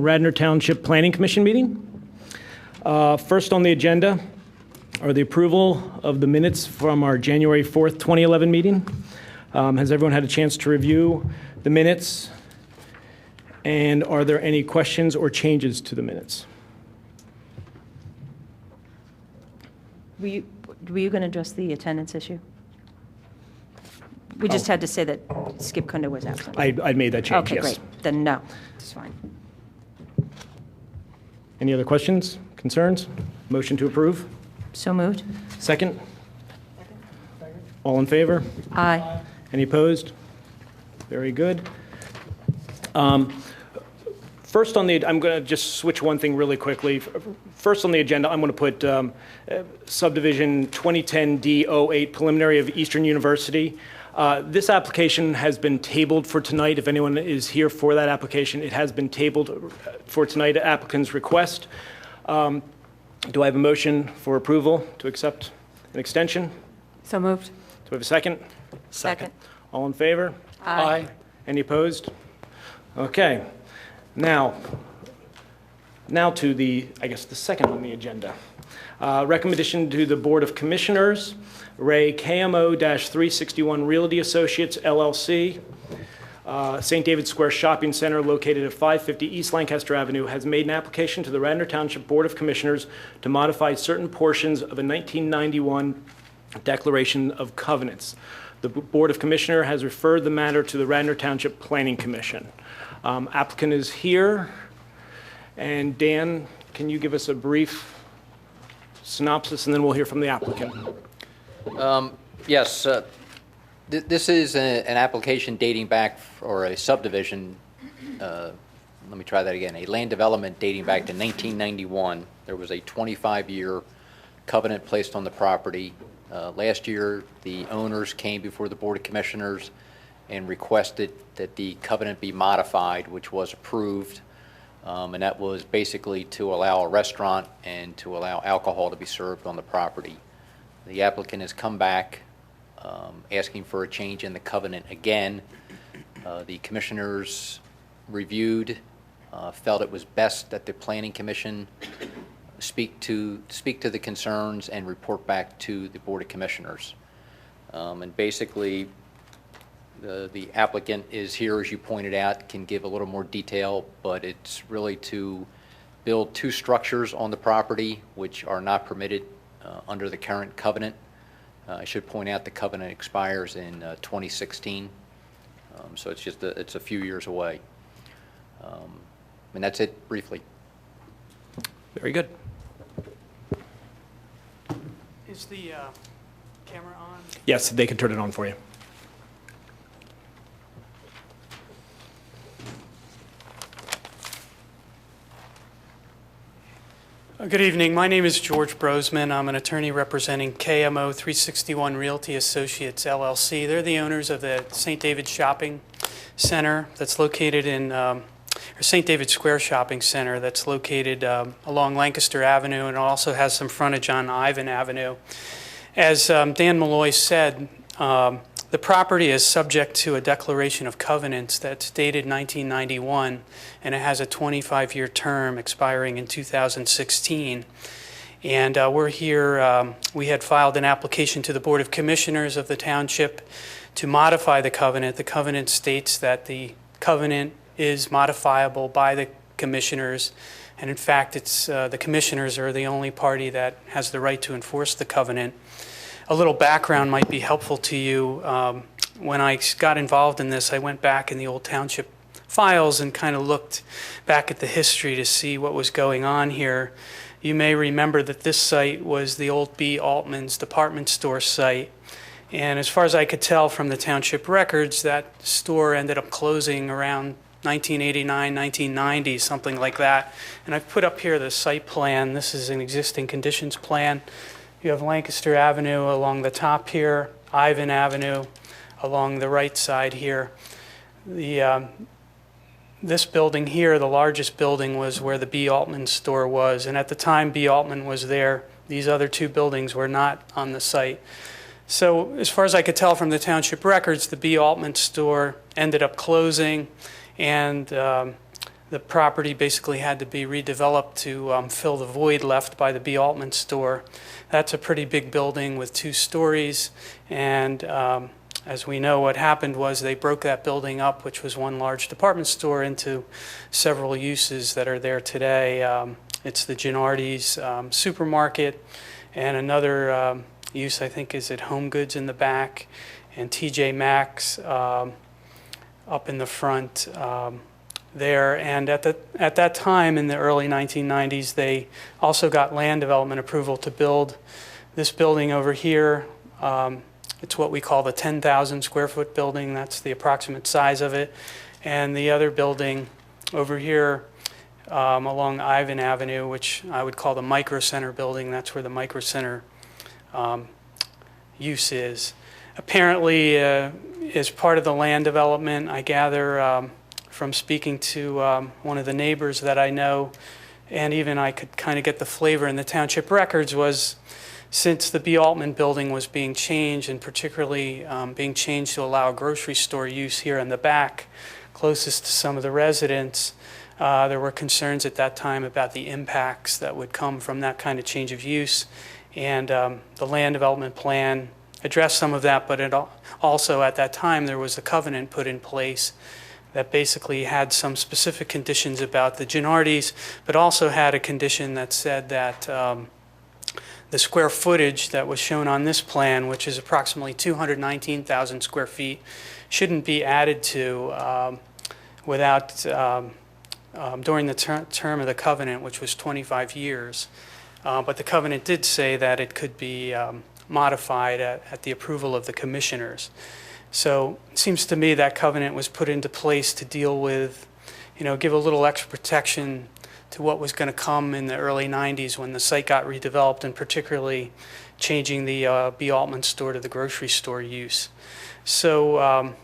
Radnor Township Planning Commission meeting. First on the agenda are the approval of the minutes from our January 4th, 2011 meeting. Has everyone had a chance to review the minutes? And are there any questions or changes to the minutes? Were you going to address the attendance issue? We just had to say that Skip Kunda was absent. I made that change, Okay, yes. great. Then no, it's fine. Any other questions, concerns? Motion to approve? So moved? Second? All in favor? Aye. Any opposed? Very good. First on the, I'm going to just switch one thing really quickly. First on the agenda, I'm going to put subdivision 2010D08 preliminary of Eastern University. This application has been tabled for tonight. If anyone is here for that application, it has been tabled for tonight at applicant's request. Do I have a motion for approval to accept an extension? So moved? Do we have a second? Second. All in favor? Aye. Any opposed? Okay. Now to the, I guess, the second on the agenda. Recommendation to the Board of Commissioners, Ray KMO-361 Realty Associates, LLC, St. David Square Shopping Center located at 550 East Lancaster Avenue, has made an application to the Radnor Township Board of Commissioners to modify certain portions of a 1991 Declaration of Covenants. The Board of Commissioners has referred the matter to the Radnor Township Planning Commission. Applicant is here, and Dan, can you give us a brief synopsis, and then we'll hear from the applicant. Yes, this is an application dating back, or a subdivision, let me try that again, a land development dating back to 1991. There was a 25-year covenant placed on the property. Last year, the owners came before the Board of Commissioners and requested that the covenant be modified, which was approved. And that was basically to allow a restaurant and to allow alcohol to be served on the property. The applicant has come back asking for a change in the covenant again. The commissioners reviewed, felt it was best that the Planning Commission speak to the concerns and report back to the Board of Commissioners. And basically, the applicant is here, as you pointed out, can give a little more detail, but it's really to build two structures on the property which are not permitted under the current covenant. I should point out the covenant expires in 2016, so it's a few years away. And that's it briefly. Very good. Is the camera on? Yes, they can turn it on for you. Good evening. My name is George Brosman. I'm an attorney representing KMO-361 Realty Associates, LLC. They're the owners of the St. David Shopping Center that's located in, or St. David Square Shopping Center that's located along Lancaster Avenue, and also has some frontage on Ivan Avenue. As Dan Malloy said, the property is subject to a declaration of covenants that's dated 1991, and it has a 25-year term expiring in 2016. And we're here, we had filed an application to the Board of Commissioners of the Township to modify the covenant. The covenant states that the covenant is modifiable by the commissioners, and in fact, it's the commissioners are the only party that has the right to enforce the covenant. A little background might be helpful to you. When I got involved in this, I went back in the old township files and kind of looked back at the history to see what was going on here. You may remember that this site was the old B. Altman's department store site. And as far as I could tell from the township records, that store ended up closing around 1989, 1990, something like that. And I've put up here the site plan. This is an existing conditions plan. You have Lancaster Avenue along the top here, Ivan Avenue along the right side here. This building here, the largest building, was where the B. Altman store was. And at the time B. Altman was there, these other two buildings were not on the site. So as far as I could tell from the township records, the B. Altman store ended up closing, and the property basically had to be redeveloped to fill the void left by the B. Altman store. That's a pretty big building with 2 stories, and as we know, what happened was they broke that building up, which was one large department store, into several uses that are there today. It's the Gennardi's supermarket, and another use, I think, is at Home Goods in the back, and TJ Maxx up in the front there. And at that time, in the early 1990s, they also got land development approval to build this building over here. It's what we call the 10,000 square foot building. That's the approximate size of it. And the other building over here along Ivan Avenue, which I would call the Micro Center building. That's where the Micro Center use is. Apparently, as part of the land development, I gather from speaking to one of the neighbors that I know, and even I could kind of get the flavor in the township records, was since the B. Altman building was being changed, and particularly being changed to allow a grocery store use here in the back, closest to some of the residents, there were concerns at that time about the impacts that would come from that kind of change of use. And the land development plan addressed some of that, but it also at that time there was a covenant put in place that basically had some specific conditions about the Gennardi's, but also had a condition that said that the square footage that was shown on this plan, which is approximately 219,000 square feet, shouldn't be added to without during the term of the covenant, which was 25 years. But the covenant did say that it could be modified at the approval of the commissioners. So it seems to me that covenant was put into place to deal with, give a little extra protection to what was going to come in the early 90s when the site got redeveloped, and particularly changing the B. Altman store to the grocery store use. So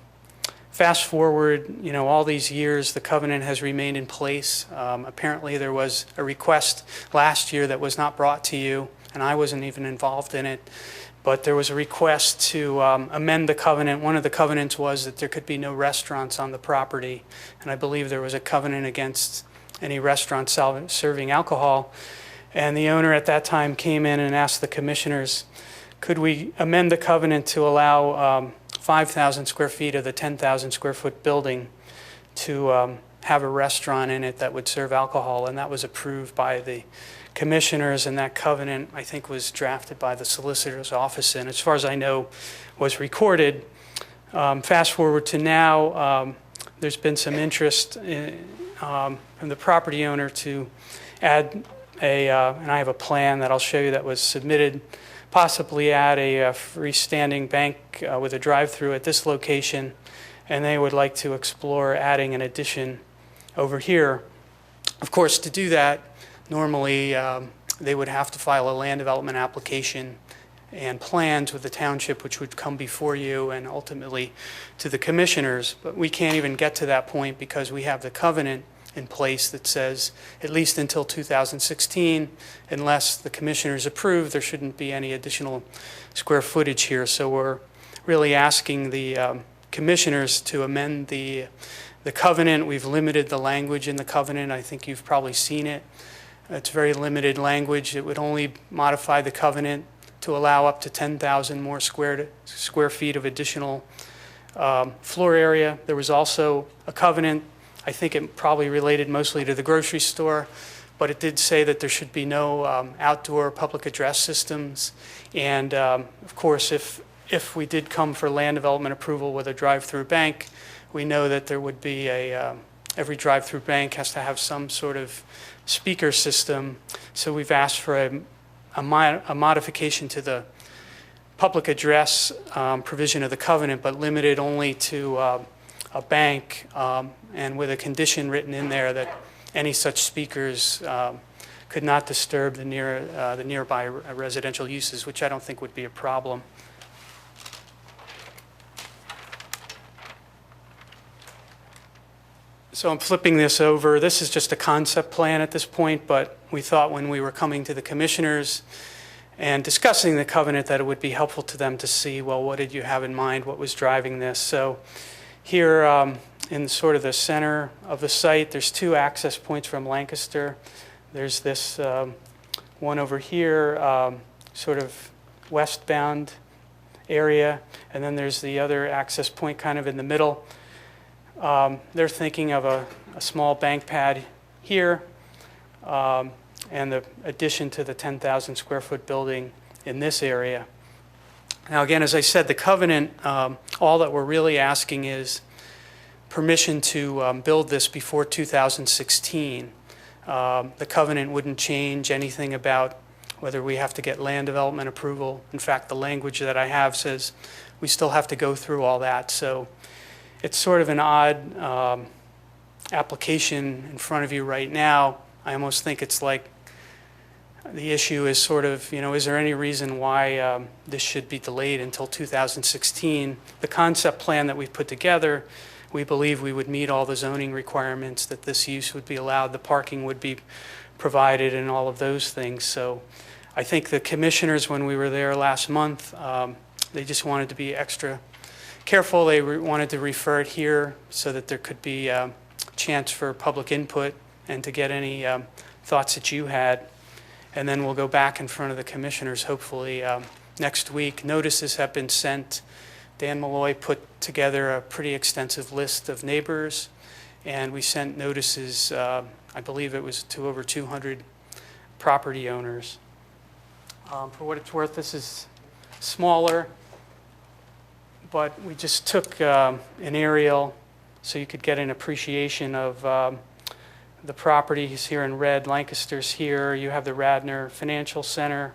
fast forward, all these years, the covenant has remained in place. Apparently there was a request last year that was not brought to you, and I wasn't even involved in it, but there was a request to amend the covenant. One of the covenants was that there could be no restaurants on the property, and I believe there was a covenant against any restaurant serving alcohol. And the owner at that time came in and asked the commissioners, could we amend the covenant to allow 5,000 square feet of the 10,000 square foot building to have a restaurant in it that would serve alcohol? And that was approved by the commissioners, and that covenant, I think, was drafted by the solicitor's office, and as far as I know, was recorded. Fast forward to now, there's been some interest from the property owner to add and I have a plan that I'll show you that was submitted, possibly add a freestanding bank with a drive-through at this location, and they would like to explore adding an addition over here. Of course, to do that, normally they would have to file a land development application and plans with the township, which would come before you and ultimately to the commissioners. But we can't even get to that point because we have the covenant in place that says at least until 2016, unless the commissioners approve, there shouldn't be any additional square footage here. So we're really asking the commissioners to amend the covenant. We've limited the language in the covenant. I think you've probably seen it. It's very limited language. It would only modify the covenant to allow up to 10,000 more square feet of additional floor area. There was also a covenant, I think it probably related mostly to the grocery store, but it did say that there should be no outdoor public address systems. And of course, if we did come for land development approval with a drive-through bank, we know that there would be every drive-through bank has to have some sort of speaker system. So we've asked for a modification to the public address provision of the covenant, but limited only to a bank, and with a condition written in there that any such speakers could not disturb the nearby residential uses, which I don't think would be a problem. So I'm flipping this over. This is just a concept plan at this point, but we thought when we were coming to the commissioners and discussing the covenant that it would be helpful to them to see, well, what did you have in mind? What was driving this? So here in sort of the center of the site. There's two access points from Lancaster. There's this one over here, sort of westbound area, and then there's the other access point kind of in the middle. They're thinking of a small bank pad here, and the addition to the 10,000 square foot building in this area. Now again, as I said, the covenant, all that we're really asking is permission to build this before 2016. The covenant wouldn't change anything about whether we have to get land development approval. In fact, the language that I have says we still have to go through all that. So it's sort of an odd application in front of you right now. I almost think it's like the issue is sort of, is there any reason why this should be delayed until 2016? The concept plan that we've put together, we believe we would meet all the zoning requirements, that this use would be allowed, the parking would be provided, and all of those things. So I think the commissioners, when we were there last month, they just wanted to be extra careful. They wanted to refer it here so that there could be a chance for public input and to get any thoughts that you had. And then we'll go back in front of the commissioners hopefully next week. Notices have been sent. Dan Malloy put together a pretty extensive list of neighbors, and we sent notices, I believe it was to over 200 property owners. For what it's worth, this is smaller, but we just took an aerial so you could get an appreciation of the properties here in red. Lancaster's here. You have the Radnor Financial Center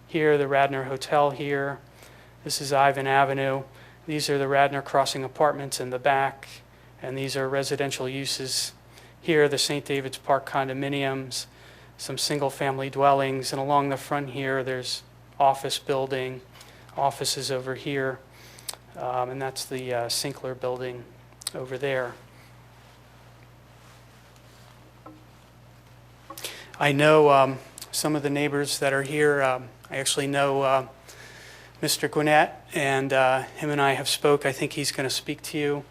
here, the Radnor Hotel here. This is Ivan Avenue. These are the Radnor Crossing apartments in the back, and these are residential uses here, the St. David's Park condominiums, some single-family dwellings, and along the front here, there's office building, offices over here, and that's the Sinkler building over there. I know some of the neighbors that are here. I actually know Mr. Gwinnett, and him and I have spoke. I think he's going to speak to you.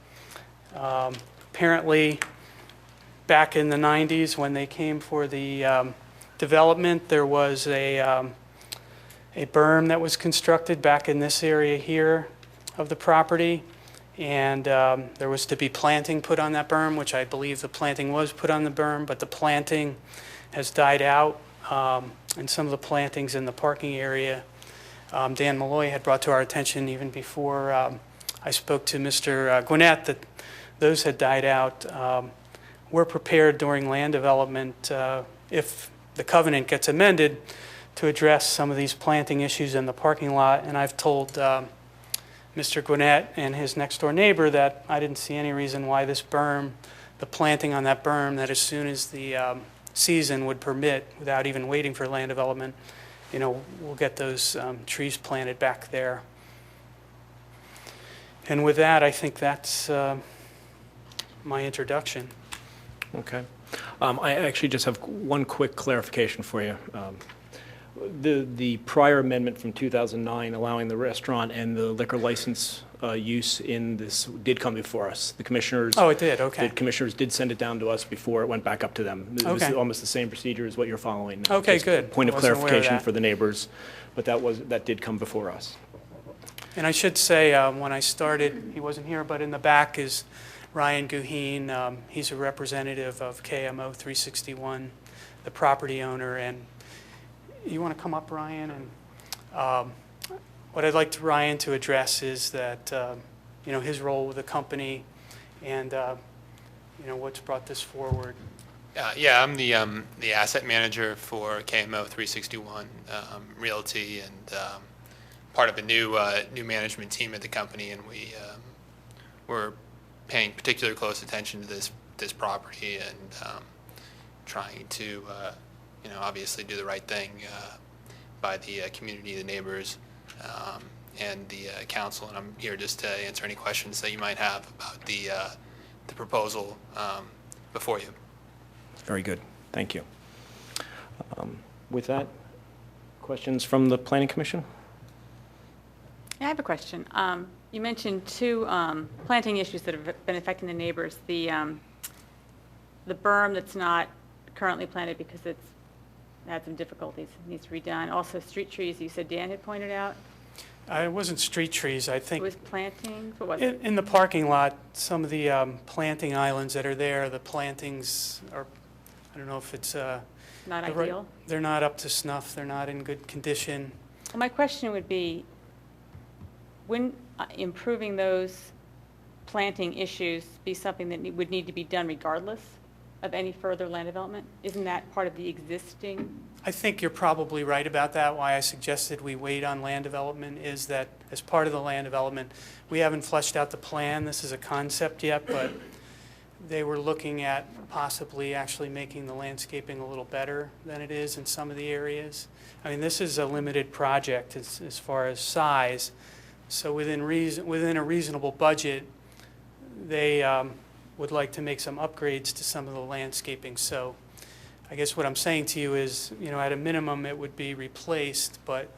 Apparently, back in the 90s when they came for the development, there was a berm that was constructed back in this area here of the property, and there was to be planting put on that berm, which I believe the planting was put on the berm, but the planting has died out, and some of the plantings in the parking area, Dan Malloy had brought to our attention even before I spoke to Mr. Gwinnett that those had died out. We're prepared during land development, if the covenant gets amended, to address some of these planting issues in the parking lot, and I've told Mr. Gwinnett and his next door neighbor that I didn't see any reason why this berm, the planting on that berm, that as soon as the season would permit, without even waiting for land development, we'll get those trees planted back there. And with that, I think that's my introduction. Okay. I actually just have one quick clarification for you. The prior amendment from 2009 allowing the restaurant and the liquor license use in this did come before us. The commissioners. Oh, it did, okay. The commissioners did send it down to us before it went back up to them. It was Okay. almost the same procedure as what you're following now. Okay, Just good. Point of I wasn't aware of clarification that. for the neighbors, but that did come before us. And I should say, when I started, he wasn't here, but in the back is Ryan Guheen. He's a representative of KMO 361, the property owner. And you want to come up, Ryan? And what I'd like Ryan to address is that, his role with the company and, what's brought this forward. Yeah, I'm the asset manager for KMO 361 Realty, and part of a new management team at the company, and we're paying particular close attention to this property and trying to obviously do the right thing by the community, the neighbors, and the council. And I'm here just to answer any questions that you might have about the proposal before you. Very good. Thank you. With that, questions from the Planning Commission? I have a question. You mentioned two planting issues that have been affecting the neighbors. The berm that's not currently planted because it's had some difficulties, needs to be redone. Also, street trees, you said Dan had pointed out. It wasn't street trees, I It think. was plantings, what was it? In the parking lot, some of the planting islands that are there, the plantings are, I don't know if it's... Not the right- ideal? They're not up to snuff, they're not in good condition. Well, my question would be, wouldn't improving those planting issues be something that would need to be done regardless of any further land development? Isn't that part of the existing? I think you're probably right about that. Why I suggested we wait on land development is that as part of the land development, we haven't fleshed out the plan. This is a concept yet, but they were looking at possibly actually making the landscaping a little better than it is in some of the areas. I mean, this is a limited project as far as size, so within a reasonable budget, they would like to make some upgrades to some of the landscaping. So I guess what I'm saying to you is, at a minimum, it would be replaced, but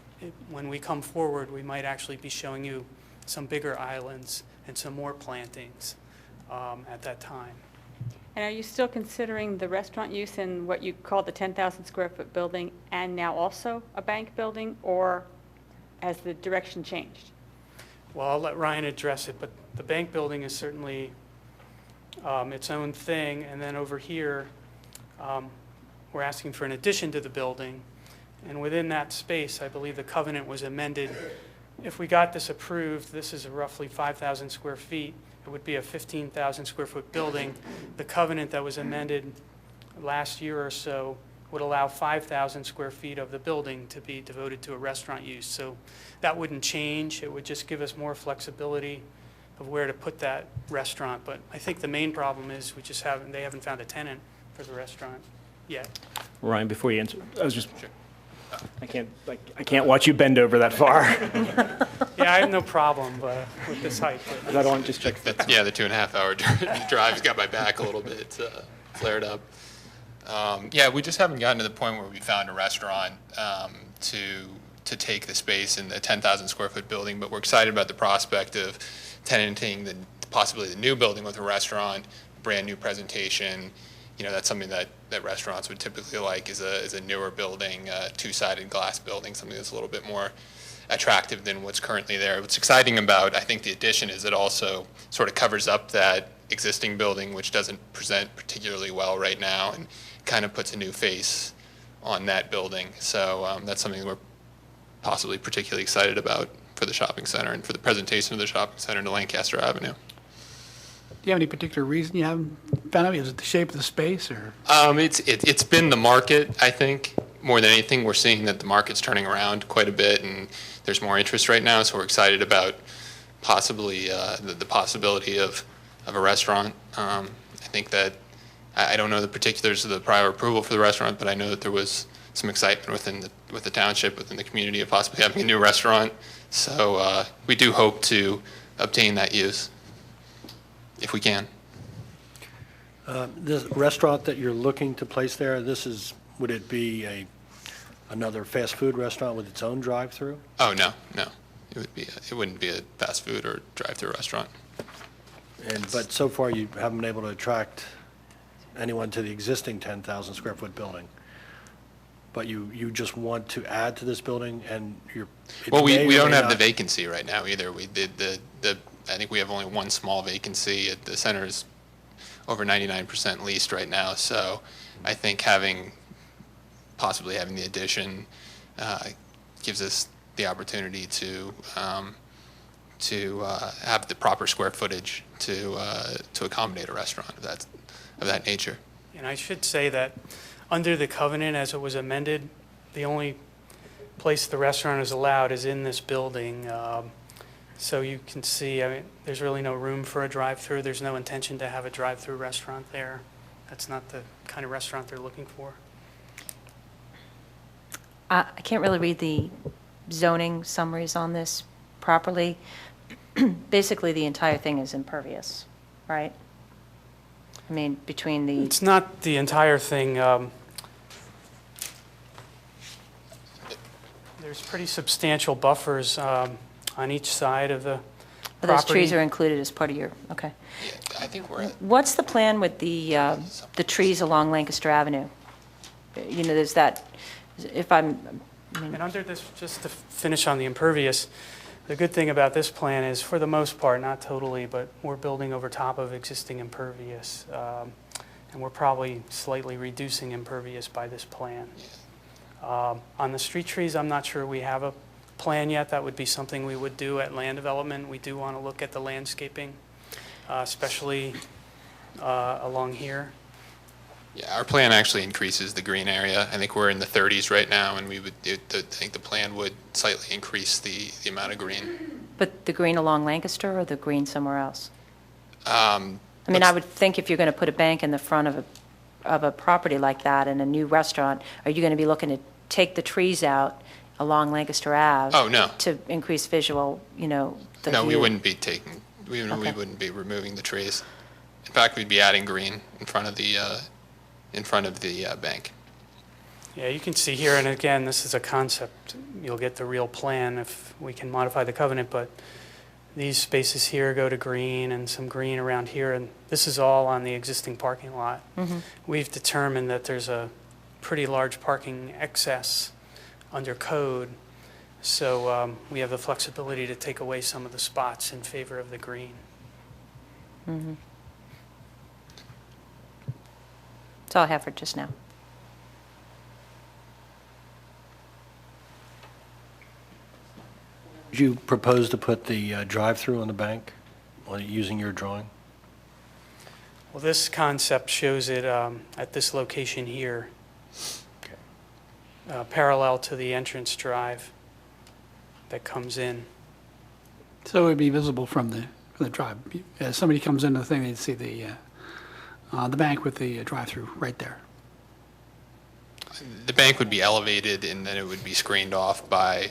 when we come forward, we might actually be showing you some bigger islands and some more plantings at that time. And are you still considering the restaurant use in what you call the 10,000 square foot building and now also a bank building, or has the direction changed? Well, I'll let Ryan address it, but the bank building is certainly its own thing. And then over here, we're asking for an addition to the building. And within that space, I believe the covenant was amended. If we got this approved, this is roughly 5,000 square feet. It would be a 15,000 square foot building. The covenant that was amended last year or so would allow 5,000 square feet of the building to be devoted to a restaurant use. So that wouldn't change. It would just give us more flexibility of where to put that restaurant. But I think the main problem is they haven't found a tenant for the restaurant yet. Ryan, before you answer, I can't watch you bend over that far. Yeah, I have no problem with this height. But I don't want to just check. Yeah, the 2.5 hour drive's got my back a little bit flared up. Yeah, we just haven't gotten to the point where we found a restaurant to take the space in the 10,000 square foot building, but we're excited about the prospect of tenanting possibly the new building with a restaurant, brand new presentation. That's something that restaurants would typically like is a newer building, two-sided glass building, something that's a little bit more attractive than what's currently there. What's exciting about, I think, the addition is it also sort of covers up that existing building, which doesn't present particularly well right now, and kind of puts a new face on that building. So that's something we're possibly particularly excited about for the shopping center and for the presentation of the shopping center to Lancaster Avenue. Do you have any particular reason you haven't found out? Is it the shape of the space, or? It's been the market, I think, more than anything. We're seeing that the market's turning around quite a bit, and there's more interest right now. So we're excited about possibly the possibility of a restaurant. I think that I don't know the particulars of the prior approval for the restaurant, but I know that there was some excitement with the township, within the community, of possibly having a new restaurant. So we do hope to obtain that use if we can. This restaurant that you're looking to place there, would it be another fast food restaurant with its own drive-through? Oh, no. It wouldn't be a fast food or drive-through restaurant. But so far you haven't been able to attract anyone to the existing 10,000 square foot building. But you just want to add to this building, and Well, we don't have the vacancy right now either. We did I think we have only one small vacancy. The center is over 99% leased right now. So I think possibly having the addition gives us the opportunity to have the proper square footage to accommodate a restaurant of that nature. And I should say that under the covenant as it was amended, the only place the restaurant is allowed is in this building. So you can see, there's really no room for a drive-through. There's no intention to have a drive-through restaurant there. That's not the kind of restaurant they're looking for. I can't really read the zoning summaries on this properly. Basically, the entire thing is impervious, right? I mean, between the... It's not the entire thing. There's pretty substantial buffers on each side of the But those trees property. are included as part of your, okay. Yeah, I think we're at, What's the plan with the trees along Lancaster Avenue? You know, there's that, if I'm, And under this, just to finish on the impervious, the good thing about this plan is, for the most part, not totally, but we're building over top of existing impervious. And we're probably slightly reducing impervious by this plan. On the street trees, I'm not sure we have a plan yet. That would be something we would do at land development. We do want to look at the landscaping, especially along here. yeah, our plan actually increases the green area. I think we're in the 30s right now, and I think the plan would slightly increase the amount of green. but the green along Lancaster or the green somewhere else? Um, I mean, I would think if you're going to put a bank in the front of a property like that and a new restaurant, are you going to be looking to take the trees out along Lancaster Ave? Oh, no. To increase visual, you know, the No, we view? wouldn't be taking, we Okay. wouldn't be removing the trees. In fact, we'd be adding green in front of the bank. Yeah, you can see here, and again, this is a concept. You'll get the real plan if we can modify the covenant, but these spaces here go to green and some green around here, and this is all on the existing parking lot. We've determined that there's a pretty large parking excess under code, so we have the flexibility to take away some of the spots in favor of the green. That's all I have for just now. Did you propose to put the drive-through on the bank, using your drawing? Well, this concept shows it at this location here, parallel to the entrance drive that comes in. So it would be visible from the drive. As somebody comes into the thing, they'd see the bank with the drive-through right there. The bank would be elevated, and then it would be screened off by,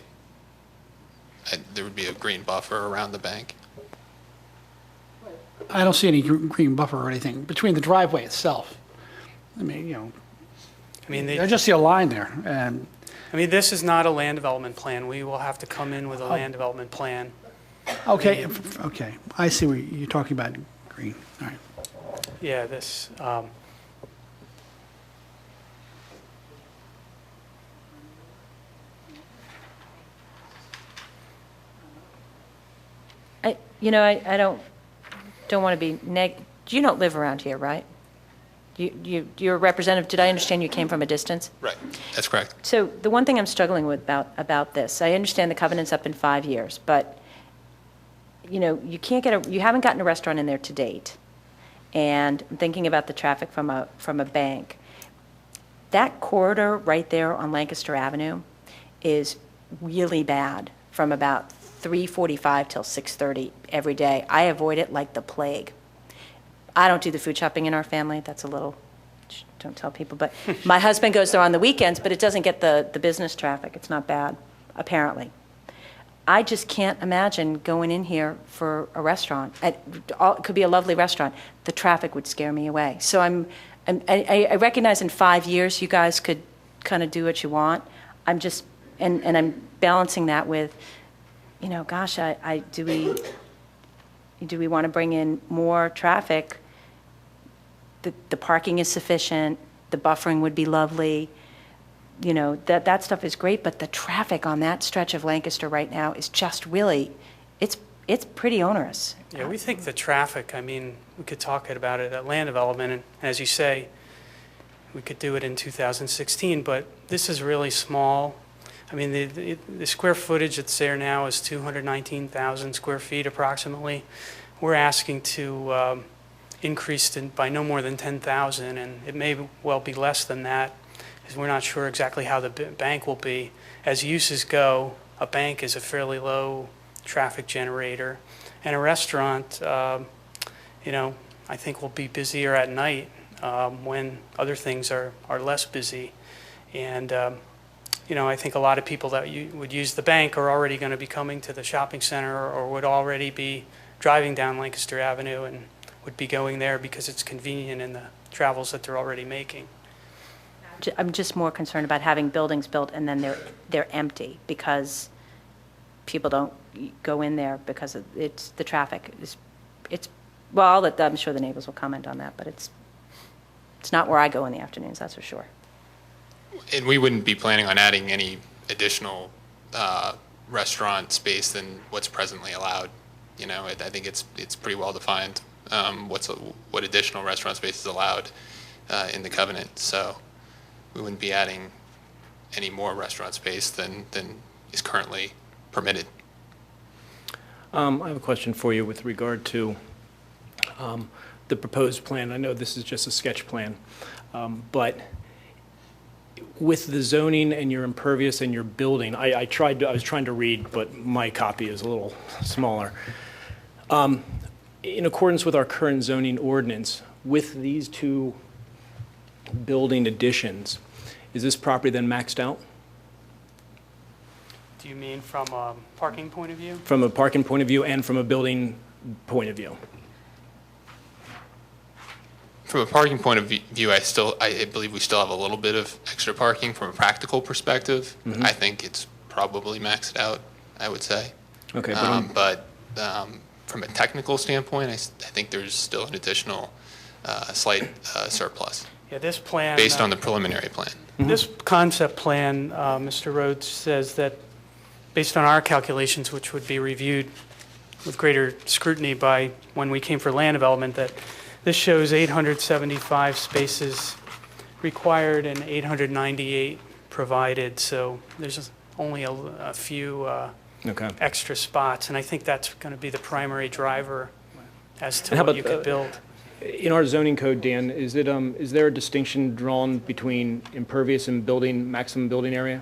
there would be a green buffer around the bank. I don't see any green buffer or anything between the driveway itself. I mean, you know, I mean, I just see a line there, and this is not a land development plan. We will have to come in with a land development plan. okay, okay, I see what you're talking about, green, all right. Yeah, this, I don't want to be you don't live around here, right? You're a representative, did I understand you came from a distance? Right, that's correct. So the one thing I'm struggling with about this, I understand the covenant's up in 5 years, but, you know, you haven't gotten a restaurant in there to date. And I'm thinking about the traffic from a bank. That corridor right there on Lancaster Avenue is really bad from about 3:45 till 6:30 every day. I avoid it like the plague. I don't do the food shopping in our family. That's a little, don't tell people, but my husband goes there on the weekends, but it doesn't get the business traffic. It's not bad, apparently. I just can't imagine going in here for a restaurant. It could be a lovely restaurant. The traffic would scare me away. So I recognize in 5 years you guys could kind of do what you want. I'm just, and I'm balancing that with, you know, gosh, do we want to bring in more traffic? The parking is sufficient. The buffering would be lovely. You know, that stuff is great, but the traffic on that stretch of Lancaster right now is just really, it's pretty onerous. yeah, we think the traffic, I mean, we could talk about it at land development, and as you say, we could do it in 2016, but this is really small. I mean, the square footage that's there now is 219,000 square feet approximately. We're asking to increase by no more than 10,000, and it may well be less than that, because we're not sure exactly how the bank will be. As uses go, a bank is a fairly low traffic generator, and a restaurant, you know, I think will be busier at night when other things are less busy. And you know, I think a lot of people that would use the bank are already going to be coming to the shopping center or would already be driving down Lancaster Avenue and would be going there because it's convenient in the travels that they're already making. I'm just more concerned about having buildings built and then they're empty because people don't go in there because the traffic is, well, I'm sure the neighbors will comment on that, but it's not where I go in the afternoons, that's for sure. And we wouldn't be planning on adding any additional restaurant space than what's presently allowed. You know, I think it's pretty well defined what additional restaurant space is allowed in the covenant. So we wouldn't be adding any more restaurant space than is currently permitted. I have a question for you with regard to the proposed plan. I know this is just a sketch plan, but with the zoning and your impervious and your building, I was trying to read, but my copy is a little smaller. In accordance with our current zoning ordinance, with these two building additions, is this property then maxed out? Do you mean from a parking point of view? From a parking point of view and from a building point of view? From a parking point of view, I believe we still have a little bit of extra parking. From a practical perspective, I think it's probably maxed out, I would say. Okay, but from a technical standpoint, I think there's still an additional slight surplus Yeah, this plan. based on the preliminary plan. This concept plan, Mr. Rhodes says that, based on our calculations, which would be reviewed with greater scrutiny by when we came for land development, that this shows 875 spaces required and 898 provided. So there's only a few okay. extra spots, and I think that's going to be the primary driver as to And how what you about, could build. In our zoning code, Dan, is there a distinction drawn between impervious and maximum building area?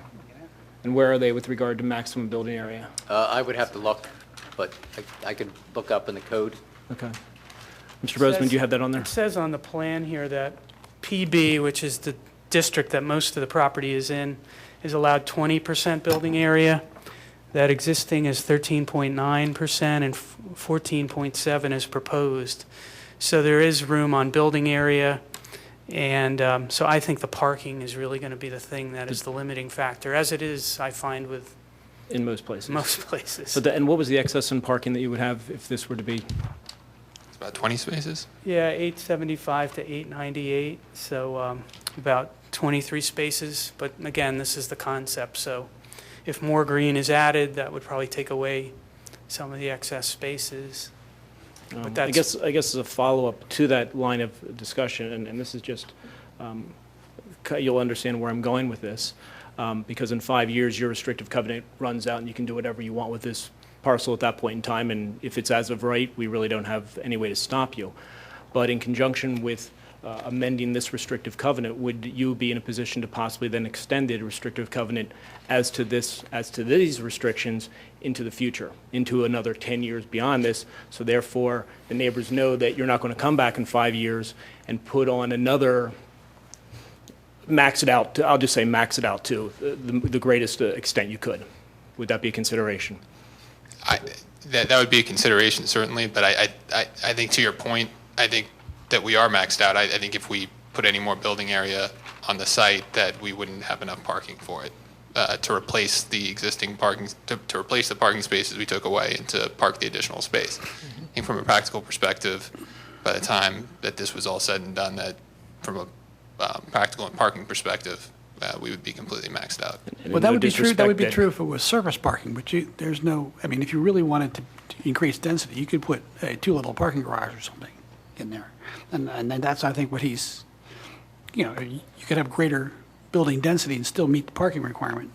And where are they with regard to maximum building area? I would have to look, but I could look up in the code. Okay. Mr. Brosman, do you have that on there? It says on the plan here that PB, which is the district that most of the property is in, is allowed 20% building area. That existing is 13.9% and 14.7 is proposed. So there is room on building area. And so I think the parking is really going to be the thing that is the limiting factor, as it is, I find, with In most places. most places. So and what was the excess in parking that you would have if this were to be? It's about 20 spaces. Yeah, 875 to 898, so about 23 spaces. But again, this is the concept, so if more green is added, that would probably take away some of the excess spaces. But I that's- guess as a follow-up to that line of discussion, and this is just, you'll understand where I'm going with this, because in 5 years, your restrictive covenant runs out, and you can do whatever you want with this parcel at that point in time, and if it's as of right, we really don't have any way to stop you. But in conjunction with amending this restrictive covenant, would you be in a position to possibly then extend the restrictive covenant as to these restrictions into the future, into another 10 years beyond this? So therefore, the neighbors know that you're not going to come back in 5 years and put on another, max it out, I'll just say max it out to the greatest extent you could. Would that be a consideration? That would be a consideration, certainly, but I think to your point, I think that we are maxed out. I think if we put any more building area on the site, that we wouldn't have enough parking for it to replace the existing parking, to replace the parking spaces we took away and to park the additional space. I think from a practical perspective, by the time that this was all said and done, that from a practical and parking perspective, we would be completely maxed out. And Well, that no would be true, disrespect if it was surface parking, but there's no, I mean, if you really wanted to increase density, you could put two little parking garages or something in there. And then that's, I think, what he's, you could have greater building density and still meet the parking requirement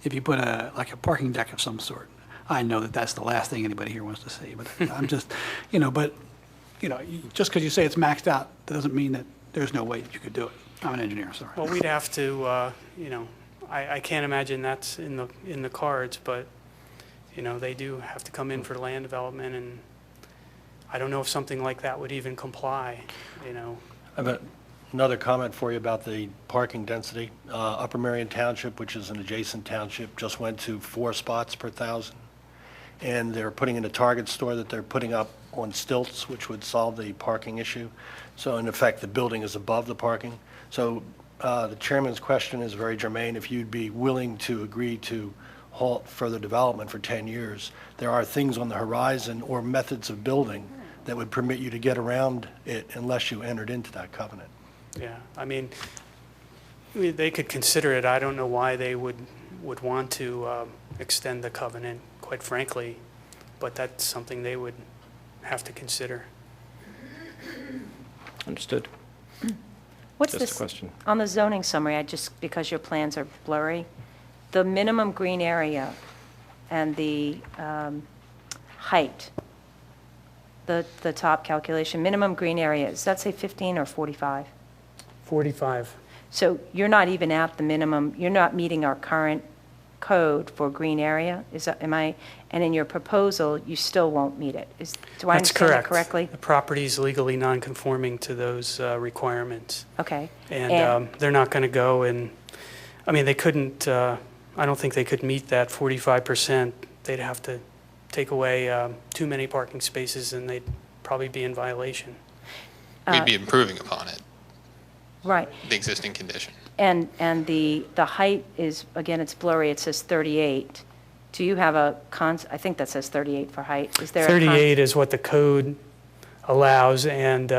if you put like a parking deck of some sort. I know that that's the last thing anybody here wants to see, but I'm just, just because you say it's maxed out, that doesn't mean that there's no way that you could do it. I'm an engineer, sorry. Well, we'd have to, I can't imagine that's in the cards, but, they do have to come in for land development, and I don't know if something like that would even comply, I have another comment for you about the parking density. Upper Merion Township, which is an adjacent township, just went to 4 spots per 1,000. And they're putting in a Target store that they're putting up on stilts, which would solve the parking issue. So in effect, the building is above the parking. So the chairman's question is very germane. If you'd be willing to agree to halt further development for 10 years. There are things on the horizon or methods of building that would permit you to get around it unless you entered into that covenant. Yeah, I mean, they could consider it. I don't know why they would want to extend the covenant, quite frankly, but that's something they would have to consider. Understood. What's Just a this? question. On the zoning summary, because your plans are blurry, the minimum green area and the height, the top calculation, minimum green area, does that say 15 or 45? 45. So you're not even at the minimum, you're not meeting our current code for green area? And in your proposal, you still won't meet it? Do I That's understand that correct. correctly? The property is legally non-conforming to those requirements. Okay. And they're not going to go and, I mean, they couldn't, I don't think they could meet that 45%. They'd have to take away too many parking spaces, and they'd probably be in violation. We'd be improving upon it, Right. the existing condition. And the height is, again, it's blurry, it says 38. Do you have I think that says 38 for height. Is there a 38 is what the code allows, and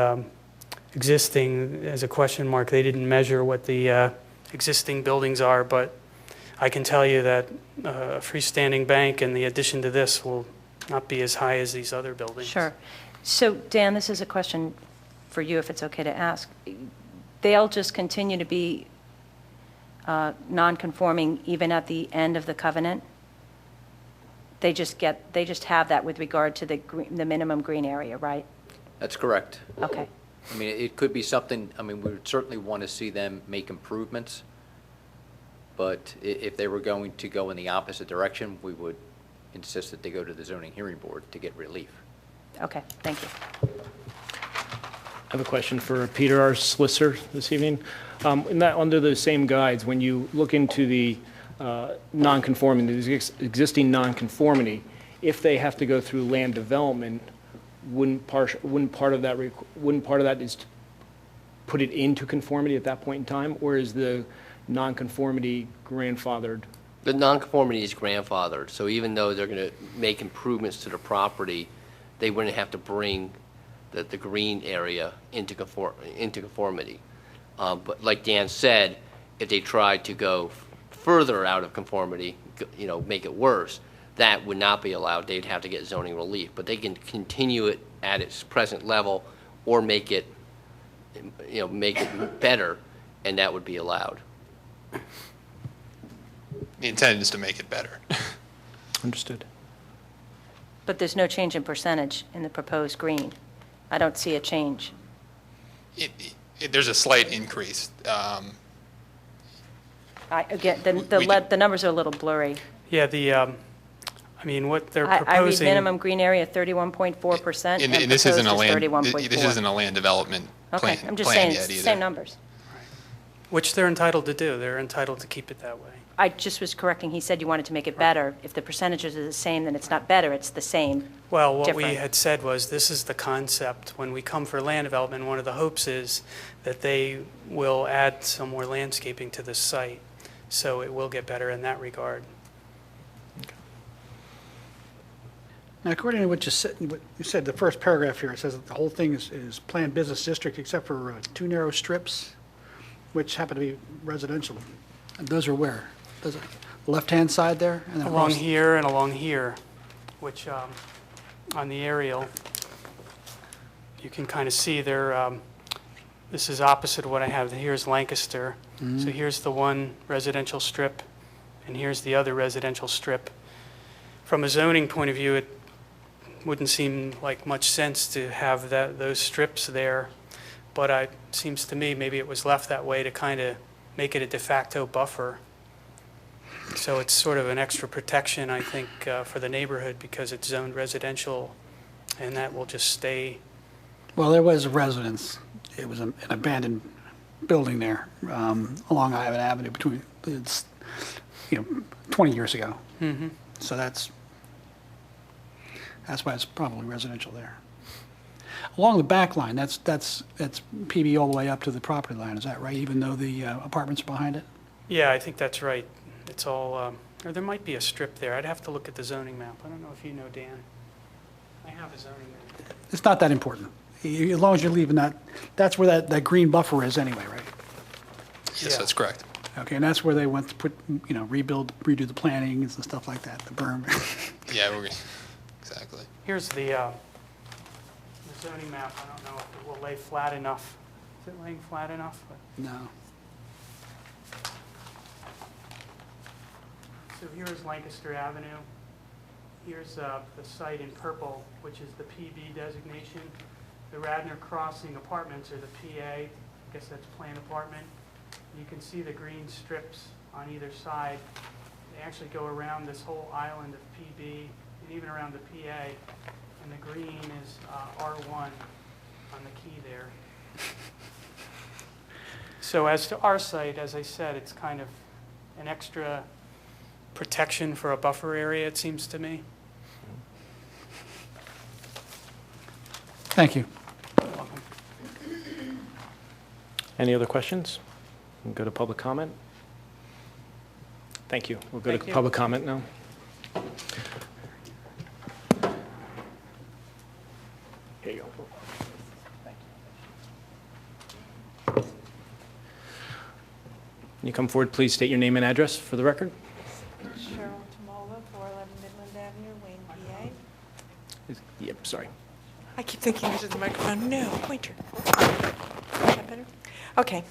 existing as a question mark. They didn't measure what the existing buildings are, but I can tell you that a freestanding bank and the addition to this will not be as high as these other buildings. Sure. So, Dan, this is a question for you, if it's okay to ask. They'll just continue to be non-conforming even at the end of the covenant? They just have that with regard to the minimum green area, right? That's correct. Okay. I mean, it could be something, I mean, we would certainly want to see them make improvements, but if they were going to go in the opposite direction, we would insist that they go to the zoning hearing board to get relief. Okay, thank you. I have a question for Peter, our solicitor, this evening. Under those same guides, when you look into the non-conformity, the existing non-conformity, if they have to go through land development, wouldn't part of that is to put it into conformity at that point in time, or is the non-conformity grandfathered? The nonconformity is grandfathered, so even though they're going to make improvements to the property, they wouldn't have to bring the green area into conformity. But like Dan said, if they tried to go further out of conformity, make it worse, that would not be allowed. They'd have to get zoning relief. But they can continue it at its present level or make it better, and that would be allowed. The intent is to make it better. Understood. But there's no change in percentage in the proposed green. I don't see a change. There's a slight increase. Again, the numbers are a little blurry. Yeah, I mean, what they're I read proposing. minimum green area 31.4%, and And this isn't a proposed is land, 31.4. this isn't a land development Okay, plan I'm just plan saying, yet it's the either. same numbers. Which they're entitled to do. They're entitled to keep it that way. I just was correcting, he said you wanted to make it better. If the percentages are the same, then it's not better, it's the same. Well, what we Different. had said was, this is the concept. When we come for land development, one of the hopes is that they will add some more landscaping to the site, so it will get better in that regard. Now, according to what you said, the first paragraph here, it says that the whole thing is planned business district except for two narrow strips, which happen to be residential. And those are where? Those are the left-hand side there? And then Along across- here and along here, which on the aerial, you can kind of see there, this is opposite of what I have. Here's Lancaster. So here's the one residential strip, and here's the other residential strip. From a zoning point of view, it wouldn't seem like much sense to have those strips there, but it seems to me maybe it was left that way to kind of make it a de facto buffer. So it's sort of an extra protection, I think, for the neighborhood because it's zoned residential, and that will just stay. Well, there was a residence. It was an abandoned building there along Ivan Avenue between, 20 years ago. So that's why it's probably residential there. Along the back line, that's PB all the way up to the property line, is that right? Even though the apartments are behind it? Yeah, I think that's right. It's all Or there might be a strip there. I'd have to look at the zoning map. I don't know if you know, Dan. I have a zoning map. It's not that important. As long as you're leaving that, that's where that green buffer is anyway, right? Yes, Yeah. that's correct. Okay, and that's where they went to put, redo the plantings and stuff like that, the berm. Yeah, exactly. Here's the zoning map. I don't know if it will lay flat enough. Is it laying flat enough? No. So here's Lancaster Avenue. Here's the site in purple, which is the PB designation. The Radnor Crossing apartments are the PA. I guess that's planned apartment. You can see the green strips on either side. They actually go around this whole island of PB and even around the PA. And the green is R1 on the key there. So as to our site, as I said, it's kind of an extra protection for a buffer area, it seems to me. Thank you. Any other questions? We'll go to public comment. Thank you. We'll go Thank to you. public comment now. Here you go. Can you come forward, please state your name and address for the record? Cheryl Tamola, 411 Midland Avenue, Wayne, PA. Yep, sorry. I keep thinking this is the microphone. No, pointer. Is that better? Okay.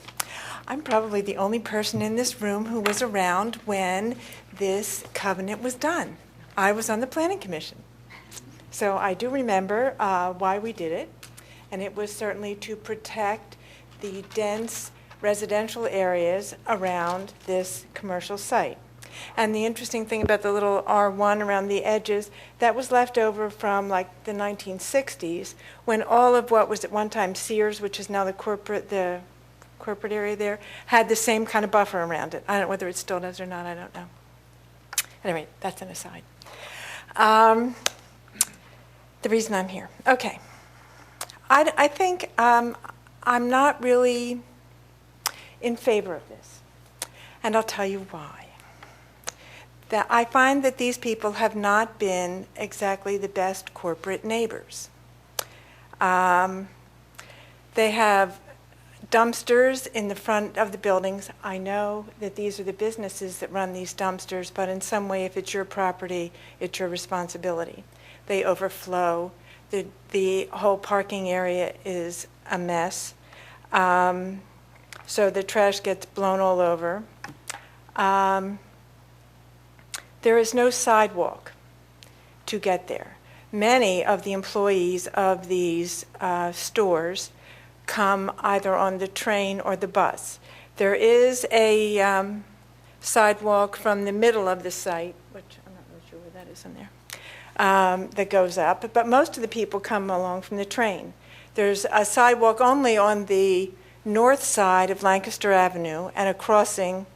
I'm probably the only person in this room who was around when this covenant was done. I was on the Planning Commission. So I do remember why we did it, and it was certainly to protect the dense residential areas around this commercial site. And the interesting thing about the little R1 around the edges, that was left over from like the 1960s, when all of what was at one time Sears, which is now the corporate area there, had the same kind of buffer around it. I don't know whether it still does or not, I don't know. Anyway, that's an aside. The reason I'm here. Okay. I think I'm not really in favor of this, and I'll tell you why. That I find that these people have not been exactly the best corporate neighbors. They have dumpsters in the front of the buildings. I know that these are the businesses that run these dumpsters, but in some way, if it's your property, it's your responsibility. They overflow. The whole parking area is a mess. So the trash gets blown all over. There is no sidewalk to get there. Many of the employees of these stores come either on the train or the bus. There is a sidewalk from the middle of the site, which I'm not really sure where that is in there, that goes up, but most of the people come along from the train. There's a sidewalk only on the north side of Lancaster Avenue and a crossing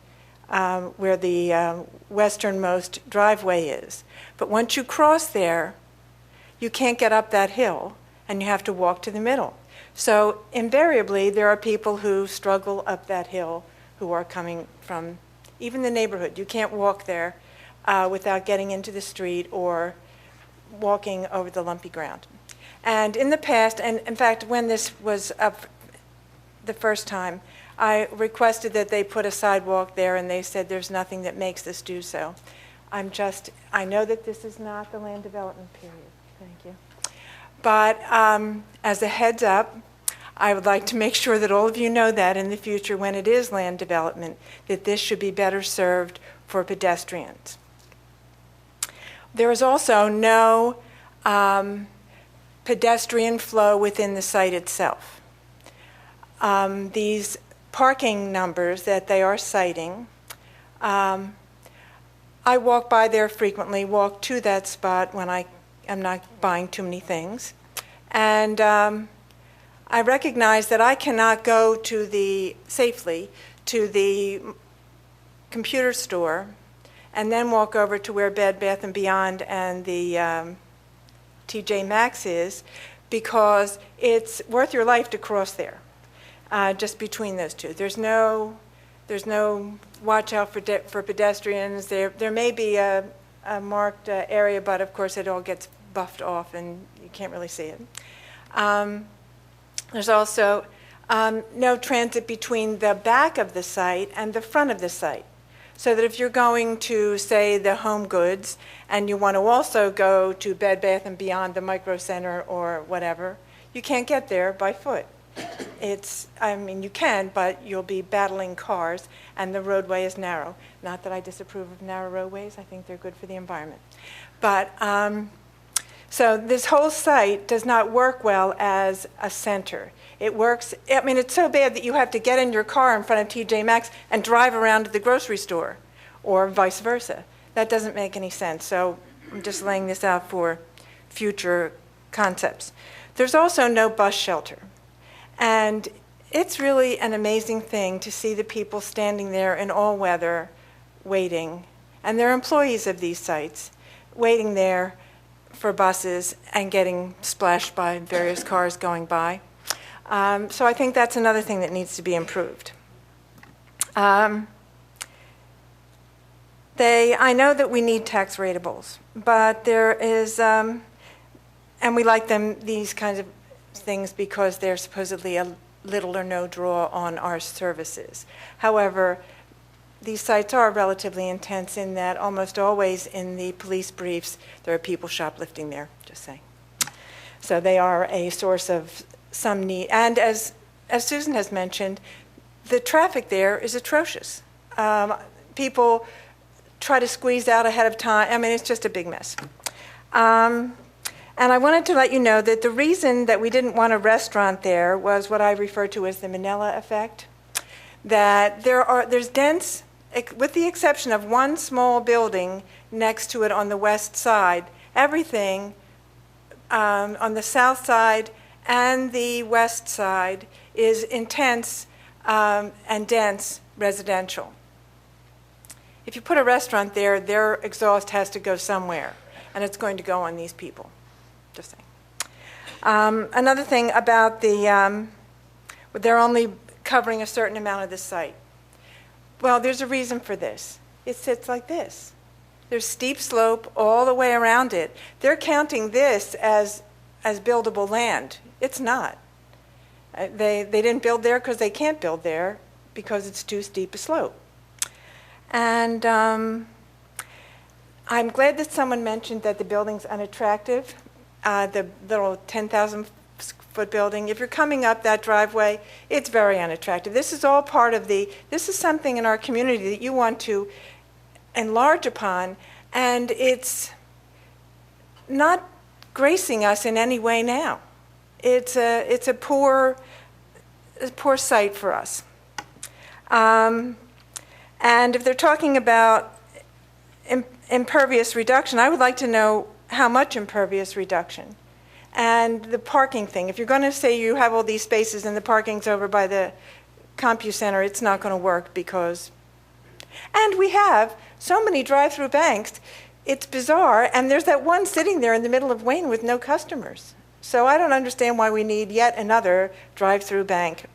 where the westernmost driveway is. But once you cross there, you can't get up that hill, and you have to walk to the middle. So invariably, there are people who struggle up that hill who are coming from even the neighborhood. You can't walk there without getting into the street or walking over the lumpy ground. And in the past, and in fact, when this was up the first time, I requested that they put a sidewalk there, and they said there's nothing that makes this do so. I know that this is not the land development period. Thank you. But as a heads up, I would like to make sure that all of you know that in the future, when it is land development, that this should be better served for pedestrians. There is also no pedestrian flow within the site itself. These parking numbers that they are citing, I walk by there frequently, walk to that spot when I am not buying too many things. And I recognize that I cannot go safely to the computer store and then walk over to where Bed Bath & Beyond and the TJ Maxx is, because it's worth your life to cross there, just between those two. There's no There's no watch out for pedestrians. There may be a marked area, but of course it all gets buffed off and you can't really see it. There's also no transit between the back of the site and the front of the site. So that if you're going to, say, the Home Goods, and you want to also go to Bed Bath & Beyond, the Micro Center, or whatever, you can't get there by foot. I mean, you can, but you'll be battling cars, and the roadway is narrow. Not that I disapprove of narrow roadways. I think they're good for the environment. But, so this whole site does not work well as a center. It works, I mean, it's so bad that you have to get in your car in front of TJ Maxx and drive around to the grocery store, or vice versa. That doesn't make any sense. So I'm just laying this out for future concepts. There's also no bus shelter. And it's really an amazing thing to see the people standing there in all weather waiting. And they're employees of these sites, waiting there for buses and getting splashed by various cars going by. So I think that's another thing that needs to be improved. I know that we need tax ratables, but there is, and we like these kinds of things because they're supposedly a little or no draw on our services. However, these sites are relatively intense in that almost always in the police briefs, there are people shoplifting there, just saying. So they are a source of some need. And as Susan has mentioned, the traffic there is atrocious. People try to squeeze out ahead of time. I mean, it's just a big mess. And I wanted to let you know that the reason that we didn't want a restaurant there was what I refer to as the Manila effect. That there's dense, with the exception of one small building next to it on the west side, everything on the south side and the west side is intense and dense residential. If you put a restaurant there, their exhaust has to go somewhere, and it's going to go on these people. Just saying. Another thing about they're only covering a certain amount of the site. Well, there's a reason for this. It sits like this. There's steep slope all the way around it. They're counting this as buildable land. It's not. They didn't build there because they can't build there because it's too steep a slope. And I'm glad that someone mentioned that the building's unattractive, the little 10,000-foot building. If you're coming up that driveway, it's very unattractive. This is all part of this is something in our community that you want to enlarge upon, and it's not gracing us in any way now. It's a poor site for us. And if they're talking about impervious reduction, I would like to know how much impervious reduction. And the parking thing, if you're going to say you have all these spaces and the parking's over by the CompuCenter, it's not going to work because, and we have so many drive-through banks, it's bizarre, and there's that one sitting there in the middle of Wayne with no customers. So I don't understand why we need yet another drive-through bank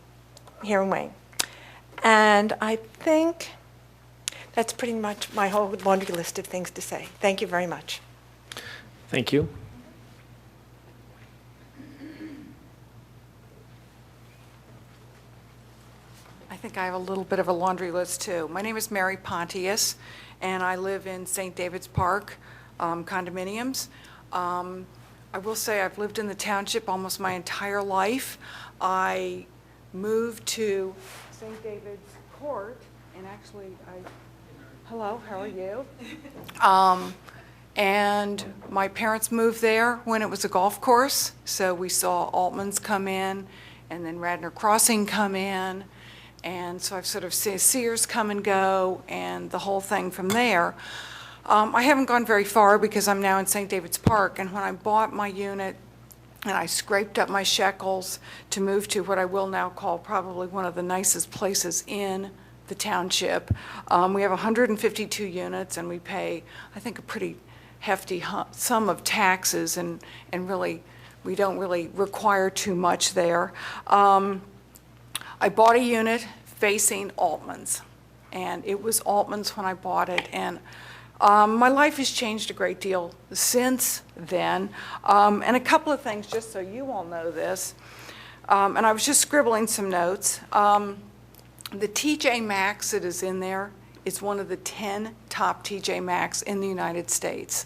here in Wayne. And I think that's pretty much my whole laundry list of things to say. Thank you very much. Thank you. I think I have a little bit of a laundry list too. My name is Mary Pontius, and I live in St. David's Park condominiums. I will say I've lived in the township almost my entire life. I moved to St. David's Court, and actually, hello, how are you? And my parents moved there when it was a golf course, so we saw Altman's come in, and then Radnor Crossing come in, and so I've sort of seen Sears come and go, and the whole thing from there. I haven't gone very far because I'm now in St. David's Park, and when I bought my unit and I scraped up my shekels to move to what I will now call probably one of the nicest places in the township, we have 152 units, and we pay, I think, a pretty hefty sum of taxes, and really, we don't really require too much there. I bought a unit facing Altman's. And it was Altman's when I bought it, and my life has changed a great deal since then. And a couple of things, just so you all know this, and I was just scribbling some notes. The TJ Maxx that is in there is one of the 10 top TJ Maxx in the United States.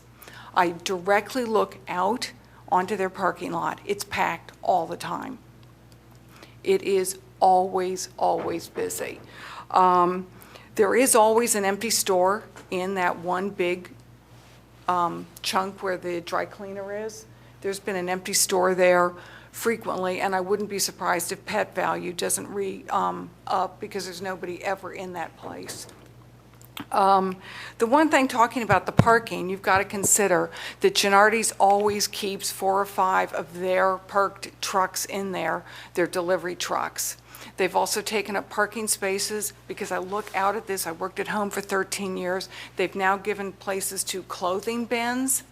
I directly look out onto their parking lot. It's packed all the time. It is always, always busy. There is always an empty store in that one big chunk where the dry cleaner is. There's been an empty store there frequently, and I wouldn't be surprised if Pet Value doesn't re-up because there's nobody ever in that place. The one thing, talking about the parking, you've got to consider that Gennardi's always keeps 4 or 5 of their parked trucks in there, their delivery trucks. They've also taken up parking spaces, because I look out at this, I worked at home for 13 years. They've now given places to clothing bins,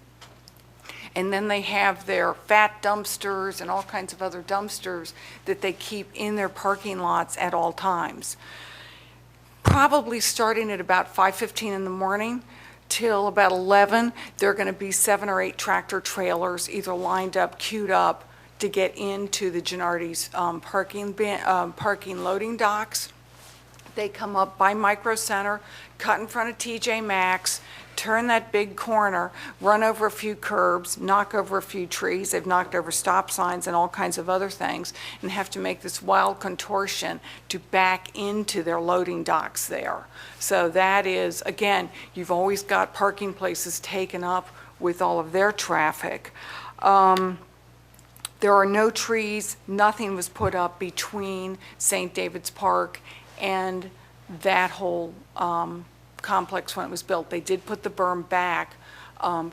and then they have their fat dumpsters and all kinds of other dumpsters that they keep in their parking lots at all times. Probably starting at about 5:15 in the morning till about 11, there are going to be 7 or 8 tractor trailers either lined up, queued up to get into the Gennardi's parking loading docks. They come up by Micro Center, cut in front of TJ Maxx, turn that big corner, run over a few curbs, knock over a few trees. They've knocked over stop signs and all kinds of other things, and have to make this wild contortion to back into their loading docks there. So that is, again, you've always got parking places taken up with all of their traffic. There are no trees, nothing was put up between St. David's Park and that whole complex when it was built. They did put the berm back,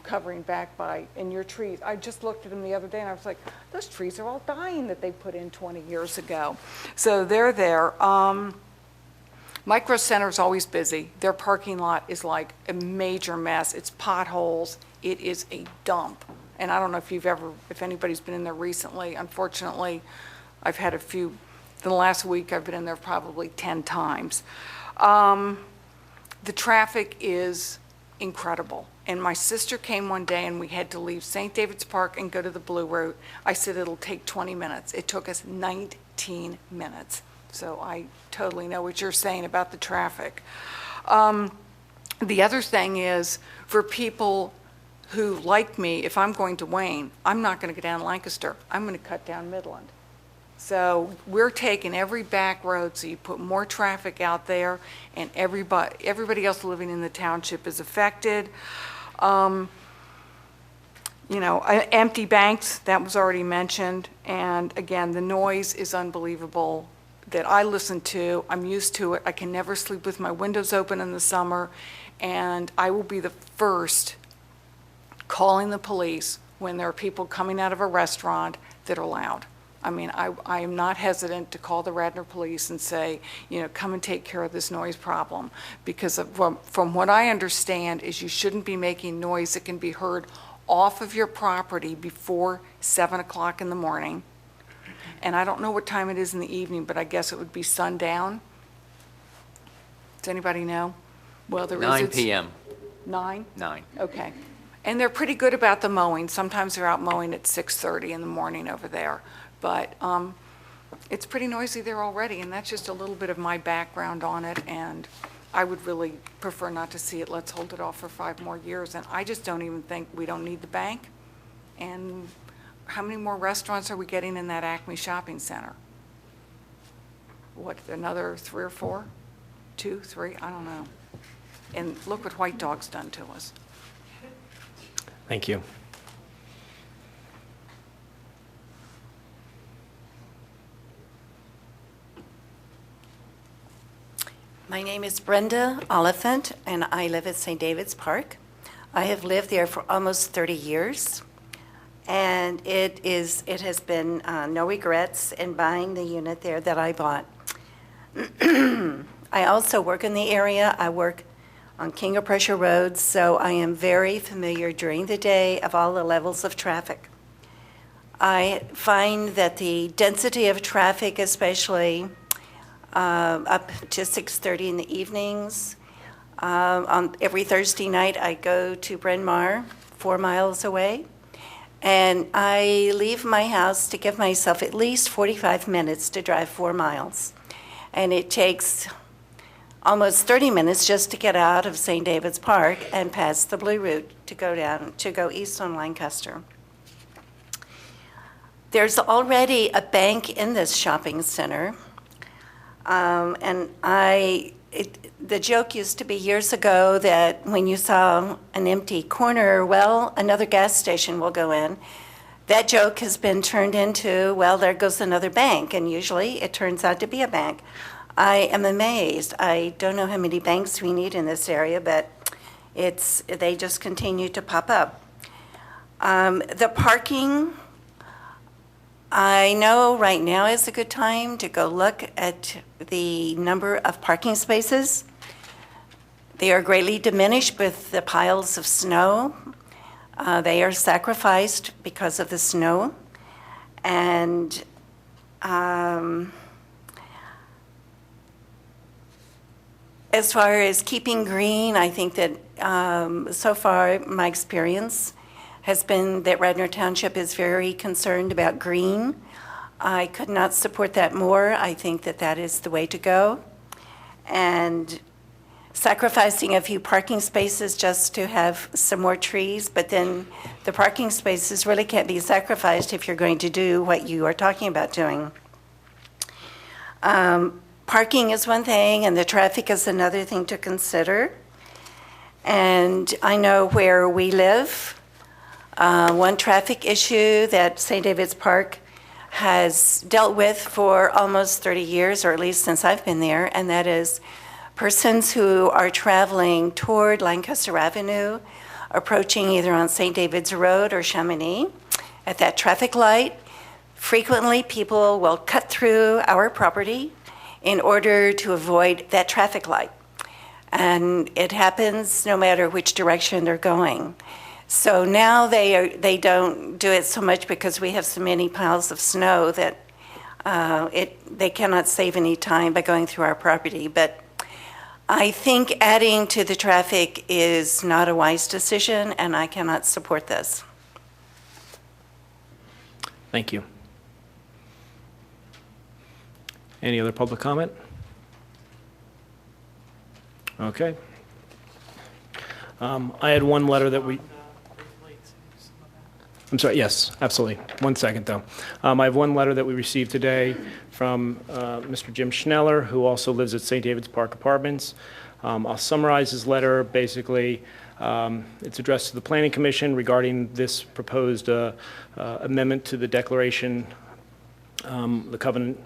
covering back by, and your trees, I just looked at them the other day and I was like, those trees are all dying that they put in 20 years ago. So they're there. Micro Center's always busy. Their parking lot is like a major mess. It's potholes. It is a dump. And I don't know if anybody's been in there recently. Unfortunately, I've had a few. In the last week, I've been in there probably 10 times. The traffic is incredible. And my sister came one day and we had to leave St. David's Park and go to the Blue Route. I said it'll take 20 minutes. It took us 19 minutes. So I totally know what you're saying about the traffic. The other thing is, for people who, like me, if I'm going to Wayne, I'm not going to go down Lancaster. I'm going to cut down Midland. So we're taking every back road, so you put more traffic out there, and everybody else living in the township is affected. Empty banks, that was already mentioned. And again, the noise is unbelievable that I listen to. I'm used to it. I can never sleep with my windows open in the summer, and I will be the first calling the police when there are people coming out of a restaurant that are loud. I mean, I am not hesitant to call the Radnor police and say, come and take care of this noise problem. Because from what I understand is you shouldn't be making noise that can be heard off of your property before 7 o'clock in the morning. And I don't know what time it is in the evening, but I guess it would be sundown. Does anybody know? Well, there is. 9 p.m. 9? 9. Okay. And they're pretty good about the mowing. Sometimes they're out mowing at 6:30 in the morning over there. But it's pretty noisy there already, and that's just a little bit of my background on it, and I would really prefer not to see it. Let's hold it off for 5 more years. And I just don't even think we don't need the bank. And how many more restaurants are we getting in that Acme shopping center? What, another 3 or 4? 2, 3? I don't know. And look what White Dog's done to us. Thank you. My name is Brenda Oliphant, and I live at St. David's Park. I have lived there for almost 30 years, and it has been no regrets in buying the unit there that I bought. I also work in the area. I work on King of Prussia Road, so I am very familiar during the day of all the levels of traffic. I find that the density of traffic, especially up to 6:30 in the evenings. On every Thursday night, I go to Bryn Mawr, 4 miles away, and I leave my house to give myself at least 45 minutes to drive 4 miles. And it takes almost 30 minutes just to get out of St. David's Park and pass the Blue Route to go east on Lancaster. There's already a bank in this shopping center, and the joke used to be years ago that when you saw an empty corner, well, another gas station will go in. That joke has been turned into, well, there goes another bank, and usually it turns out to be a bank. I am amazed. I don't know how many banks we need in this area, but they just continue to pop up. The parking, I know right now is a good time to go look at the number of parking spaces. They are greatly diminished with the piles of snow. They are sacrificed because of the snow. And as far as keeping green, I think that so far my experience has been that Radnor Township is very concerned about green. I could not support that more. I think that that is the way to go. And sacrificing a few parking spaces just to have some more trees, but then the parking spaces really can't be sacrificed if you're going to do what you are talking about doing. Parking is one thing, and the traffic is another thing to consider. And I know where we live, one traffic issue that St. David's Park has dealt with for almost 30 years, or at least since I've been there, and that is persons who are traveling toward Lancaster Avenue, approaching either on St. David's Road or Chamonix. At that traffic light, frequently people will cut through our property in order to avoid that traffic light. And it happens no matter which direction they're going. So now they don't do it so much because we have so many piles of snow that they cannot save any time by going through our property. But I think adding to the traffic is not a wise decision, and I cannot support this. Thank you. Any other public comment? Okay. I had one letter that we... I'm sorry, yes, absolutely. 1 second, though. I have one letter that we received today from Mr. Jim Schneller, who also lives at St. David's Park Apartments. I'll summarize his letter. Basically, it's addressed to the Planning Commission regarding this proposed amendment to the declaration, the covenant.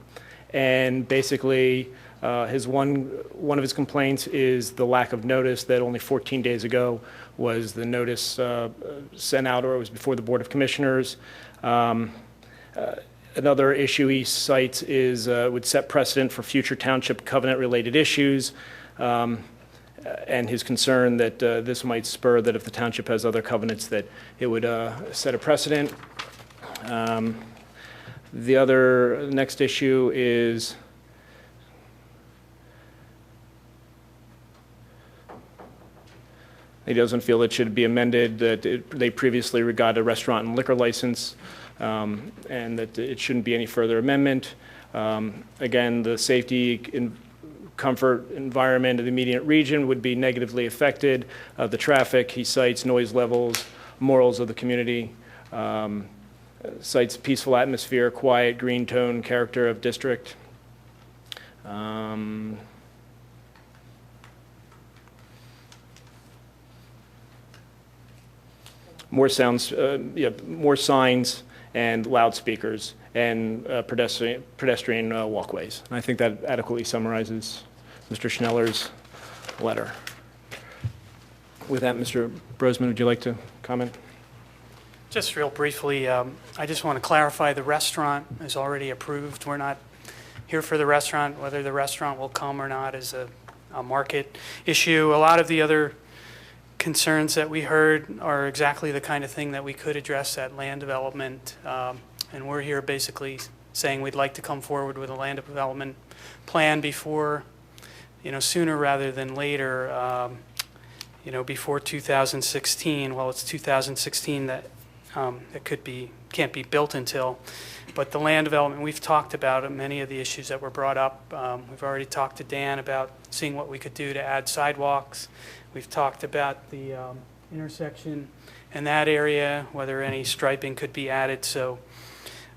And basically, one of his complaints is the lack of notice, that only 14 days ago was the notice sent out, or it was before the Board of Commissioners. Another issue he cites is would set precedent for future township covenant-related issues, and his concern that this might spur that if the township has other covenants that it would set a precedent. The other next issue is he doesn't feel it should be amended, that they previously regarded a restaurant and liquor license, and that it shouldn't be any further amendment. Again, the safety and comfort environment of the immediate region would be negatively affected. The traffic, he cites noise levels, morals of the community, cites peaceful atmosphere, quiet, green tone, character of district. More sounds, more signs and loudspeakers and pedestrian walkways. And I think that adequately summarizes Mr. Schneller's letter. With that, Mr. Brosman, would you like to comment? Just real briefly, I just want to clarify the restaurant is already approved. We're not here for the restaurant. Whether the restaurant will come or not is a market issue. A lot of the other concerns that we heard are exactly the kind of thing that we could address at land development. And we're here basically saying we'd like to come forward with a land development plan before, sooner rather than later, before 2016. Well, it's 2016 that it can't be built until. But the land development, we've talked about many of the issues that were brought up. We've already talked to Dan about seeing what we could do to add sidewalks. We've talked about the intersection in that area, whether any striping could be added. So,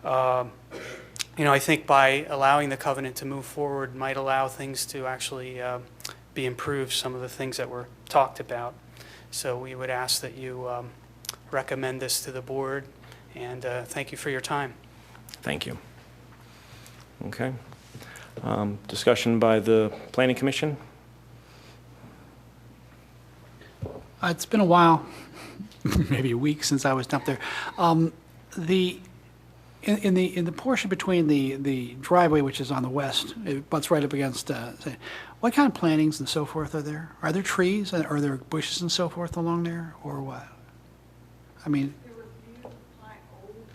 I think by allowing the covenant to move forward might allow things to actually be improved, some of the things that were talked about. So we would ask that you recommend this to the board, and thank you for your time. Thank you. Okay. Discussion by the Planning Commission? It's been a while, maybe a week since I was up there. In the portion between the driveway, which is on the west, it butts right up against, what kind of plantings and so forth are there? Are there trees? Are there bushes and so forth along there, or what? I mean, There were a few old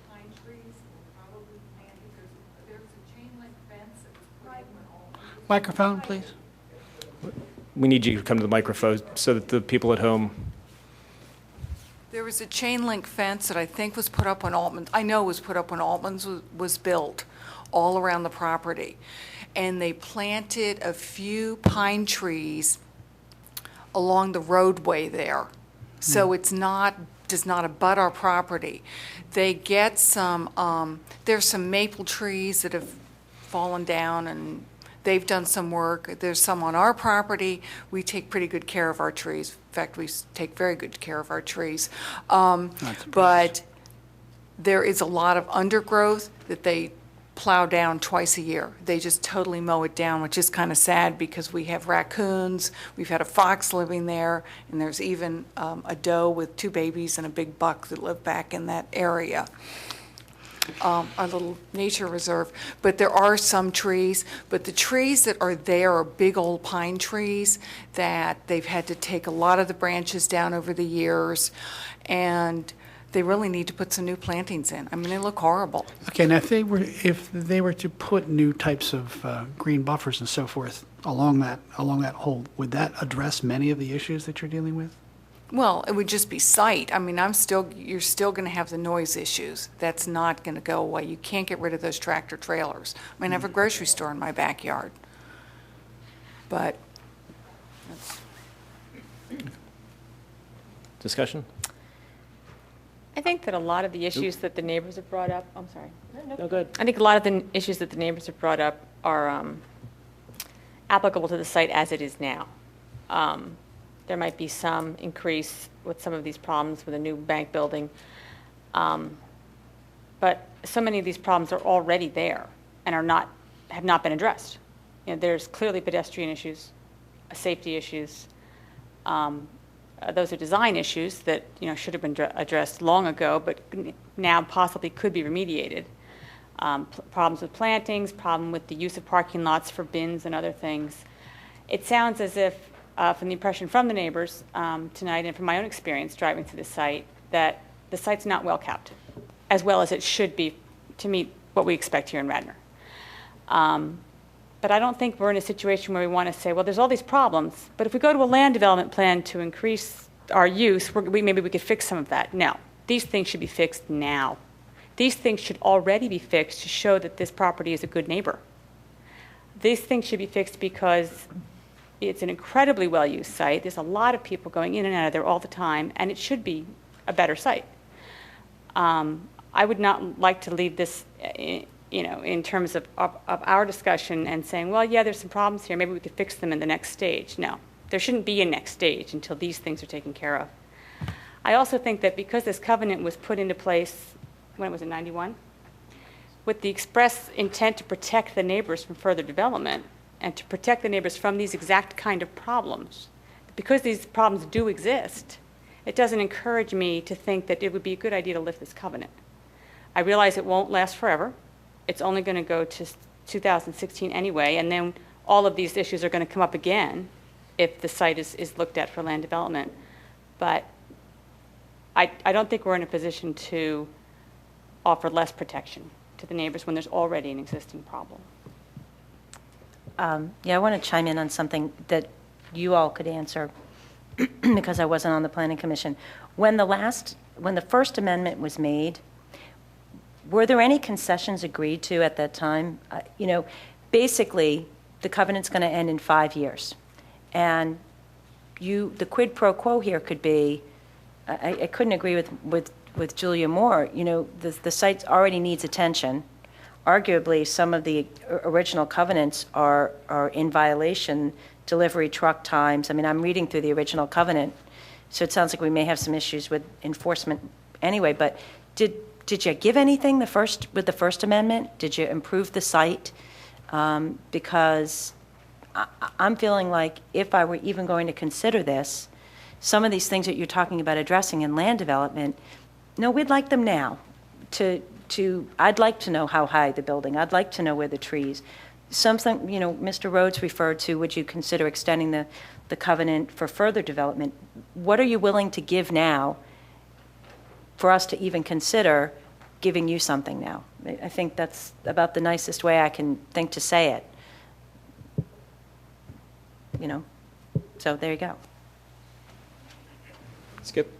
pine trees that were probably planted. There's a chain link fence that was put in when all. microphone, please. We need you to come to the microphone so that the people at home. There was a chain link fence that I think was put up when I know was put up when Altman's was built, all around the property. And they planted a few pine trees along the roadway there. So it's does not abut our property. They get some, there's some maple trees that have fallen down, and they've done some work. There's some on our property. We take pretty good care of our trees. In fact, we take very good care of our trees. But there is a lot of undergrowth that they plow down twice a year. They just totally mow it down, which is kind of sad because we have raccoons, we've had a fox living there, and there's even a doe with 2 babies and a big buck that live back in that area. Our little nature reserve. But there are some trees, but the trees that are there are big old pine trees that they've had to take a lot of the branches down over the years, and they really need to put some new plantings in. I mean, they look horrible. Okay, now if they were to put new types of green buffers and so forth along that whole, would that address many of the issues that you're dealing with? Well, it would just be sight. I mean, you're still going to have the noise issues. That's not going to go away. You can't get rid of those tractor trailers. I mean, I have a grocery store in my backyard. But Discussion? I think that a lot of the issues that the neighbors have brought up, I'm sorry. No, good. I think a lot of the issues that the neighbors have brought up are applicable to the site as it is now. There might be some increase with some of these problems with a new bank building. But so many of these problems are already there and have not been addressed. There's clearly pedestrian issues, safety issues. Those are design issues that should have been addressed long ago, but now possibly could be remediated. Problems with plantings, problem with the use of parking lots for bins and other things. It sounds as if, from the impression from the neighbors tonight and from my own experience driving to the site, that the site's not well kept, as well as it should be to meet what we expect here in Radnor. But I don't think we're in a situation where we want to say, well, there's all these problems, but if we go to a land development plan to increase our use, maybe we could fix some of that. No, these things should be fixed now. These things should already be fixed to show that this property is a good neighbor. These things should be fixed because it's an incredibly well-used site. There's a lot of people going in and out of there all the time, and it should be a better site. I would not like to leave this in terms of our discussion and saying, well, yeah, there's some problems here. Maybe we could fix them in the next stage. No, there shouldn't be a next stage until these things are taken care of. I also think that because this covenant was put into place, when was it, 91? With the express intent to protect the neighbors from further development and to protect the neighbors from these exact kind of problems, because these problems do exist, it doesn't encourage me to think that it would be a good idea to lift this covenant. I realize it won't last forever. It's only going to go to 2016 anyway, and then all of these issues are going to come up again if the site is looked at for land development. But I don't think we're in a position to offer less protection. to the neighbors when there's already an existing problem. Yeah, I want to chime in on something that you all could answer because I wasn't on the planning commission. When the First Amendment was made, were there any concessions agreed to at that time? Basically, the covenant's going to end in 5 years. And the quid pro quo here could be, I couldn't agree with Julia more, the site already needs attention. Arguably, some of the original covenants are in violation, delivery truck times. I mean, I'm reading through the original covenant, so it sounds like we may have some issues with enforcement anyway, but did you give anything with the First Amendment? Did you improve the site? Because I'm feeling like if I were even going to consider this, some of these things that you're talking about addressing in land development, no, we'd like them now. I'd like to know how high the building, I'd like to know where the trees. Something, Mr. Rhodes referred to, would you consider extending the covenant for further development? What are you willing to give now for us to even consider giving you something now? I think that's about the nicest way I can think to say it. So there you go. Skip?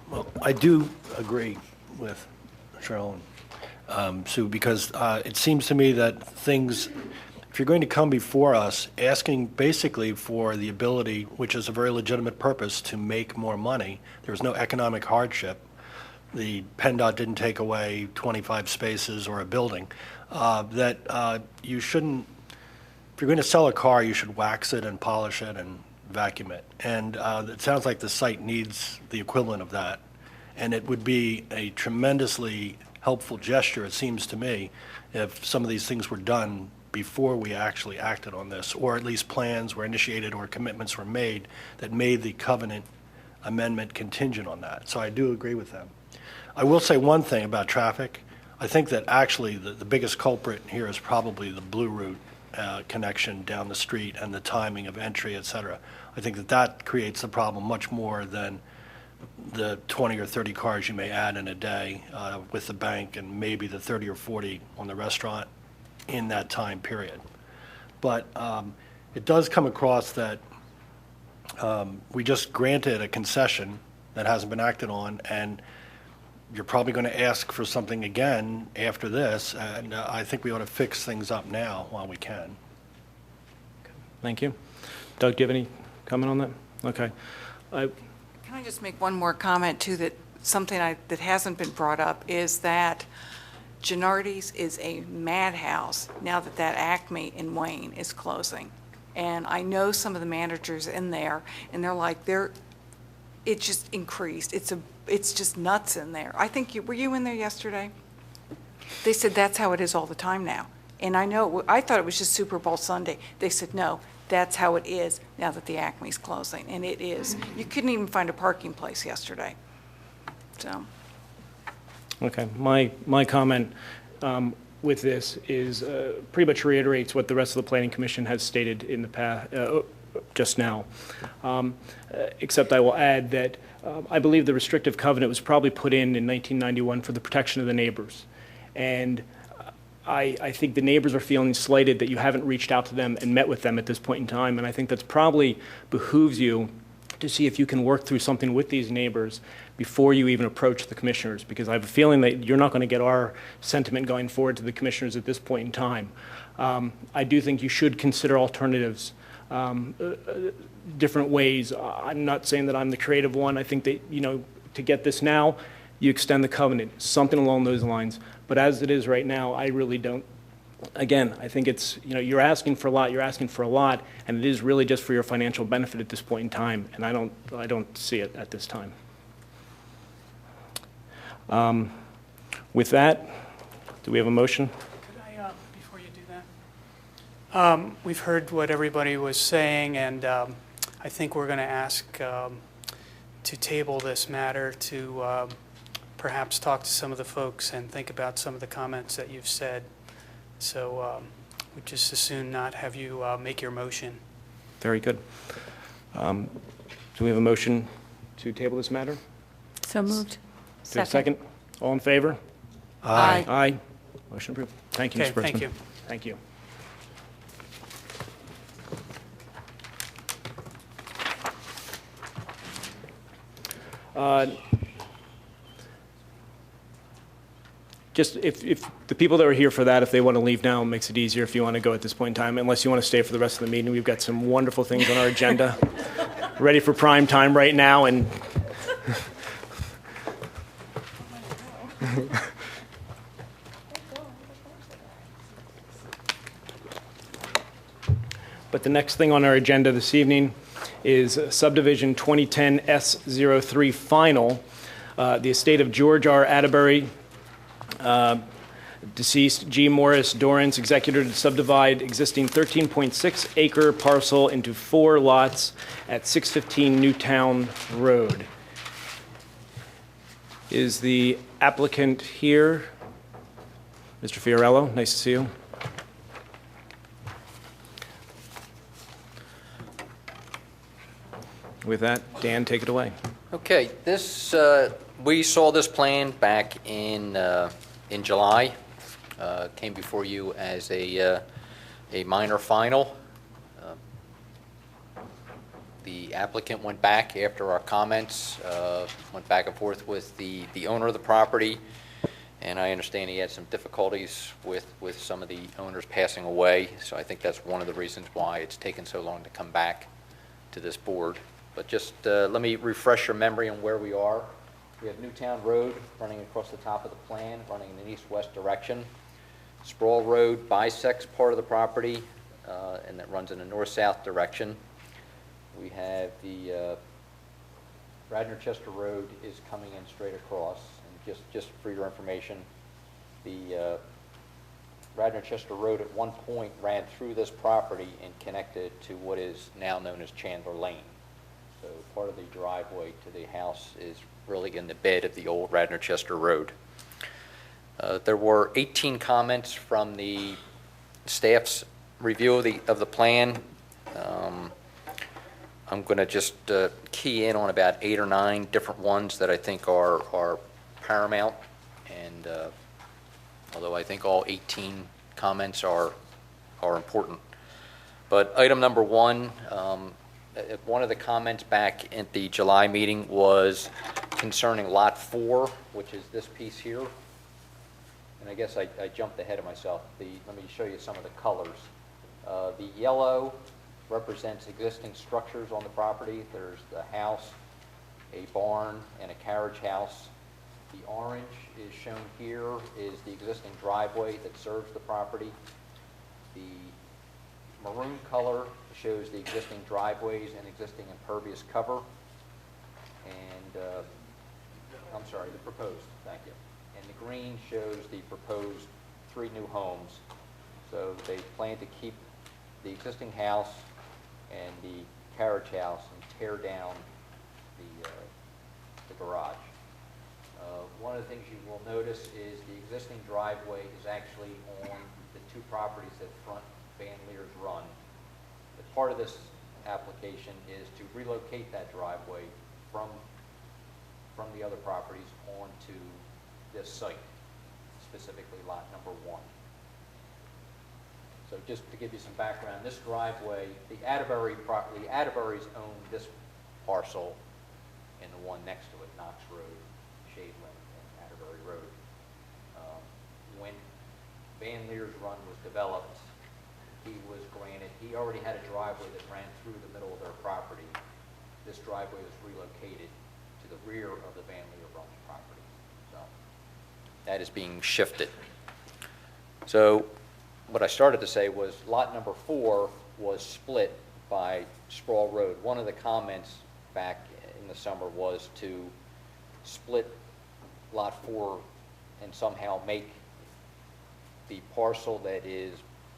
Well, I do agree with Cheryl and Sue, because it seems to me that if you're going to come before us asking basically for the ability, which is a very legitimate purpose, to make more money, there's no economic hardship. The PennDOT didn't take away 25 spaces or a building, that you shouldn't, if you're going to sell a car, you should wax it and polish it and vacuum it. And it sounds like the site needs the equivalent of that. And it would be a tremendously helpful gesture, it seems to me, if some of these things were done before we actually acted on this, or at least plans were initiated or commitments were made that made the covenant amendment contingent on that. So I do agree with them. I will say one thing about traffic. I think that actually the biggest culprit here is probably the Blue Route connection down the street and the timing of entry, et cetera. I think that creates the problem much more than the 20 or 30 cars you may add in a day with the bank, and maybe the 30 or 40 on the restaurant in that time period. But it does come across that we just granted a concession that hasn't been acted on, and you're probably going to ask for something again after this, and I think we ought to fix things up now while we can. Thank you. Doug, do you have any comment on that? Okay. Can I just make one more comment, too, that something that hasn't been brought up is that Gennardi's is a madhouse now that Acme in Wayne is closing. And I know some of the managers in there, and they're like, it just increased. It's just nuts in there. I think were you in there yesterday? They said that's how it is all the time now. And I thought it was just Super Bowl Sunday. They said, no, that's how it is now that the Acme's closing, and it is. You couldn't even find a parking place yesterday. So. Okay, my comment with this is pretty much reiterates what the rest of the Planning Commission has stated in the past, just now. Except I will add that I believe the restrictive covenant was probably put in 1991 for the protection of the neighbors. And I think the neighbors are feeling slighted that you haven't reached out to them and met with them at this point in time. And I think that's probably behooves you to see if you can work through something with these neighbors before you even approach the commissioners, because I have a feeling that you're not going to get our sentiment going forward to the commissioners at this point in time. I do think you should consider alternatives, different ways. I'm not saying that I'm the creative one. I think that, to get this now, you extend the covenant, something along those lines. But as it is right now, I really don't. Again, I think it's, you're asking for a lot, and it is really just for your financial benefit at this point in time, and I don't see it at this time. With that, do we have a motion? Could I, before you do that? We've heard what everybody was saying, and I think we're going to ask to table this matter to perhaps talk to some of the folks and think about some of the comments that you've said. So we'd just as soon not have you make your motion. Very good. Do we have a motion to table this matter? So moved. Do we have a second? All in favor? Aye. Aye. Motion approved. Thank you, Mr. Okay, Brosman. thank you. Thank you. Just if the people that were here for that, if they want to leave now, it makes it easier if you want to go at this point in time, unless you want to stay for the rest of the meeting. We've got some wonderful things on our agenda, ready for prime time right now, and but the next thing on our agenda this evening is subdivision 2010 S03 final. The estate of George R. Atterbury, deceased G. Morris Dorrance, executor to subdivide existing 13.6 acre parcel into 4 lots at 615 Newtown Road. Is the applicant here? Mr. Fiorello, nice to see you. With that, Dan, take it away. Okay, this, we saw this plan back in July. Came before you as a minor final. The applicant went back after our comments, went back and forth with the owner of the property, and I understand he had some difficulties with some of the owners passing away, so I think that's one of the reasons why it's taken so long to come back to this board. But just let me refresh your memory on where we are. We have Newtown Road running across the top of the plan, running in an east-west direction. Sproul Road bisects part of the property, and that runs in a north-south direction. We have the Radnor Chester Road is coming in straight across. And just for your information, the Radnor Chester Road at one point ran through this property and connected to what is now known as Chandler Lane. So part of the driveway to the house is really in the bed of the old Radnor Chester Road. There were 18 comments from the staff's review of the plan. I'm going to just key in on about 8 or 9 different ones that I think are paramount, and although I think all 18 comments are important. But item number 1, one of the comments back at the July meeting was concerning Lot 4, which is this piece here. And I guess I jumped ahead of myself. Let me show you some of the colors. The yellow represents existing structures on the property. There's the house, a barn, and a carriage house. The orange is shown here is the existing driveway that serves the property. The maroon color shows the existing driveways and existing impervious cover. And, I'm sorry, the proposed, thank you. And the green shows the proposed 3 new homes. So they plan to keep the existing house and the carriage house and tear down the garage. One of the things you will notice is the existing driveway is actually on the 2 properties that front Van Leer's Run. The part of this application is to relocate that driveway from the other properties onto this site, specifically lot number 1. So just to give you some background, this driveway, the Atterburys own this parcel and the one next to it, Knox Road, Shadeland, and Atterbury Road. When Van Leer's Run was developed, he already had a driveway that ran through the middle of their property. This driveway was relocated to the rear of the Van Leer Run property. So that is being shifted. So what I started to say was lot number 4 was split by Sproul Road. One of the comments back in the summer was to split lot 4 and somehow make the parcel that is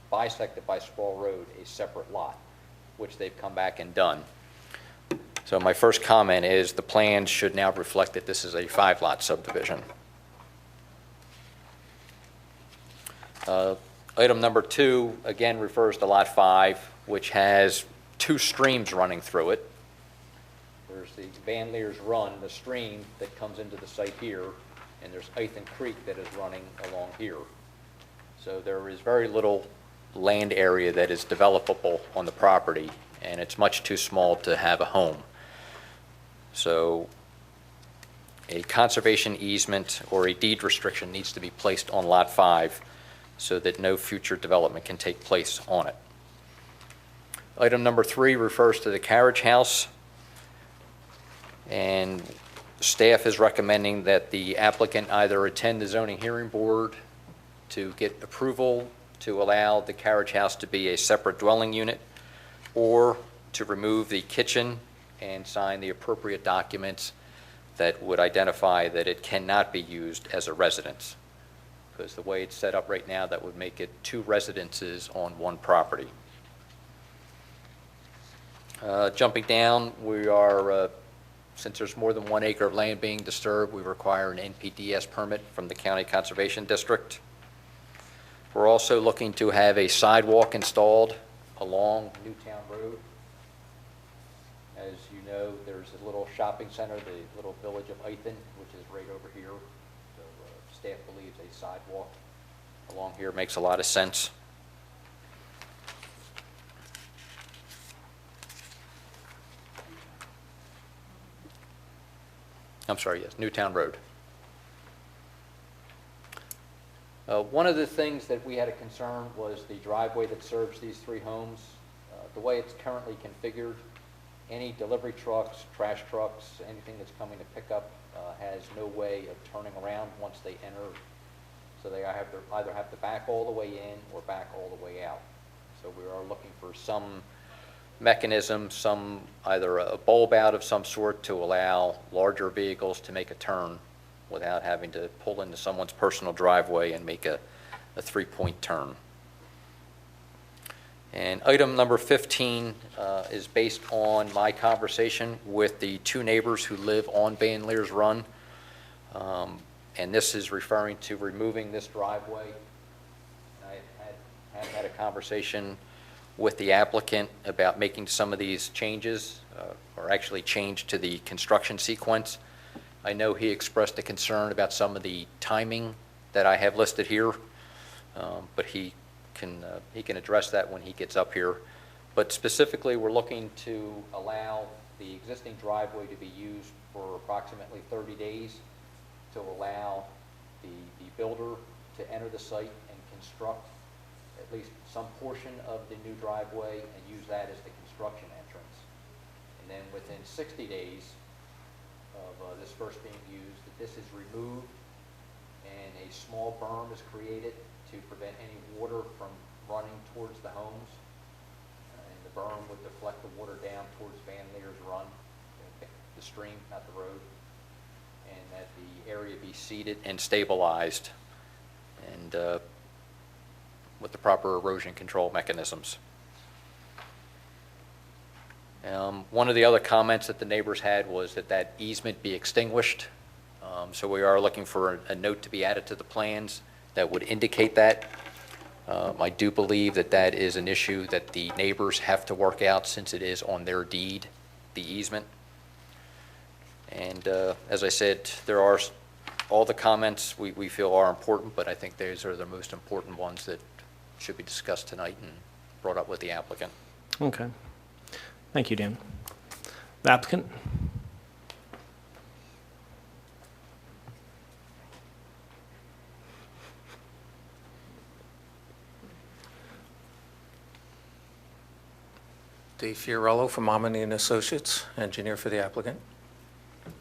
bisected by Sproul Road a separate lot, which they've come back and done. So my first comment is the plan should now reflect that this is a 5-lot subdivision. Item number 2, again, refers to Lot 5, which has 2 streams running through it. There's the Van Leer's Run, the stream that comes into the site here, and there's Ithan Creek that is running along here. So there is very little land area that is developable on the property, and it's much too small to have a home. So a conservation easement or a deed restriction needs to be placed on Lot 5 so that no future development can take place on it. Item number 3 refers to the carriage house, and staff is recommending that the applicant either attend the zoning hearing board to get approval to allow the carriage house to be a separate dwelling unit, or to remove the kitchen and sign the appropriate documents that would identify that it cannot be used as a residence. Because the way it's set up right now, that would make it 2 residences on one property. Jumping down, we are, since there's more than 1 acre of land being disturbed, we require an NPDES permit from the County Conservation District. We're also looking to have a sidewalk installed along Newtown Road. As you know, there's a little shopping center, the little village of Ithan, which is right over here. So staff believes a sidewalk along here makes a lot of sense. I'm sorry, yes, Newtown Road. One of the things that we had a concern was the driveway that serves these 3 homes. The way it's currently configured, any delivery trucks, trash trucks, anything that's coming to pick up has no way of turning around once they enter. So they either have to back all the way in or back all the way out. So we are looking for some mechanism, either a bulb out of some sort to allow larger vehicles to make a turn without having to pull into someone's personal driveway and make a 3-point turn. And item number 15 is based on my conversation with the 2 neighbors who live on Van Leer's Run. And this is referring to removing this driveway. I have had a conversation with the applicant about making some of these changes, or actually change to the construction sequence. I know he expressed a concern about some of the timing that I have listed here, but he can address that when he gets up here. But specifically, we're looking to allow the existing driveway to be used for approximately 30 days to allow the builder to enter the site and construct at least some portion of the new driveway and use that as the construction entrance. And then within 60 days of this first being used, that this is removed and a small berm is created to prevent any water from running towards the homes. And the berm would deflect the water down towards Van Leer's Run, the stream, not the road. And that the area be seeded and stabilized, and with the proper erosion control mechanisms. One of the other comments that the neighbors had was that easement be extinguished. So we are looking for a note to be added to the plans that would indicate that. I do believe that is an issue that the neighbors have to work out since it is on their deed, the easement. And as I said, there are all the comments we feel are important, but I think those are the most important ones that should be discussed tonight and brought up with the applicant. Okay. Thank you, Dan. The applicant? Dave Fiorello from Omni and Associates, engineer for the applicant.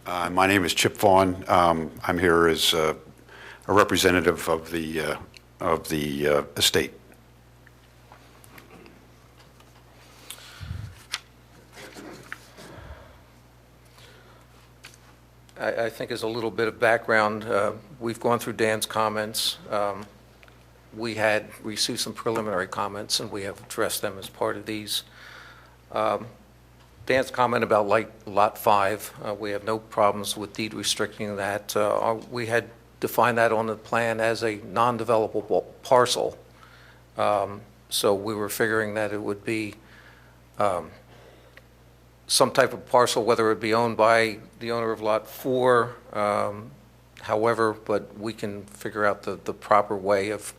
My name is Chip Vaughn. I'm here as a representative of the estate. I think as a little bit of background, we've gone through Dan's comments. We had received some preliminary comments, and we have addressed them as part of these. Dan's comment about Lot 5, we have no problems with deed restricting that. We had defined that on the plan as a non-developable parcel. So we were figuring that it would be some type of parcel, whether it be owned by the owner of Lot 4, however, but we can figure out the proper way of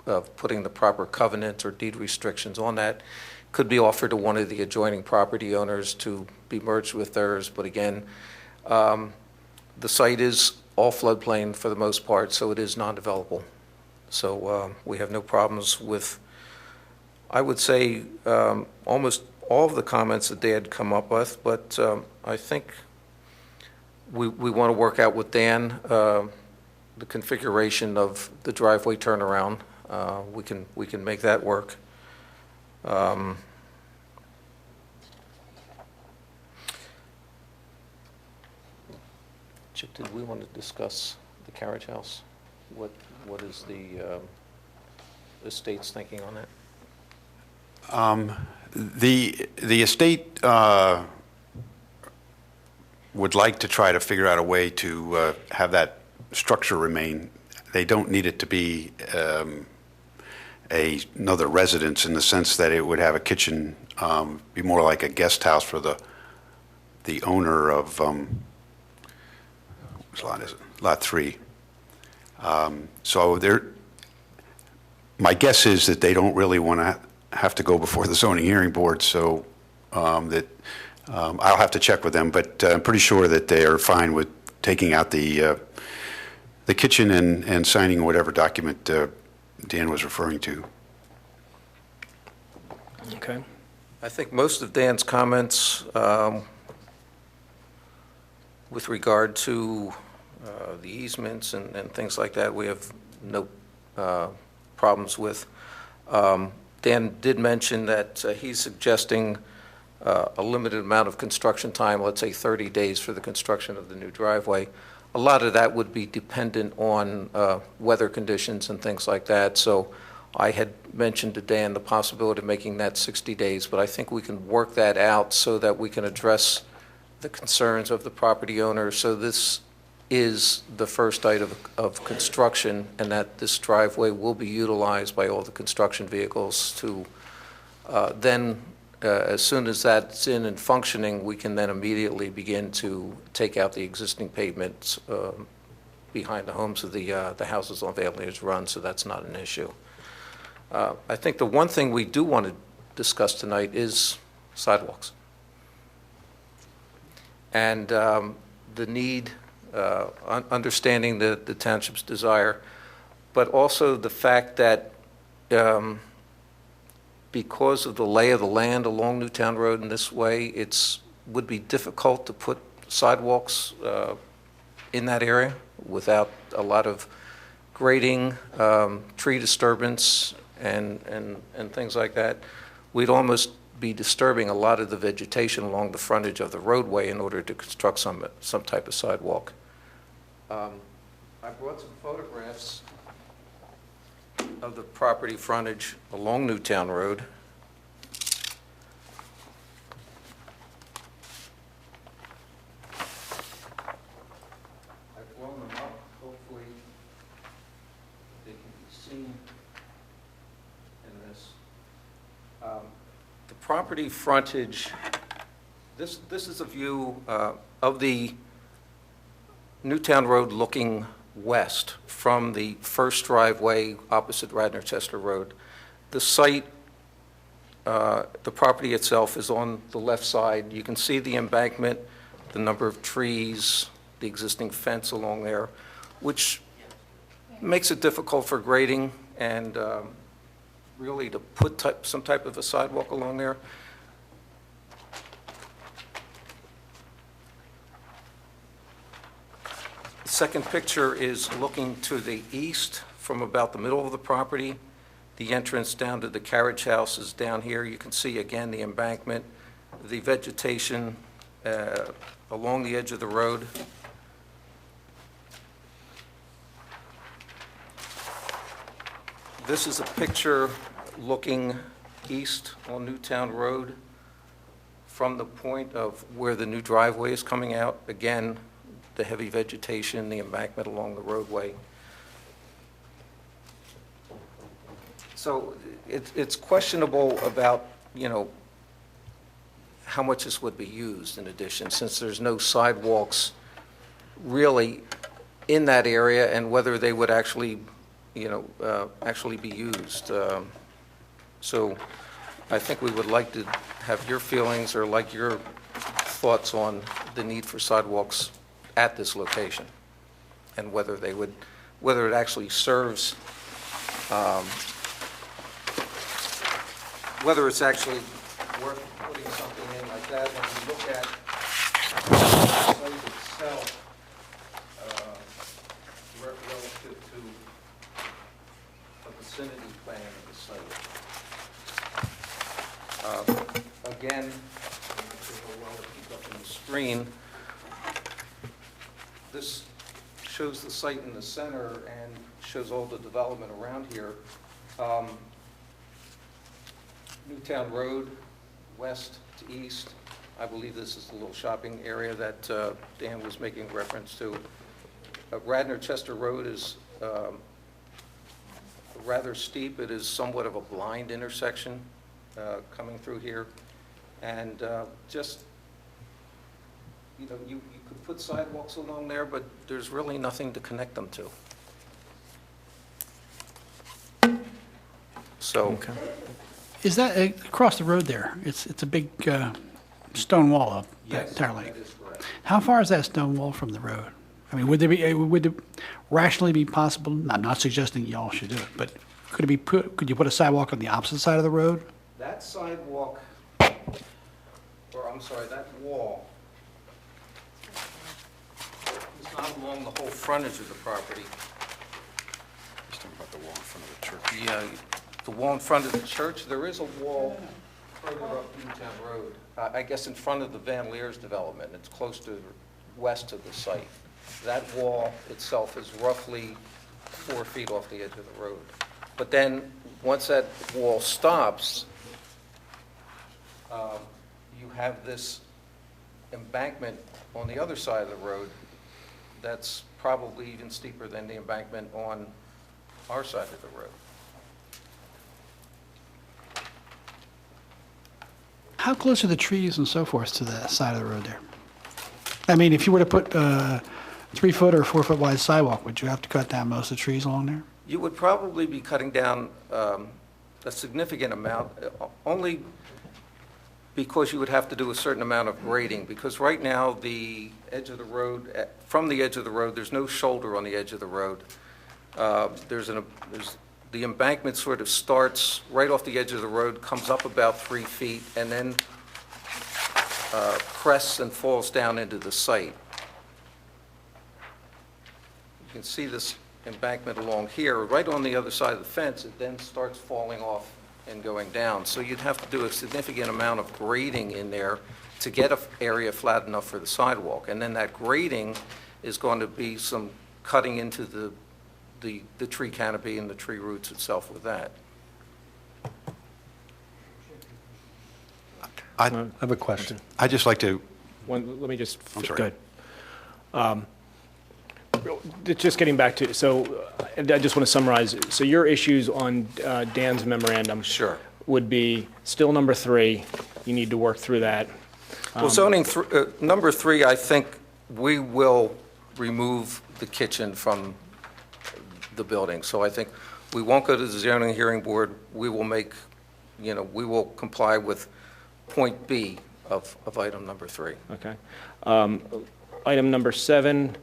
of putting the proper covenant or deed restrictions on that. Could be offered to one of the adjoining property owners to be merged with theirs, but again, the site is all floodplain for the most part, so it is non-developable. So we have no problems with, I would say, almost all of the comments that they had come up with, but I think we want to work out with Dan the configuration of the driveway turnaround. We can make that work. Chip, did we want to discuss the carriage house? What is the estate's thinking on that? The estate would like to try to figure out a way to have that structure remain. They don't need it to be another residence in the sense that it would have a kitchen, be more like a guest house for the owner of, which lot is it? Lot 3. So my guess is that they don't really want to have to go before the zoning hearing board, so I'll have to check with them, but I'm pretty sure that they are fine with taking out the kitchen and signing whatever document Dan was referring to. Okay. I think most of Dan's comments with regard to the easements and things like that, we have no problems with. Dan did mention that he's suggesting a limited amount of construction time, let's say 30 days for the construction of the new driveway. A lot of that would be dependent on weather conditions and things like that. So I had mentioned to Dan the possibility of making that 60 days, but I think we can work that out so that we can address the concerns of the property owner. So this is the first item of construction, and that this driveway will be utilized by all the construction vehicles to then, as soon as that's in and functioning, we can then immediately begin to take out the existing pavements behind the homes of the houses on Valier's Run, so that's not an issue. I think the one thing we do want to discuss tonight is sidewalks. And the need, understanding the township's desire, but also the fact that because of the lay of the land along Newtown Road in this way, it would be difficult to put sidewalks in that area without a lot of grading, tree disturbance, and things like that. We'd almost be disturbing a lot of the vegetation along the frontage of the roadway in order to construct some type of sidewalk. I brought some photographs of the property frontage along Newtown Road. I've blown them up, hopefully they can be seen in this. The property frontage, this is a view of the Newtown Road looking west from the first driveway opposite Radnor Chester Road. The site, the property itself is on the left side. You can see the embankment, the number of trees, the existing fence along there, which makes it difficult for grading and really to put some type of a sidewalk along there. The second picture is looking to the east from about the middle of the property. The entrance down to the carriage house is down here. You can see again the embankment, the vegetation along the edge of the road. This is a picture looking east on Newtown Road from the point of where the new driveway is coming out. Again, the heavy vegetation, the embankment along the roadway. So it's questionable about, how much this would be used in addition, since there's no sidewalks really in that area, and whether they would actually actually be used. So I think we would like to have your feelings or like your thoughts on the need for sidewalks at this location and whether it actually serves, whether it's actually worth putting something in like that. When we look at the site itself, relative to the vicinity plan of the site. Again, keep up on the screen, this shows the site in the center and shows all the development around here. Newtown Road, west to east. I believe this is the little shopping area that Dan was making reference to. Radnor Chester Road is rather steep. It is somewhat of a blind intersection coming through here. And just, you could put sidewalks along there, but there's really nothing to connect them to. So, Is that across the road there? It's a big stone wall up yes, entirely. that is correct. How far is that stone wall from the road? I mean, would it rationally be possible? I'm not suggesting y'all should do it, but could you put a sidewalk on the opposite side of the road? That sidewalk, or I'm sorry, that wall is not along the whole frontage of the property. Just talking about the wall in front of the church. Yeah, the wall in front of the church, there is a wall further up Newtown Road, I guess in front of the Van Leer's development. It's close to west of the site. That wall itself is roughly 4 feet off the edge of the road. But then, once that wall stops, you have this embankment on the other side of the road that's probably even steeper than the embankment on our side of the road. How close are the trees and so forth to the side of the road there? I mean, if you were to put a 3-foot or 4-foot wide sidewalk, would you have to cut down most of the trees along there? You would probably be cutting down a significant amount, only because you would have to do a certain amount of grading, because right now, the edge of the road, from the edge of the road, there's no shoulder on the edge of the road. The embankment sort of starts right off the edge of the road, comes up about 3 feet, and then crests and falls down into the site. You can see this embankment along here, right on the other side of the fence. It then starts falling off and going down. So you'd have to do a significant amount of grading in there to get an area flat enough for the sidewalk. And then that grading is going to be some cutting into the tree canopy and the tree roots itself with that. I have a question. I'd just like to, Let me just. I'm sorry. Go ahead. Just getting back to, so I just want to summarize. So your issues on Dan's memorandum. Sure. Would be still number 3. You need to work through that. Well, zoning, number 3, I think we will remove the kitchen from the building. So I think we won't go to the zoning hearing board. We will make, we will comply with point B of item number 3. Okay. Item number 7,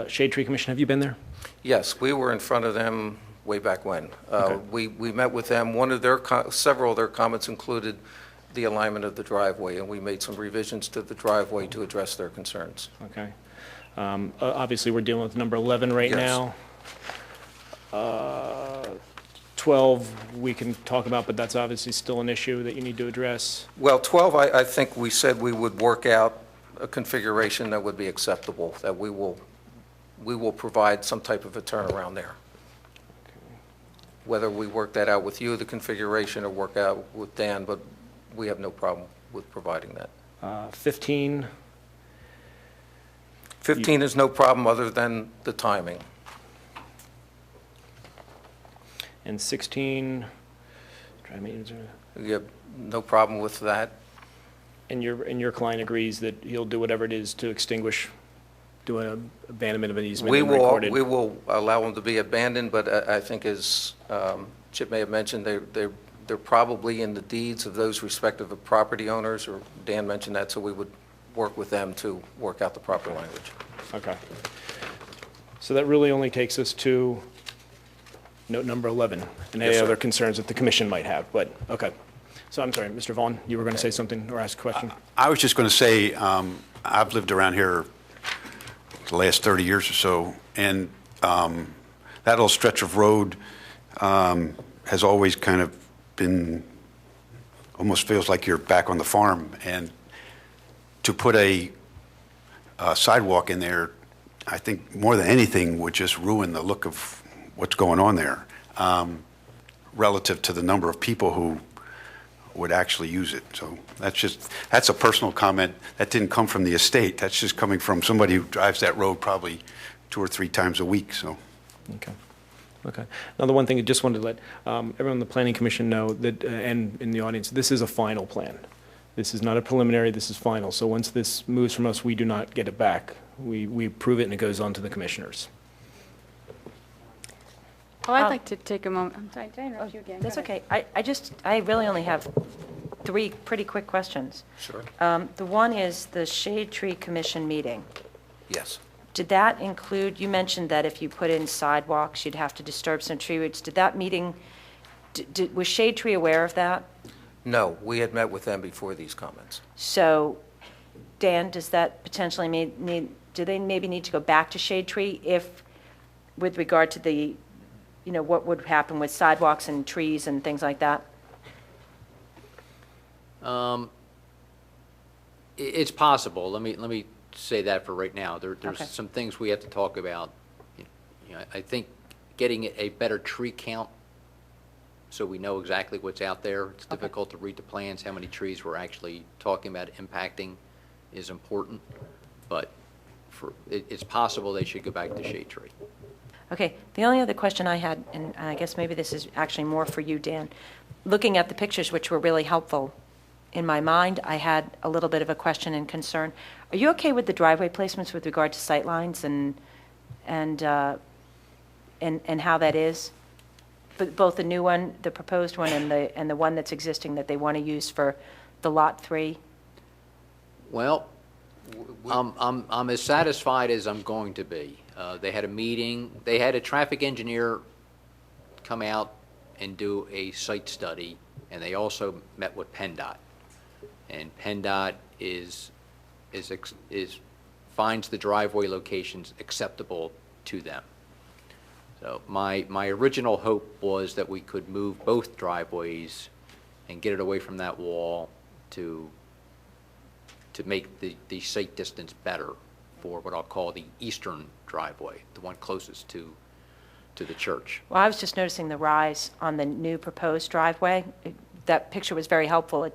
Shade Tree Commission, have you been there? Yes, we were in front of them way back when. Okay. We met with them. One of their, several of their comments included the alignment of the driveway, and we made some revisions to the driveway to address their concerns. Okay. Obviously, we're dealing with number 11 right Yes. now. 12, we can talk about, but that's obviously still an issue that you need to address. Well, 12, I think we said we would work out a configuration that would be acceptable, that we will provide some type of a turnaround there. Whether we work that out with you, the configuration, or work out with Dan, but we have no problem with providing that. 15, 15 is no problem other than the timing. and 16, We have no problem with that. and your client agrees that he'll do whatever it is to extinguish do an abandonment of an easement We and will, record it? we will allow them to be abandoned, but I think as Chip may have mentioned, they're probably in the deeds of those respective property owners, or Dan mentioned that, so we would work with them to work out the proper language. Okay. So that really only takes us to note number 11, and any Yes, sir. other concerns that the commission might have, but, okay. So I'm sorry, Mr. Vaughn, you were going to say something or ask a question? I was just going to say, I've lived around here the last 30 years or so, and that little stretch of road has always kind of been, almost feels like you're back on the farm, and to put a sidewalk in there, I think more than anything would just ruin the look of what's going on there, relative to the number of people who would actually use it. So that's a personal comment. That didn't come from the estate. That's just coming from somebody who drives that road probably 2 or 3 times a week, so. Okay. Okay. Now, the one thing I just wanted to let everyone on the Planning Commission know that, and in the audience, this is a final plan. This is not a preliminary, this is final. So once this moves from us, we do not get it back. We approve it and it goes on to the commissioners. Well, I'd like to take a moment. I'm sorry, did I interrupt you again? That's Go ahead. okay. I really only have 3 pretty quick questions. Sure. The one is the Shade Tree Commission meeting. Yes. Did that include, you mentioned that if you put in sidewalks, you'd have to disturb some tree roots. Did that meeting, was Shade Tree aware of that? No, we had met with them before these comments. So, Dan, does that potentially do they maybe need to go back to Shade Tree if, with regard to the, what would happen with sidewalks and trees and things like that? It's possible. Let me say that for right now. There's Okay. some things we have to talk about. I think getting a better tree count so we know exactly what's out there. It's difficult to read the plans, how many trees we're actually talking about impacting is important, but it's possible they should go back to Shade Tree. Okay, the only other question I had, and I guess maybe this is actually more for you, Dan, looking at the pictures, which were really helpful, in my mind, I had a little bit of a question and concern. Are you okay with the driveway placements with regard to sightlines and how that is? But both the new one, the proposed one, and the one that's existing that they want to use for the Lot 3? Well, I'm as satisfied as I'm going to be. They had a meeting. They had a traffic engineer come out and do a site study, and they also met with PennDOT. And PennDOT finds the driveway locations acceptable to them. So my original hope was that we could move both driveways and get it away from that wall to make the sight distance better for what I'll call the eastern driveway, the one closest to the church. Well, I was just noticing the rise on the new proposed driveway. That picture was very helpful.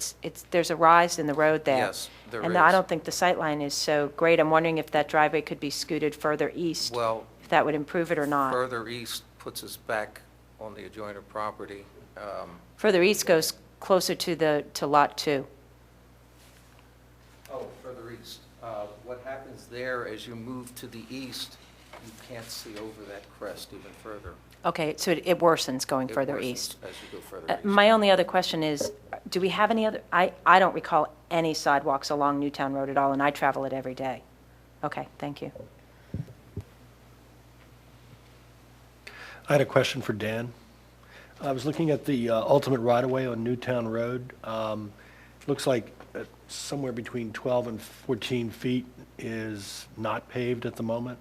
There's a rise in the road there. Yes, there And is. I don't think the sight line is so great. I'm wondering if that driveway could be scooted further east, Well, if that would improve it or not. further east puts us back on the adjoining property. Further east goes closer to Lot 2. Oh, further east. What happens there, as you move to the east, you can't see over that crest even further. Okay, so it worsens going It further worsens east. as you go further east. My only other question is, do we have any other, I don't recall any sidewalks along Newtown Road at all, and I travel it every day. Okay, thank you. I had a question for Dan. I was looking at the ultimate right-of-way on Newtown Road. Looks like somewhere between 12 and 14 feet is not paved at the moment.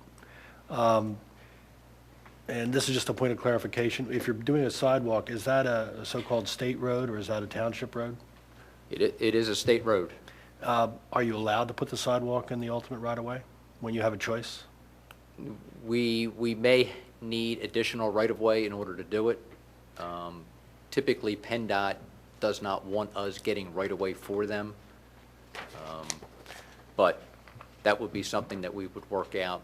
And this is just a point of clarification. If you're doing a sidewalk, is that a so-called state road or is that a township road? It is a state road. Are you allowed to put the sidewalk in the ultimate right-of-way when you have a choice? We may need additional right-of-way in order to do it. Typically, PennDOT does not want us getting right-of-way for them. But that would be something that we would work out,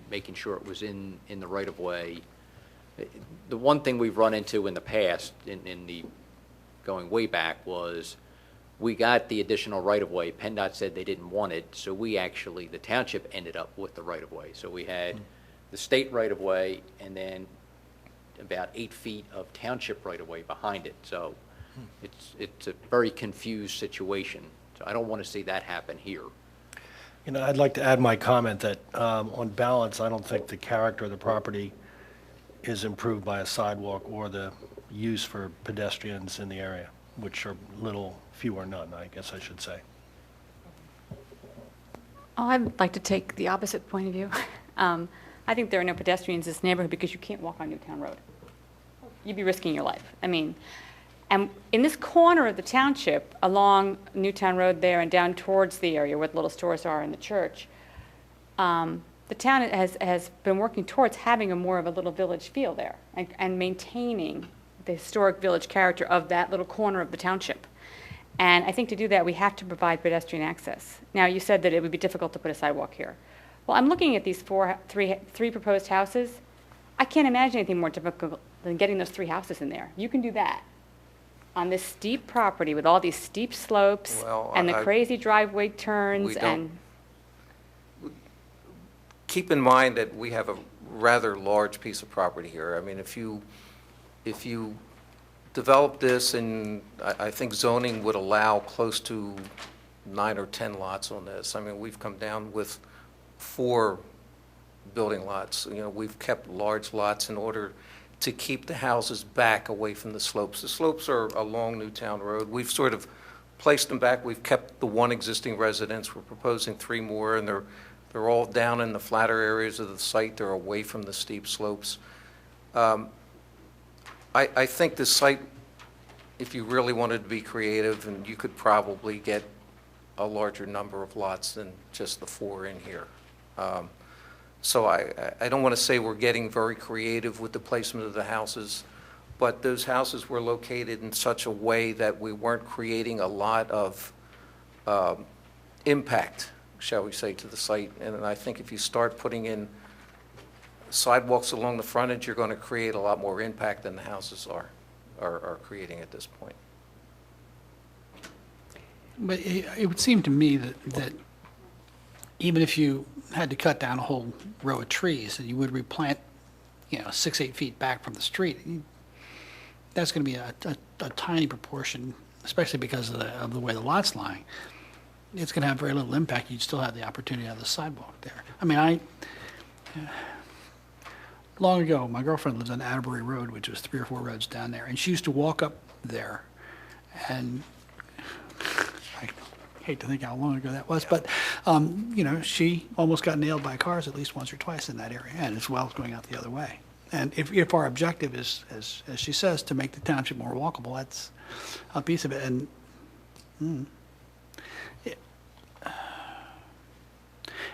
making sure it was in the right-of-way. The one thing we've run into in the past, in the going way back, was we got the additional right-of-way. PennDOT said they didn't want it, so we actually, the township ended up with the right-of-way. So we had the state right-of-way and then about 8 feet of township right-of-way behind it. So it's a very confused situation. So I don't want to see that happen here. You know, I'd like to add my comment that on balance, I don't think the character of the property is improved by a sidewalk or the use for pedestrians in the area, which are little, few or none, I guess I should say. Oh, I'd like to take the opposite point of view. I think there are no pedestrians in this neighborhood because you can't walk on Newtown Road. You'd be risking your life. I mean, and in this corner of the township, along Newtown Road there and down towards the area where the little stores are and the church, the town has been working towards having a more of a little village feel there and maintaining the historic village character of that little corner of the township. And I think to do that, we have to provide pedestrian access. Now, you said that it would be difficult to put a sidewalk here. Well, I'm looking at these three proposed houses. I can't imagine anything more difficult than getting those 3 houses in there. You can do that on this steep property with all these steep slopes and the crazy driveway turns and... Keep in mind that we have a rather large piece of property here. I mean, if you develop this, and I think zoning would allow close to 9 or 10 lots on this. I mean, we've come down with 4 building lots. You know, we've kept large lots in order to keep the houses back away from the slopes. The slopes are along Newtown Road. We've sort of placed them back. We've kept the 1 existing residence. We're proposing 3 more, and they're all down in the flatter areas of the site. They're away from the steep slopes. I think the site, if you really wanted to be creative, and you could probably get a larger number of lots than just the 4 in here. So I don't want to say we're getting very creative with the placement of the houses, but those houses were located in such a way that we weren't creating a lot of impact, shall we say, to the site. And I think if you start putting in sidewalks along the frontage, you're going to create a lot more impact than the houses are creating at this point. But it would seem to me that even if you had to cut down a whole row of trees, that you would replant, 6, 8 feet back from the street, that's going to be a tiny proportion, especially because of the way the lot's lying. It's going to have very little impact. You'd still have the opportunity to have the sidewalk there. I mean, long ago, my girlfriend lived on Atterbury Road, which was 3 or 4 roads down there, and she used to walk up there, and I hate to think how long ago that was, but, she almost got nailed by cars at least once or twice in that area, and as well as going out the other way. And if our objective is, as she says, to make the township more walkable, that's a piece of it. And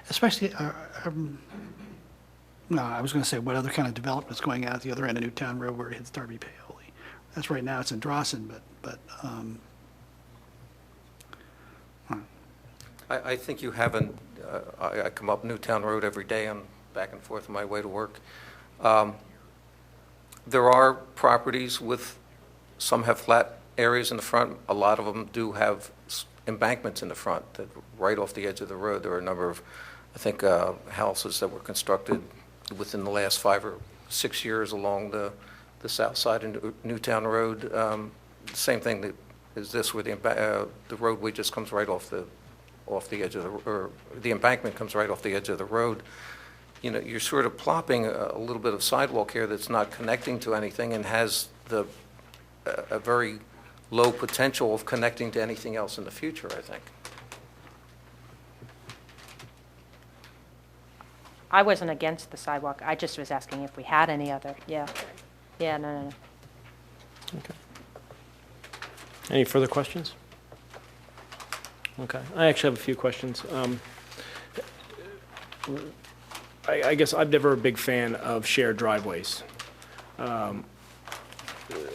especially, no, I was going to say, what other kind of development's going out at the other end of Newtown Road where it hits Darby Paoli? That's right now, it's in Drawson, but I think you haven't, I come up Newtown Road every day. I'm back and forth on my way to work. There are properties with, some have flat areas in the front. A lot of them do have embankments in the front that right off the edge of the road. There are a number of, I think, houses that were constructed within the last 5 or 6 years along the south side of Newtown Road. Same thing that is this, where the roadway just comes right off the edge of the embankment comes right off the edge of the road. You're sort of plopping a little bit of sidewalk here that's not connecting to anything and has a very low potential of connecting to anything else in the future, I think. I wasn't against the sidewalk. I just was asking if we had any other, yeah. Yeah, no. Okay. Any further questions? Okay, I actually have a few questions. I guess I'm never a big fan of shared driveways.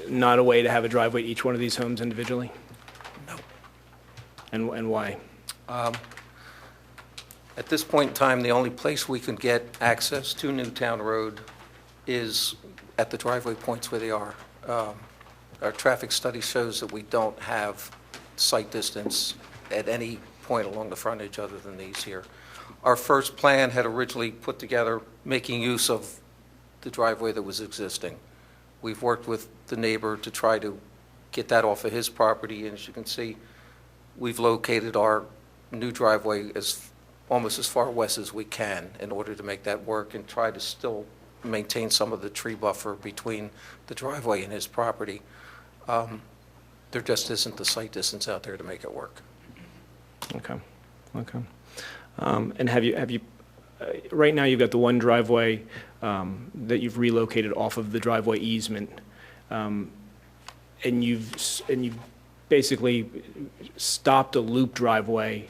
Not a way to have a driveway to each one of these homes individually? No. And why? At this point in time, the only place we can get access to Newtown Road is at the driveway points where they are. Our traffic study shows that we don't have sight distance at any point along the frontage other than these here. Our first plan had originally put together making use of the driveway that was existing. We've worked with the neighbor to try to get that off of his property, and as you can see, we've located our new driveway almost as far west as we can in order to make that work and try to still maintain some of the tree buffer between the driveway and his property. There just isn't the sight distance out there to make it work. Okay, okay. And have you, right now you've got the one driveway that you've relocated off of the driveway easement, and you've basically stopped a loop driveway.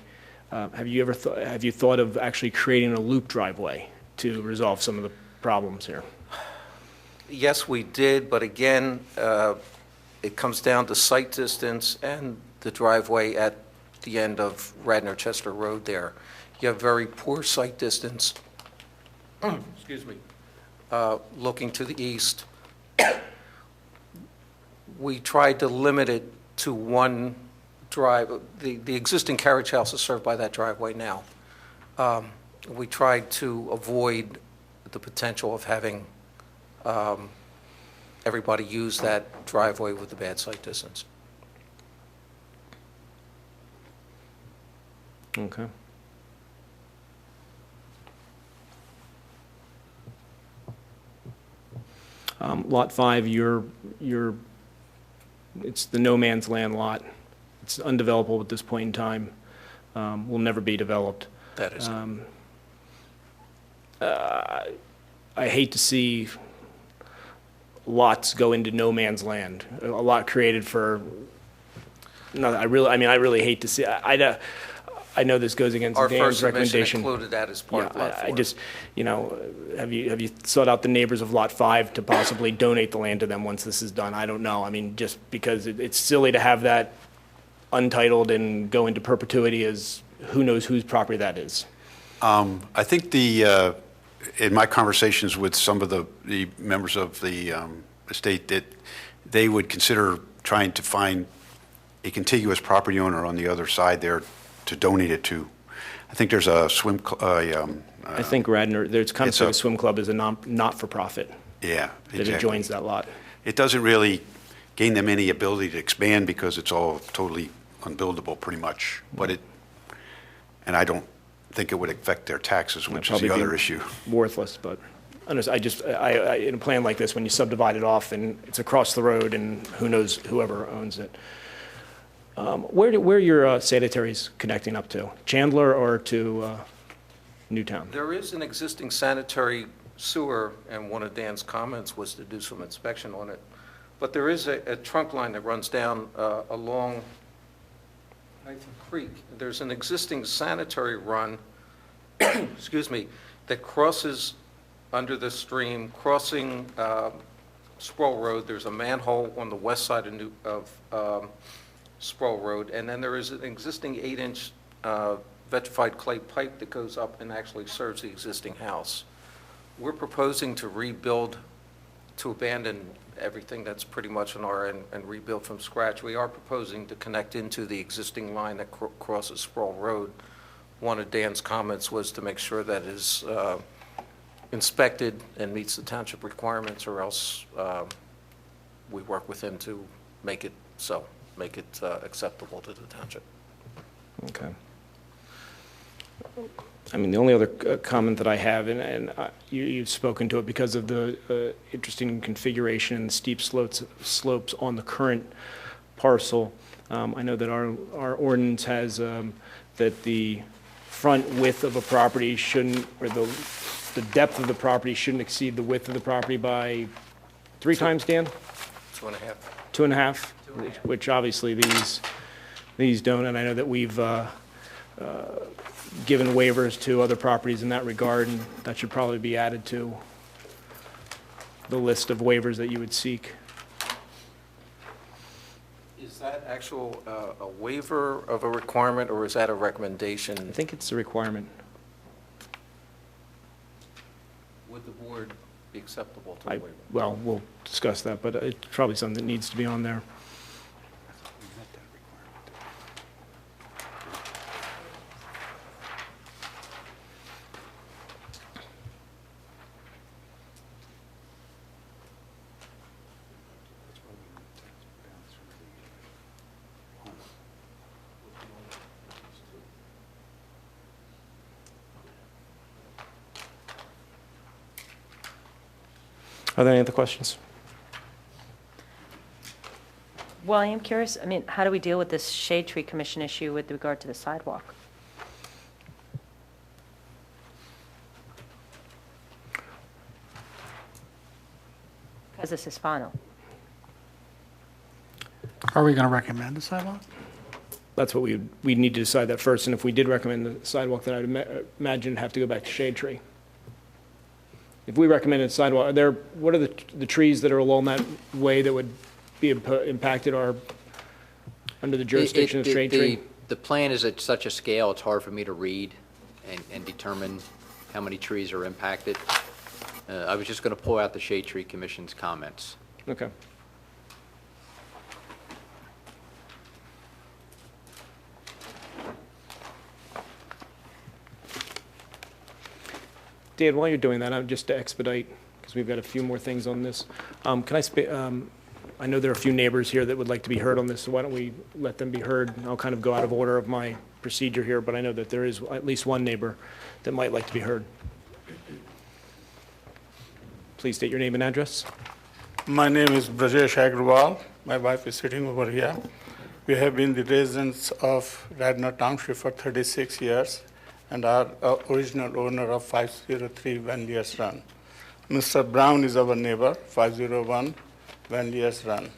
Have you thought of actually creating a loop driveway to resolve some of the problems here? Yes, we did, but again, it comes down to sight distance and the driveway at the end of Radnor Chester Road there. You have very poor sight distance, excuse me, looking to the east. We tried to limit it to one drive. The existing carriage house is served by that driveway now. We tried to avoid the potential of having everybody use that driveway with the bad sight distance. Okay. Lot 5, it's the no man's land lot. It's undevelopable at this point in time. Will never be developed. That is. I hate to see lots go into no man's land. A lot created for. No, I really hate to see. I know this goes against Our Dan's first submission recommendation. included that as part of Lot 4. I just, have you sought out the neighbors of Lot 5 to possibly donate the land to them once this is done? I don't know. I mean, just because it's silly to have that untitled and go into perpetuity as who knows whose property that is. I think in my conversations with some of the members of the estate, that they would consider trying to find a contiguous property owner on the other side there to donate it to. I think there's a I think Radnor, there's kind of a swim club is a not-for-profit. Yeah, That exactly. adjoins that lot. It doesn't really gain them any ability to expand because it's all totally unbuildable pretty much. And I don't think it would affect their taxes, which is the other issue. Worthless, but in a plan like this, when you subdivide it off and it's across the road and who knows whoever owns it. Where are your sanitaries connecting up to? Chandler or to Newtown? There is an existing sanitary sewer, and one of Dan's comments was to do some inspection on it. But there is a trunk line that runs down along Nathan Creek. There's an existing sanitary run, excuse me, that crosses under the stream, crossing Sproul Road. There's a manhole on the west side of Sproul Road, and then there is an existing 8-inch vitrified clay pipe that goes up and actually serves the existing house. We're proposing to rebuild, to abandon everything that's pretty much on our end and rebuild from scratch. We are proposing to connect into the existing line that crosses Sproul Road. One of Dan's comments was to make sure that is inspected and meets the township requirements, or else we work with him to make it so. Make it acceptable to the township. Okay. I mean, the only other comment that I have, and you've spoken to it because of the interesting configuration and steep slopes on the current parcel. I know that our ordinance has that the front width of a property shouldn't, or the depth of the property shouldn't exceed the width of the property by 3 times, Dan? 2.5. 2.5, which obviously these don't, and I know that we've given waivers to other properties in that regard, and that should probably be added to the list of waivers that you would seek. Is that actual a waiver of a requirement, or is that a recommendation? I think it's a requirement. Would the board be acceptable to a waiver? Well, we'll discuss that, but it's probably something that needs to be on there. Are there any other questions? Well, I am curious, I mean, how do we deal with this Shade Tree Commission issue with regard to the sidewalk? Because this is final. Are we going to recommend the sidewalk? That's what we need to decide that first, and if we did recommend the sidewalk, then I'd imagine it'd have to go back to Shade Tree. If we recommended sidewalk, what are the trees that are along that way that would be impacted or under the jurisdiction of Shade Tree? The plan is at such a scale, it's hard for me to read and determine how many trees are impacted. I was just going to pull out the Shade Tree Commission's comments. Okay. Dan, while you're doing that, just to expedite, because we've got a few more things on this, I know there are a few neighbors here that would like to be heard on this, so why don't we let them be heard? I'll kind of go out of order of my procedure here, but I know that there is at least one neighbor that might like to be heard. Please state your name and address. My name is Brajesh Agrawal. My wife is sitting over here. We have been the residents of Radnor Township for 36 years and are original owner of 503 Van Leers Run. Mr. Brown is our neighbor, 501 Van Leers Run.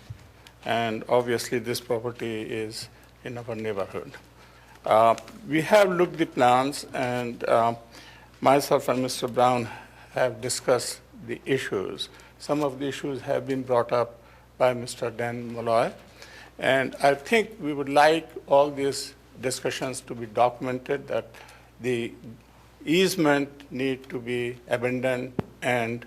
And obviously this property is in our neighborhood. We have looked the plans, and myself and Mr. Brown have discussed the issues. Some of the issues have been brought up by Mr. Dan Malloy, and I think we would like all these discussions to be documented, that the easement need to be abandoned and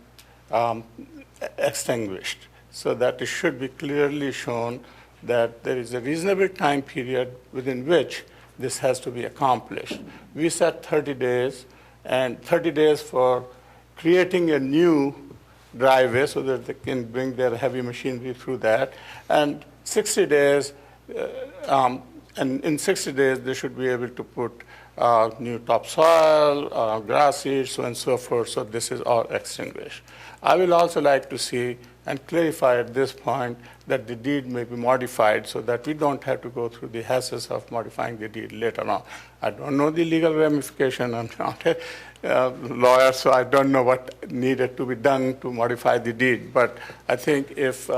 extinguished, so that it should be clearly shown that there is a reasonable time period within which this has to be accomplished. We said 30 days, and 30 days for creating a new driveway so that they can bring their heavy machinery through that, and 60 days, and in 60 days they should be able to put new topsoil, grass seeds, so on and so forth, so this is all extinguished. I will also like to see and clarify at this point that the deed may be modified so that we don't have to go through the hassles of modifying the deed later on. I don't know the legal ramification. I'm not a lawyer, so I don't know what needed to be done to modify the deed. But I think if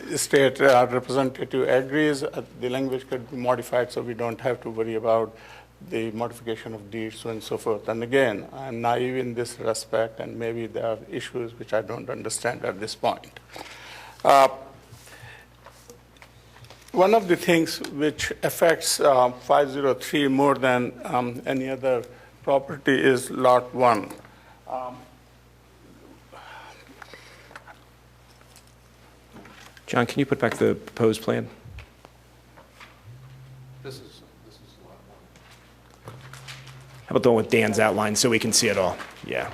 the state representative agrees, the language could be modified so we don't have to worry about the modification of deeds, so on and so forth. And again, I'm naive in this respect, and maybe there are issues which I don't understand at this point. One of the things which affects 503 more than any other property is Lot 1. John, can you put back the proposed plan? This is lot one. How about the one with Dan's outline so we can see it all? Yeah.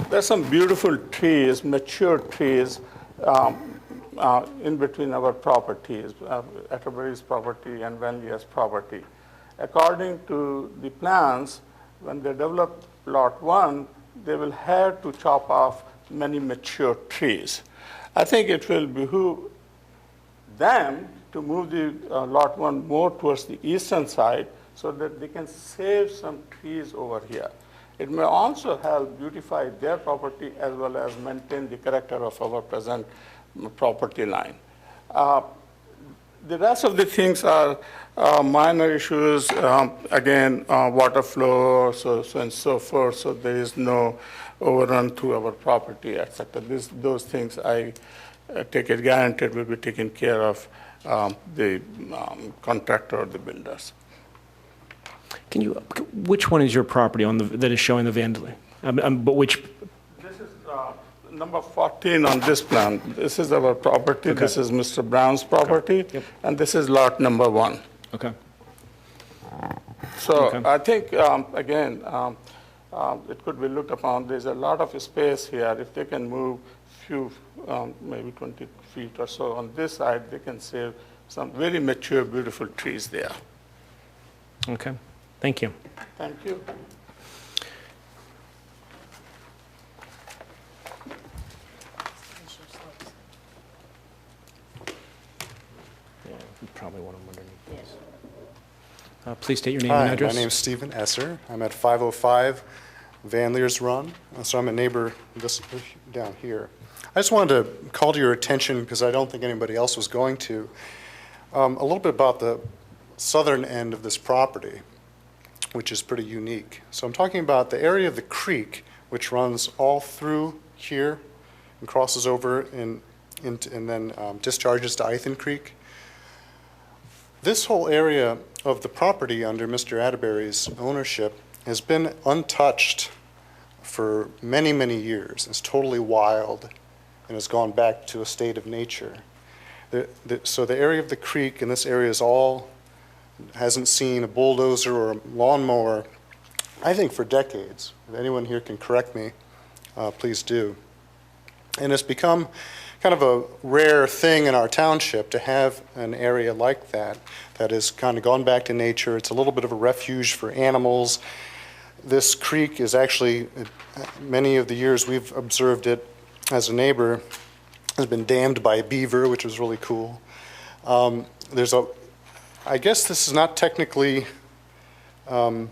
There's some beautiful trees, mature trees, in between our properties, Atterbury's property and Van Leers' property. According to the plans, when they develop Lot 1, they will have to chop off many mature trees. I think it will behoove them to move the Lot 1 more towards the eastern side so that they can save some trees over here. It may also help beautify their property as well as maintain the character of our present property line. The rest of the things are minor issues, again, water flow, so and so forth, so there is no overrun through our property, etc. Those things I take it granted will be taken care of the contractor or the builders. Can you, which one is your property on that is showing the vandalism? But which? This is number 14 on this plan. This is our property. Okay. This is Mr. Brown's property. Yep. And this is lot number 1. Okay. So Okay. I think, again, it could be looked upon. There's a lot of space here. If they can move few, maybe 20 feet or so on this side, they can save some very mature, beautiful trees there. Okay. Thank you. Thank you. Yeah, you probably want them underneath this. Please state your name and Hi, address. my name's Stephen Esser. I'm at 505 Van Leers Run, so I'm a neighbor down here. I just wanted to call to your attention, because I don't think anybody else was going to, a little bit about the southern end of this property, which is pretty unique. So I'm talking about the area of the creek, which runs all through here and crosses over and then discharges to Ithan Creek. This whole area of the property under Mr. Atterbury's ownership has been untouched for many, many years. It's totally wild and has gone back to a state of nature. So the area of the creek and this area hasn't seen a bulldozer or a lawnmower, I think, for decades. If anyone here can correct me, please do. And it's become kind of a rare thing in our township to have an area like that has kind of gone back to nature. It's a little bit of a refuge for animals. This creek is actually, many of the years we've observed it as a neighbor, has been dammed by a beaver, which was really cool. I guess this is not technically, in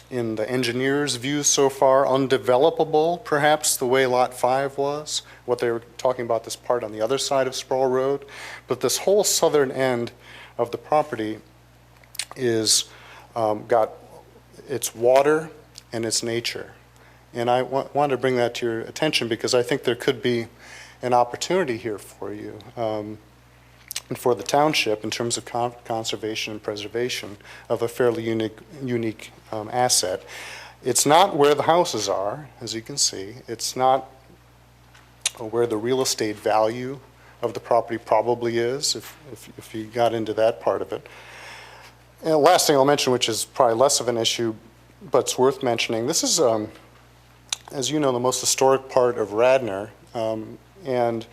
the engineer's view so far, undevelopable, perhaps the way Lot 5 was, what they were talking about, this part on the other side of Sproul Road. But this whole southern end of the property is got its water and its nature. And I wanted to bring that to your attention because I think there could be an opportunity here for you and for the township in terms of conservation and preservation of a fairly unique asset. It's not where the houses are, as you can see. It's not where the real estate value of the property probably is, if you got into that part of it. And the last thing I'll mention, which is probably less of an issue, but it's worth mentioning, this is, as you know, the most historic part of Radnor. And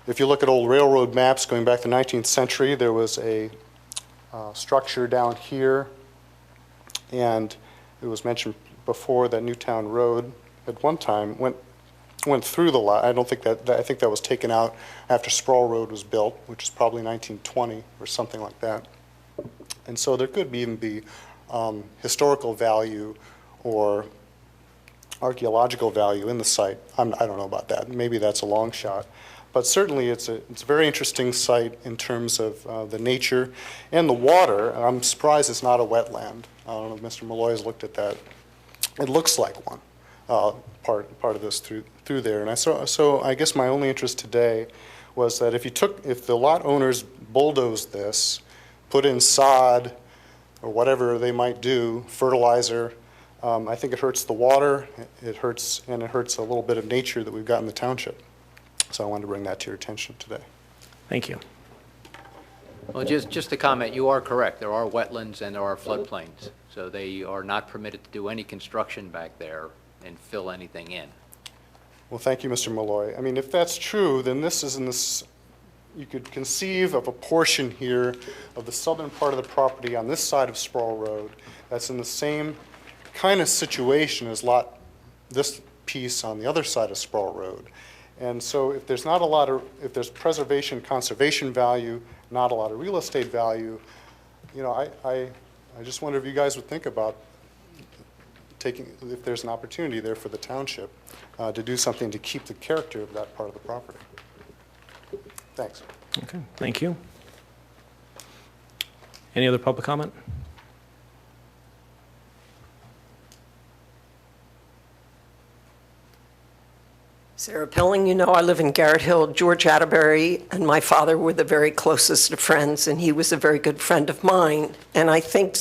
if you look at old railroad maps going back to the 19th century, there was a structure down here, and it was mentioned before that Newtown Road at one time went through the lot. I don't think I think that was taken out after Sproul Road was built, which is probably 1920 or something like that. And so there could even be historical value or archaeological value in the site. I don't know about that. Maybe that's a long shot. But certainly it's a very interesting site in terms of the nature and the water. I'm surprised it's not a wetland. I don't know if Mr. Malloy has looked at that. It looks like one, part of this through there. And so I guess my only interest today was that if the lot owners bulldozed this, put in sod or whatever they might do, fertilizer, I think it hurts the water, it hurts a little bit of nature that we've got in the township. So I wanted to bring that to your attention today. Thank you. Well, just to comment, you are correct. There are wetlands and there are floodplains. So they are not permitted to do any construction back there and fill anything in. Well, thank you, Mr. Malloy. I mean, if that's true, then you could conceive of a portion here of the southern part of the property on this side of Sproul Road that's in the same kind of situation as this piece on the other side of Sproul Road. And so if there's if there's preservation, conservation value, not a lot of real estate value, I just wonder if you guys would think about if there's an opportunity there for the township to do something to keep the character of that part of the property. Thanks. Okay, thank you. Any other public comment? Sarah Pilling, I live in Garrett Hill. George Atterbury and my father were the very closest of friends, and he was a very good friend of mine. And I think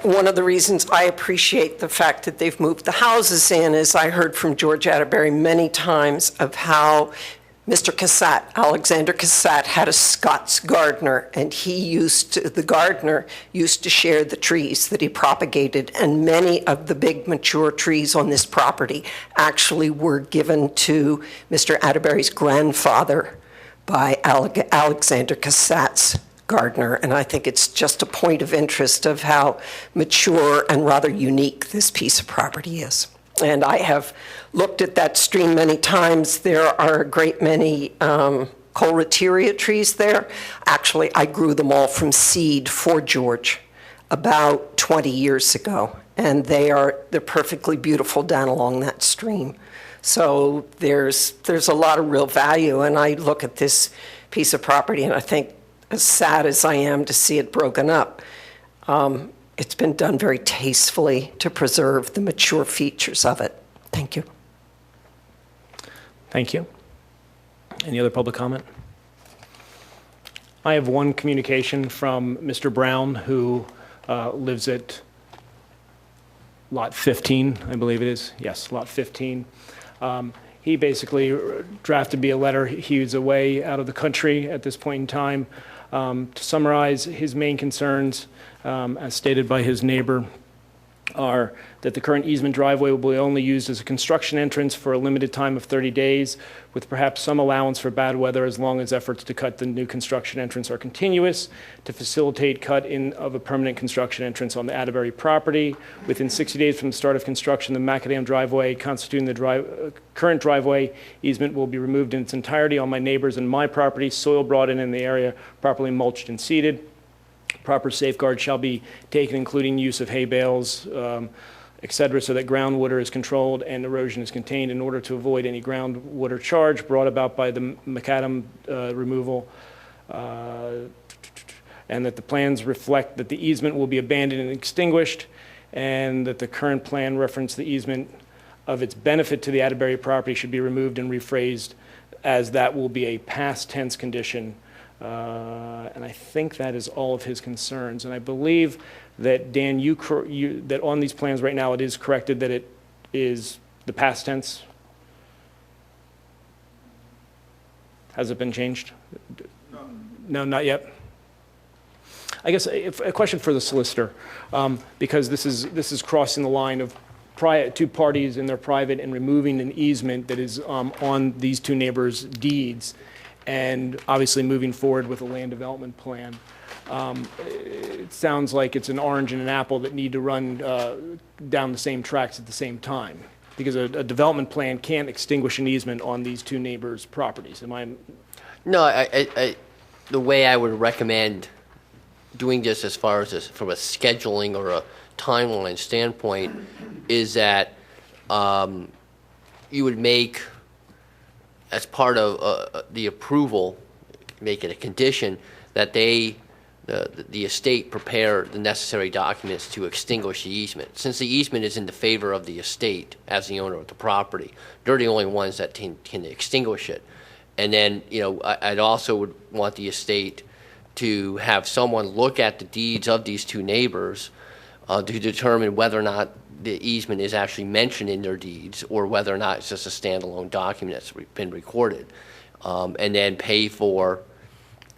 one of the reasons I appreciate the fact that they've moved the houses in is I heard from George Atterbury many times of how Mr. Cassatt, Alexander Cassatt, had a Scots gardener, and the gardener used to share the trees that he propagated, and many of the big mature trees on this property actually were given to Mr. Atterbury's grandfather by Alexander Cassatt's Gardner, and I think it's just a point of interest of how mature and rather unique this piece of property is. And I have looked at that stream many times. There are a great many Colereteria trees there. Actually, I grew them all from seed for George about 20 years ago, and they're perfectly beautiful down along that stream. So there's a lot of real value, and I look at this piece of property and I think, as sad as I am to see it broken up, it's been done very tastefully to preserve the mature features of it. Thank you. Thank you. Any other public comment? I have one communication from Mr. Brown, who lives at Lot 15, I believe it is. Yes, Lot 15. He basically drafted me a letter. He was away out of the country at this point in time. To summarize, his main concerns, as stated by his neighbor, are that the current easement driveway will be only used as a construction entrance for a limited time of 30 days, with perhaps some allowance for bad weather as long as efforts to cut the new construction entrance are continuous, to facilitate cut-in of a permanent construction entrance on the Atterbury property. Within 60 days from the start of construction, the macadam driveway constituting the current driveway easement will be removed in its entirety on my neighbors and my property, soil brought in the area, properly mulched and seeded. Proper safeguards shall be taken, including use of hay bales, et cetera, so that groundwater is controlled and erosion is contained in order to avoid any groundwater charge brought about by the macadam removal. And that the plans reflect that the easement will be abandoned and extinguished, and that the current plan reference the easement of its benefit to the Atterbury property should be removed and rephrased as that will be a past tense condition. And I think that is all of his concerns. And I believe that, Dan, that on these plans right now, it is corrected that it is the past tense. Has it been changed? No, not yet. I guess a question for the solicitor, because this is crossing the line of two parties in their private and removing an easement that is on these two neighbors' deeds, and obviously moving forward with a land development plan. It sounds like it's an orange and an apple that need to run down the same tracks at the same time, because a development plan can't extinguish an easement on these two neighbors' properties. Am I? No, the way I would recommend doing this as far as from a scheduling or a timeline standpoint is that you would make, as part of the approval, make it a condition that the estate prepare the necessary documents to extinguish the easement. Since the easement is in the favor of the estate as the owner of the property, they're the only ones that can extinguish it. And then, I'd also would want the estate to have someone look at the deeds of these two neighbors to determine whether or not the easement is actually mentioned in their deeds, or whether or not it's just a standalone document that's been recorded, and then pay for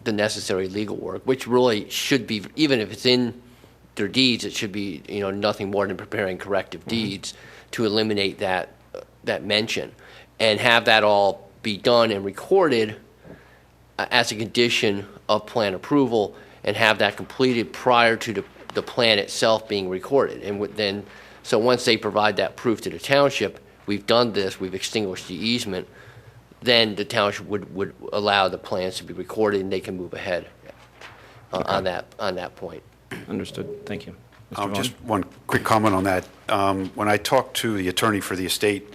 the necessary legal work, which really should be, even if it's in their deeds, it should be nothing more than preparing corrective deeds to eliminate that mention, and have that all be done and recorded as a condition of plan approval, and have that completed prior to the plan itself being recorded. And then, so once they provide that proof to the township, we've done this, we've extinguished the easement, then the township would allow the plans to be recorded, and they can move ahead on that point. Understood. Thank you. Mr. Vaughn? Just one quick comment on that. When I talked to the attorney for the estate,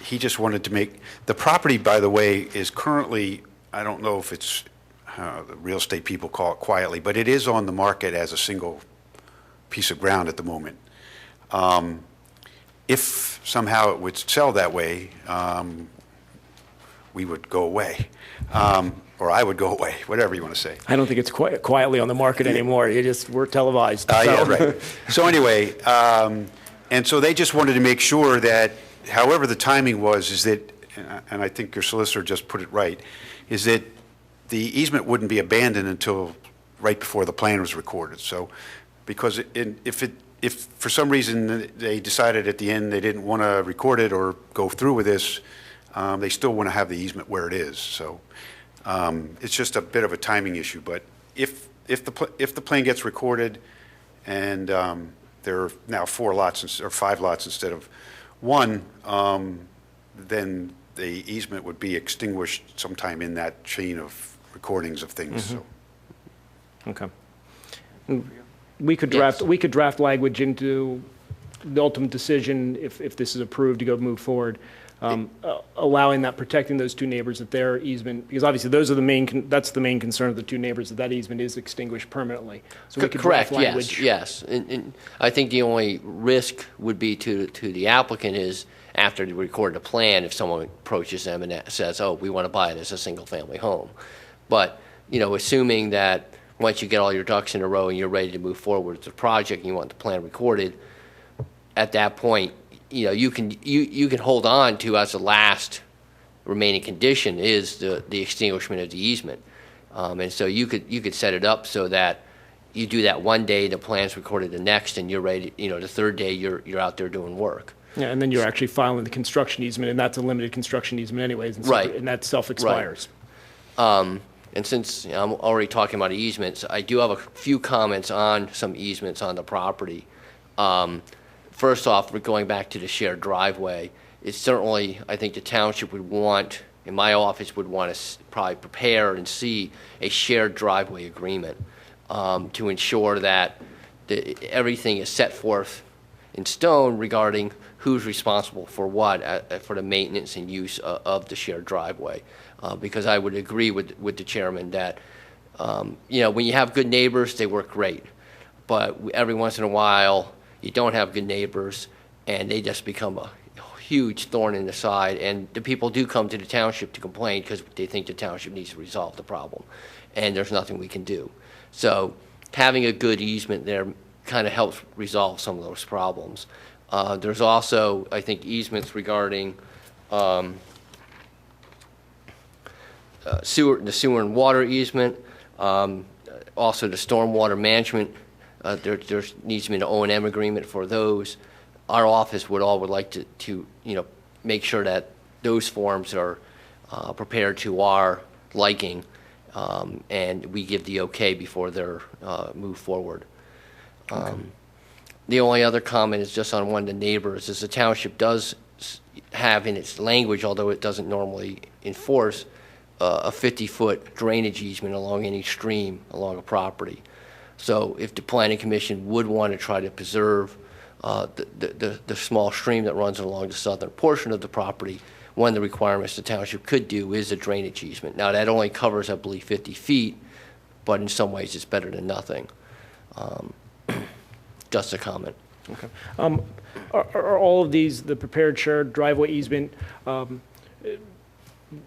he just wanted to make, the property, by the way, is currently, I don't know if it's, the real estate people call it quietly, but it is on the market as a single piece of ground at the moment. If somehow it would sell that way, we would go away, or I would go away, whatever you want to say. I don't think it's quietly on the market anymore. We're televised. Yeah, right. So anyway, and so they just wanted to make sure that, however the timing was, is that, and I think your solicitor just put it right, is that the easement wouldn't be abandoned until right before the plan was recorded. So, because if for some reason they decided at the end they didn't want to record it or go through with this, they still want to have the easement where it is. So It's just a bit of a timing issue, but if the plan gets recorded and there are now 4 lots or 5 lots instead of 1, then the easement would be extinguished sometime in that chain of recordings of things, so. Okay. We could draft language into the ultimate decision if this is approved to move forward, allowing that, protecting those 2 neighbors that their easement, because obviously those are that's the main concern of the 2 neighbors, that easement is extinguished permanently. So we could draft Correct, language. yes. And I think the only risk would be to the applicant is after they record a plan, if someone approaches them and says, oh, we want to buy it as a single-family home. But, assuming that once you get all your ducks in a row and you're ready to move forward with the project and you want the plan recorded, at that point, you can hold on to, as the last remaining condition is the extinguishment of the easement. And so you could set it up so that you do that one day, the plan's recorded the next, and you're ready, the third day you're out there doing work. Yeah, and then you're actually filing the construction easement, and that's a limited construction easement anyways. And Right. And that self-expires. Right. And since I'm already talking about easements, I do have a few comments on some easements on the property. First off, we're going back to the shared driveway. It's certainly, I think the township would want, and my office would want to probably prepare and see a shared driveway agreement to ensure that everything is set forth in stone regarding who's responsible for what for the maintenance and use of the shared driveway. Because I would agree with the chairman that, when you have good neighbors, they work great. But every once in a while, you don't have good neighbors, and they just become a huge thorn in the side. And the people do come to the township to complain because they think the township needs to resolve the problem. And there's nothing we can do. So having a good easement there kind of helps resolve some of those problems. There's also, I think, easements regarding the sewer and water easement, also the stormwater management. There needs to be an O&M agreement for those. Our office would like to make sure that those forms are prepared to our liking, and we give the okay before they're moved forward. The only other comment is just on one of the neighbors, is the township does have in its language, although it doesn't normally enforce, a 50-foot drainage easement along any stream along a property. So if the planning commission would want to try to preserve the small stream that runs along the southern portion of the property, one of the requirements the township could do is a drainage easement. Now, that only covers, I believe, 50 feet, but in some ways it's better than nothing. Just a comment. Okay. Are all of these, the prepared shared driveway easement,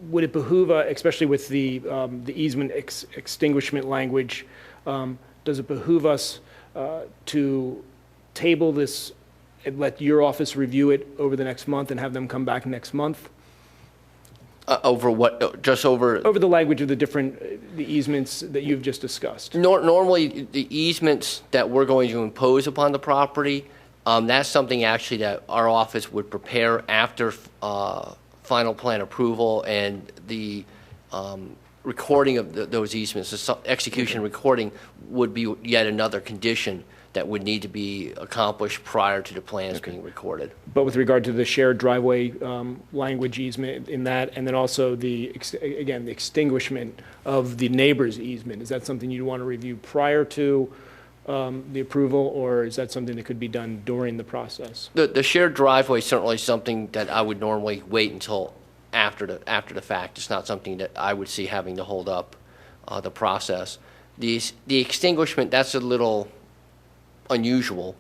would it behoove, especially with the easement extinguishment language, does it behoove us to table this and let your office review it over the next month and have them come back next month? Over what? Just over? Over the language of the easements that you've just discussed. Normally, the easements that we're going to impose upon the property, that's something actually that our office would prepare after final plan approval, and the recording of those easements, the execution recording would be yet another condition that would need to be accomplished prior to the plans being recorded. But with regard to the shared driveway language easement in that, and then also the extinguishment of the neighbor's easement, is that something you'd want to review prior to the approval, or is that something that could be done during the process? The shared driveway is certainly something that I would normally wait until after the fact. It's not something that I would see having to hold up the process. The extinguishment, that's a little unusual.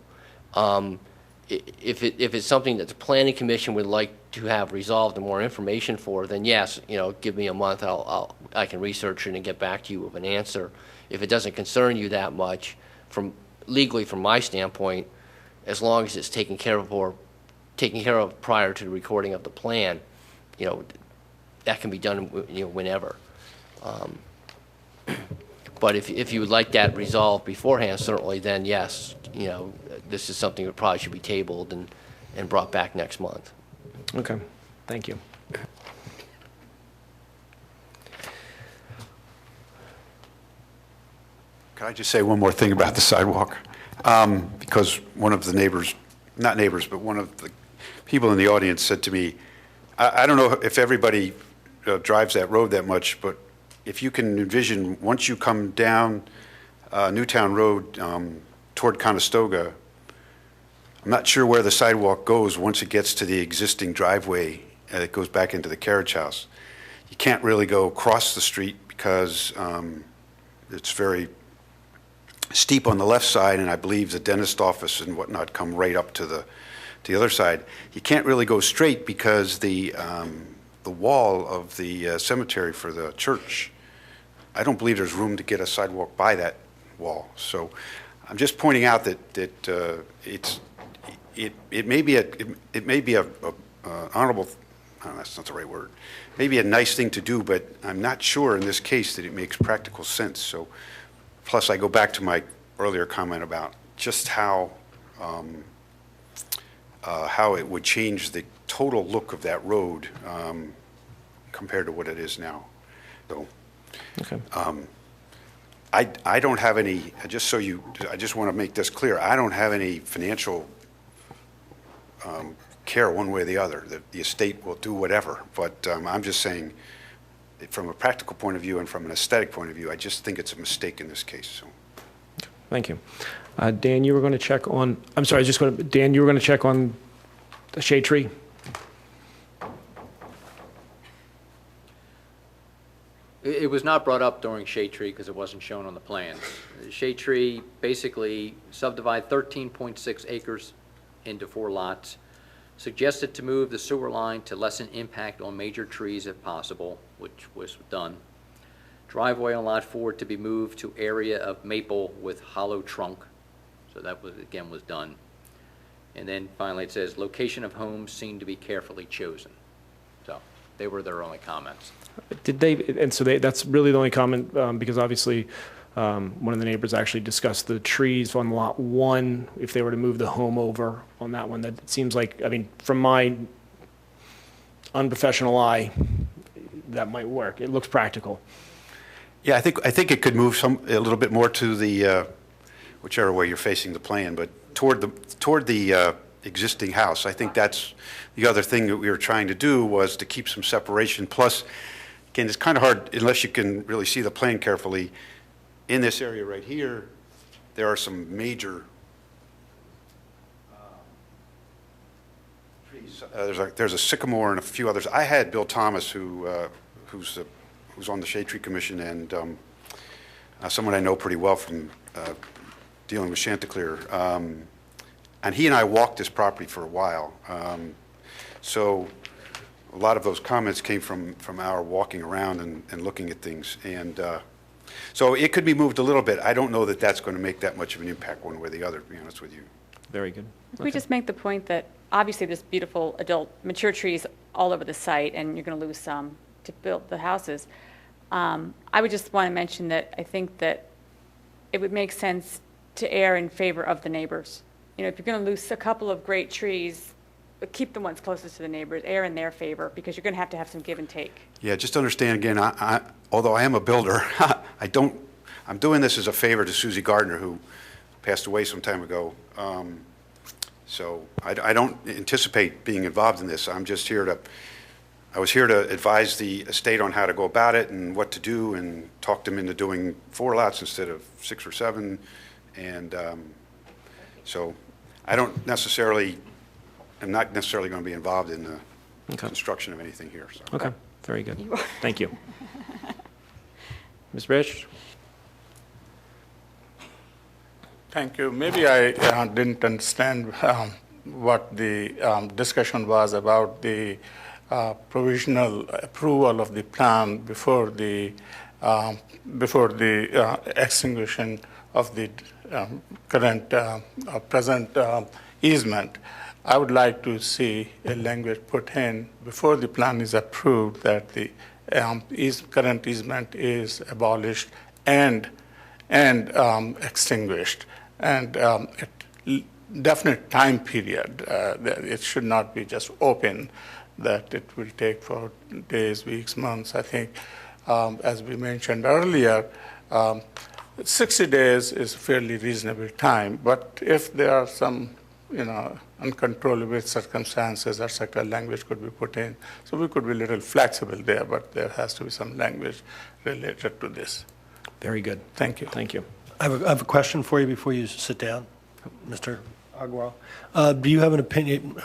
If it's something that the planning commission would like to have resolved and more information for, then yes, give me a month. I can research it and get back to you with an answer. If it doesn't concern you that much, legally from my standpoint, as long as it's taken care of prior to the recording of the plan, that can be done whenever. But if you would like that resolved beforehand, certainly, then yes, this is something that probably should be tabled and brought back next month. Okay, thank you. Can I just say one more thing about the sidewalk? Because one of the neighbors, not neighbors, but one of the people in the audience said to me, I don't know if everybody drives that road that much, but if you can envision, once you come down Newtown Road toward Conestoga, I'm not sure where the sidewalk goes once it gets to the existing driveway that goes back into the carriage house. You can't really go across the street because it's very steep on the left side, and I believe the dentist office and whatnot come right up to the other side. You can't really go straight because the wall of the cemetery for the church, I don't believe there's room to get a sidewalk by that wall. So I'm just pointing out that it may be a honorable, that's not the right word, maybe a nice thing to do, but I'm not sure in this case that it makes practical sense. So, plus I go back to my earlier comment about just how it would change the total look of that road compared to what it is now. So, Okay. I don't have any, I just want to make this clear, I don't have any financial care one way or the other. The estate will do whatever, but I'm just saying, from a practical point of view and from an aesthetic point of view, I just think it's a mistake in this case. So. Thank you. Dan, you were going to check on, I'm sorry, Dan, you were going to check on the shade tree? It was not brought up during shade tree because it wasn't shown on the plan. The shade tree basically subdivide 13.6 acres into 4 lots. Suggested to move the sewer line to lessen impact on major trees if possible, which was done. Driveway on lot 4 to be moved to area of maple with hollow trunk. So that was, again, was done. And then finally it says location of homes seen to be carefully chosen. So they were their only comments. Did they, and so that's really the only comment, because obviously one of the neighbors actually discussed the trees on lot 1, if they were to move the home over on that one. That seems like, I mean, from my unprofessional eye, that might work. It looks practical. Yeah, I think it could move a little bit more to the, whichever way you're facing the plan, but toward the existing house. I think that's the other thing that we were trying to do, was to keep some separation. Plus, again, it's kind of hard unless you can really see the plan carefully. In this area right here, there are some major trees. There's a sycamore and a few others. I had Bill Thomas, who's on the Shade Tree Commission, and someone I know pretty well from dealing with Chanticleer. And he and I walked this property for a while. So a lot of those comments came from our walking around and looking at things. And so it could be moved a little bit. I don't know that that's going to make that much of an impact one way or the other, to be honest with you. Very good. If we just make the point that obviously there's beautiful adult mature trees all over the site, and you're going to lose some to build the houses. I would just want to mention that I think that it would make sense to err in favor of the neighbors. You know, if you're going to lose a couple of great trees, but keep the ones closest to the neighbors, err in their favor, because you're going to have some give and take. Yeah, just understand again, although I am a builder, I'm doing this as a favor to Susie Gardner, who passed away some time ago. So I don't anticipate being involved in this. I'm just here to, I was here to advise the estate on how to go about it and what to do, and talk them into doing 4 lots instead of 6 or 7. And so I don't necessarily, I'm not necessarily going to be involved in the construction of anything here. So. Okay, very good. Thank you. Ms. Rich? Thank you. Maybe I didn't understand what the discussion was about the provisional approval of the plan before the extinguishing of the current present easement. I would like to see a language put in before the plan is approved that the current easement is abolished and extinguished, and a definite time period. It should not be just open, that it will take for days, weeks, months. I think, as we mentioned earlier, 60 days is fairly reasonable time, but if there are some, uncontrollable circumstances, etc., language could be put in. So we could be a little flexible there, but there has to be some language related to this. Very good. Thank you. Thank you. I have a question for you before you sit down, Mr. Agarwal. Do you have an opinion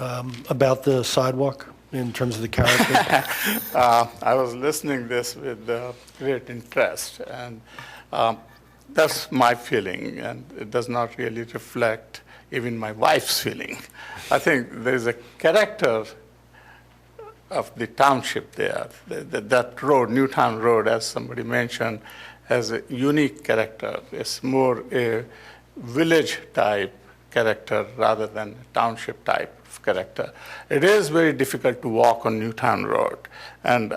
about the sidewalk in terms of the character? I was listening this with great interest, and that's my feeling, and it does not really reflect even my wife's feeling. I think there's a character of the township there. That road, Newtown Road, as somebody mentioned, has a unique character. It's more a village-type character rather than a township-type of character. It is very difficult to walk on Newtown Road, and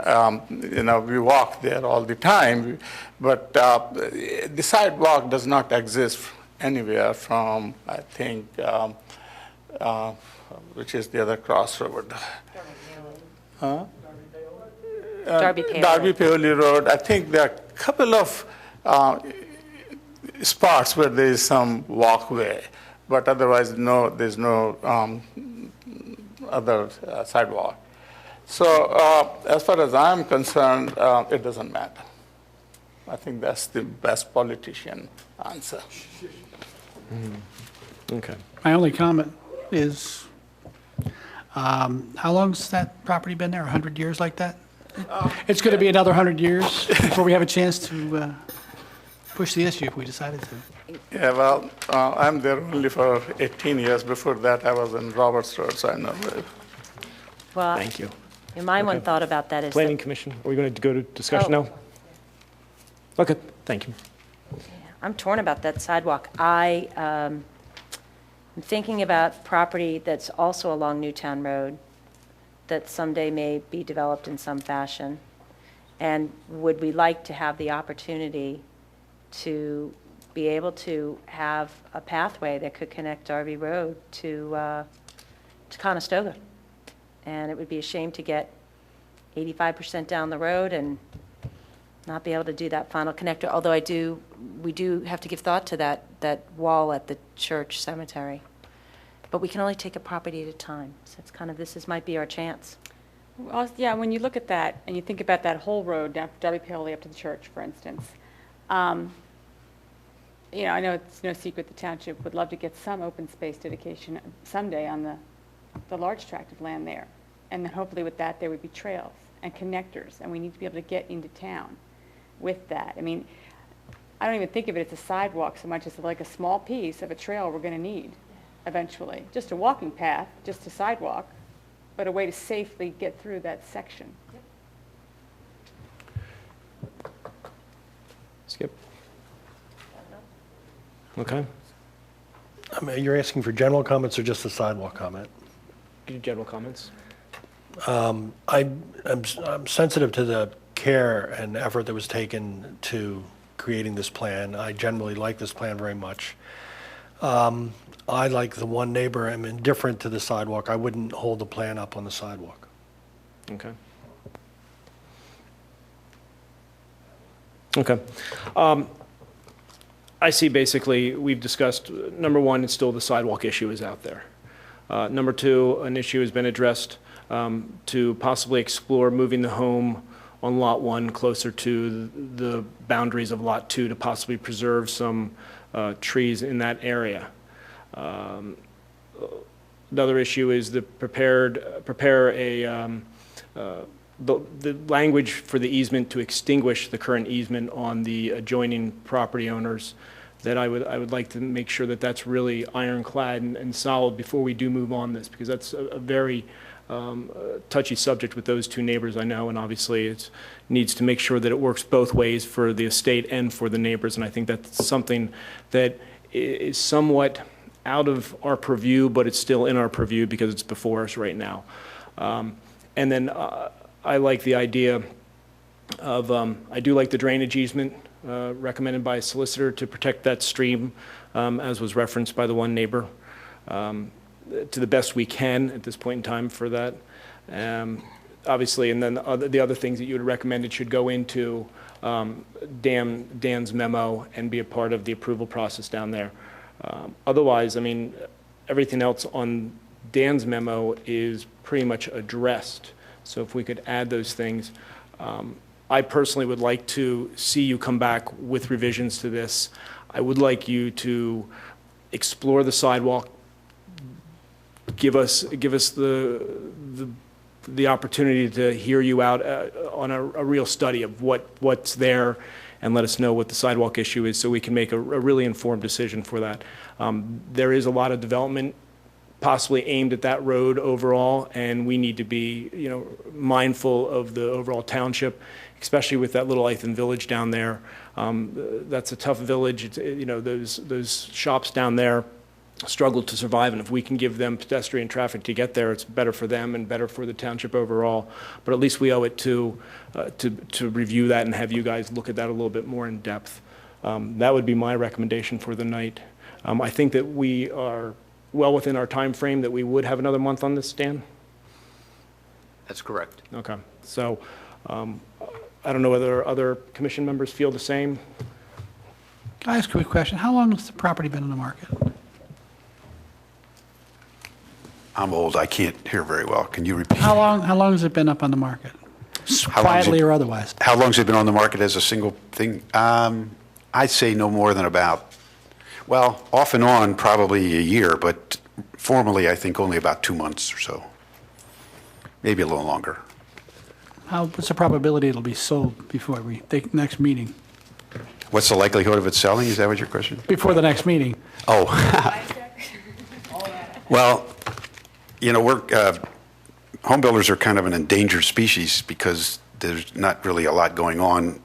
we walk there all the time, but the sidewalk does not exist anywhere from, I think, which is the other crossroad? Darby Paoli Road. I think there are a couple of spots where there is some walkway, but otherwise, there's no other sidewalk. So as far as I'm concerned, it doesn't matter. I think that's the best politician answer. Okay. My only comment is, how long's that property been there? 100 years like that? It's going to be another 100 years before we have a chance to push the issue if we decided to. Yeah, well, I'm there only for 18 years. Before that, I was in Roberts Road, so I know. Well, Thank you. my one thought about that is Planning that Commission, are we going to go to discussion Oh. now? Okay, thank you. I'm torn about that sidewalk. I'm thinking about property that's also along Newtown Road that someday may be developed in some fashion. And would we like to have the opportunity to be able to have a pathway that could connect Darby Road to Conestoga? And it would be a shame to get 85% down the road and not be able to do that final connector, although we do have to give thought to that wall at the church cemetery. But we can only take a property at a time, so it's kind of, might be our chance. Well, yeah, when you look at that and you think about that whole road down from Darby Paoli up to the church, for instance, I know it's no secret the township would love to get some open space dedication someday on the large tract of land there. And then hopefully with that, there would be trails and connectors, and we need to be able to get into town with that. I mean, I don't even think of it as a sidewalk so much as like a small piece of a trail we're going to need eventually. Just a walking path, just a sidewalk, but a way to safely get through that section. Skip. Okay. I mean, you're asking for general comments or just a sidewalk comment? General comments? I'm sensitive to the care and effort that was taken to creating this plan. I generally like this plan very much. I, like the one neighbor, am indifferent to the sidewalk. I wouldn't hold the plan up on the sidewalk. Okay. Okay. I see basically, we've discussed, number one, it's still the sidewalk issue is out there. Number two, an issue has been addressed to possibly explore moving the home on Lot 1 closer to the boundaries of Lot 2 to possibly preserve some trees in that area. Another issue is the the language for the easement to extinguish the current easement on the adjoining property owners. That I would like to make sure that that's really ironclad and solid before we do move on this, because that's a very touchy subject with those two neighbors I know, and obviously it needs to make sure that it works both ways for the estate and for the neighbors, and I think that's something that is somewhat out of our purview, but it's still in our purview because it's before us right now. And then I like the idea of, I do like the drainage easement recommended by a solicitor to protect that stream, as was referenced by the one neighbor, to the best we can at this point in time for that. Obviously, and then the other things that you had recommended should go into Dan's memo and be a part of the approval process down there. Otherwise, I mean, everything else on Dan's memo is pretty much addressed. So if we could add those things. I personally would like to see you come back with revisions to this. I would like you to explore the sidewalk, give us the opportunity to hear you out on a real study of what's there, and let us know what the sidewalk issue is so we can make a really informed decision for that. There is a lot of development possibly aimed at that road overall, and we need to be, mindful of the overall township, especially with that little Ithan village down there. That's a tough village. Those shops down there struggle to survive, and if we can give them pedestrian traffic to get there, it's better for them and better for the township overall. But at least we owe it to review that and have you guys look at that a little bit more in depth. That would be my recommendation for the night. I think that we are well within our time frame that we would have another month on this, Dan? That's correct. Okay. So I don't know whether other commission members feel the same. Can I ask a quick question? How long has the property been on the market? I'm old, I can't hear very well. Can you repeat? How long has it been up on the market? Quietly or otherwise? How long has it been on the market as a single thing? I'd say no more than about, well, off and on, probably a year, but formally, I think only about 2 months or so. Maybe a little longer. What's the probability it'll be sold before the next meeting? What's the likelihood of it selling? Is that what your question? Before the next meeting? Oh. Well, home builders are kind of an endangered species because there's not really a lot going on.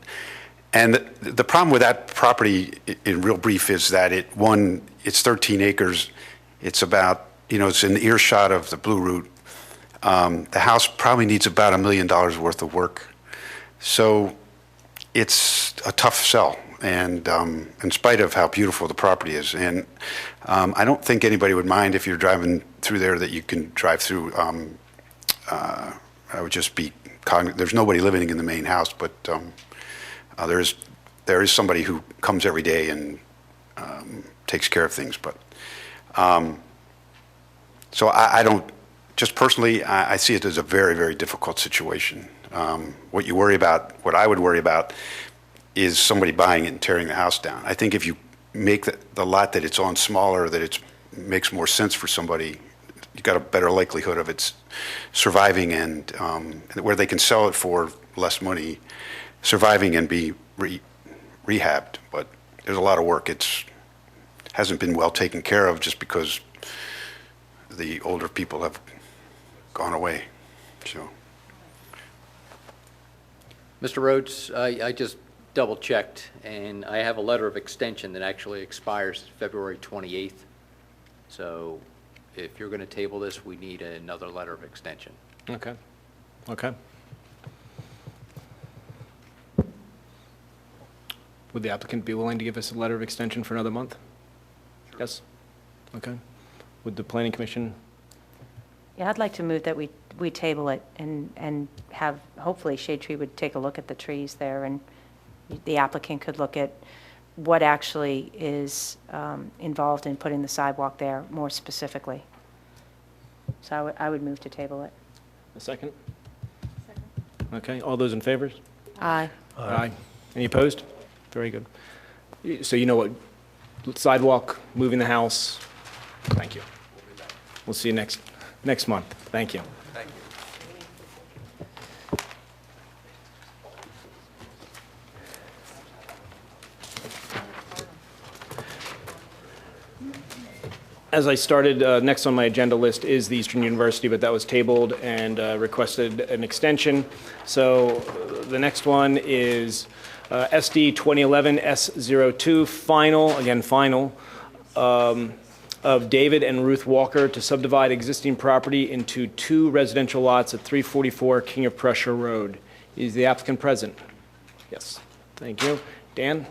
And the problem with that property, in real brief, is that it's 13 acres. It's about, it's in earshot of the Blue Route. The house probably needs about $1 million worth of work. So it's a tough sell, and in spite of how beautiful the property is. And I don't think anybody would mind if you're driving through there that you can drive through. I would just be cognizant. There's nobody living in the main house, but there is somebody who comes every day and takes care of things. But so I don't. Just personally, I see it as a very, very difficult situation. What I would worry about is somebody buying it and tearing the house down. I think if you make the lot that it's on smaller, that it makes more sense for somebody, you've got a better likelihood of its surviving and where they can sell it for less money, surviving and be rehabbed. But there's a lot of work. It hasn't been well taken care of just because the older people have gone away. So, Mr. Rhodes, I just double-checked, and I have a letter of extension that actually expires February 28th. So if you're going to table this, we need another letter of extension. Okay. Okay. Would the applicant be willing to give us a letter of extension for another month? Sure. Yes? Okay. Would the planning commission? Yeah, I'd like to move that we table it and have, hopefully Shade Tree would take a look at the trees there, and the applicant could look at what actually is involved in putting the sidewalk there more specifically. So I would move to table it. A second? Second. Okay, all those in favor? Aye. Aye. Any opposed? Very good. So you know what, sidewalk, moving the house. Thank you. We'll see you next month. Thank you. Thank you. As I started, next on my agenda list is the Eastern University, but that was tabled and requested an extension. So the next one is SD 2011 S02, final, of David and Ruth Walker to subdivide existing property into 2 residential lots at 344 King of Prussia Road. Is the applicant present? Yes. Thank you. Dan?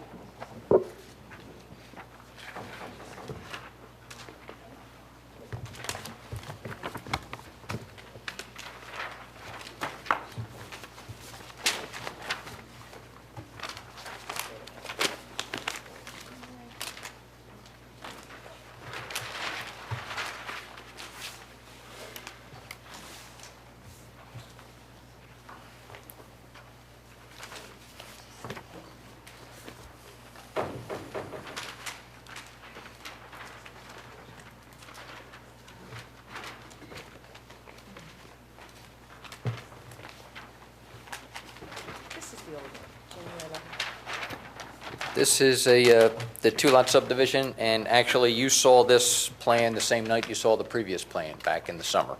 This is the two-lot subdivision, and actually, you saw this plan the same night you saw the previous plan back in the summer.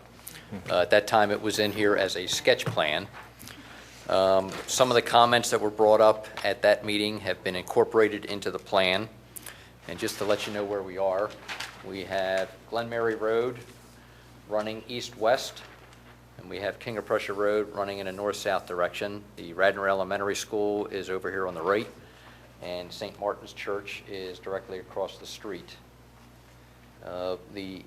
At that time, it was in here as a sketch plan. Some of the comments that were brought up at that meeting have been incorporated into the plan. And just to let you know where we are, we have Glen Mary Road running east-west, and we have King of Prussia Road running in a north-south direction. The Radnor Elementary School is over here on the right, and St. Martin's Church is directly across the street. The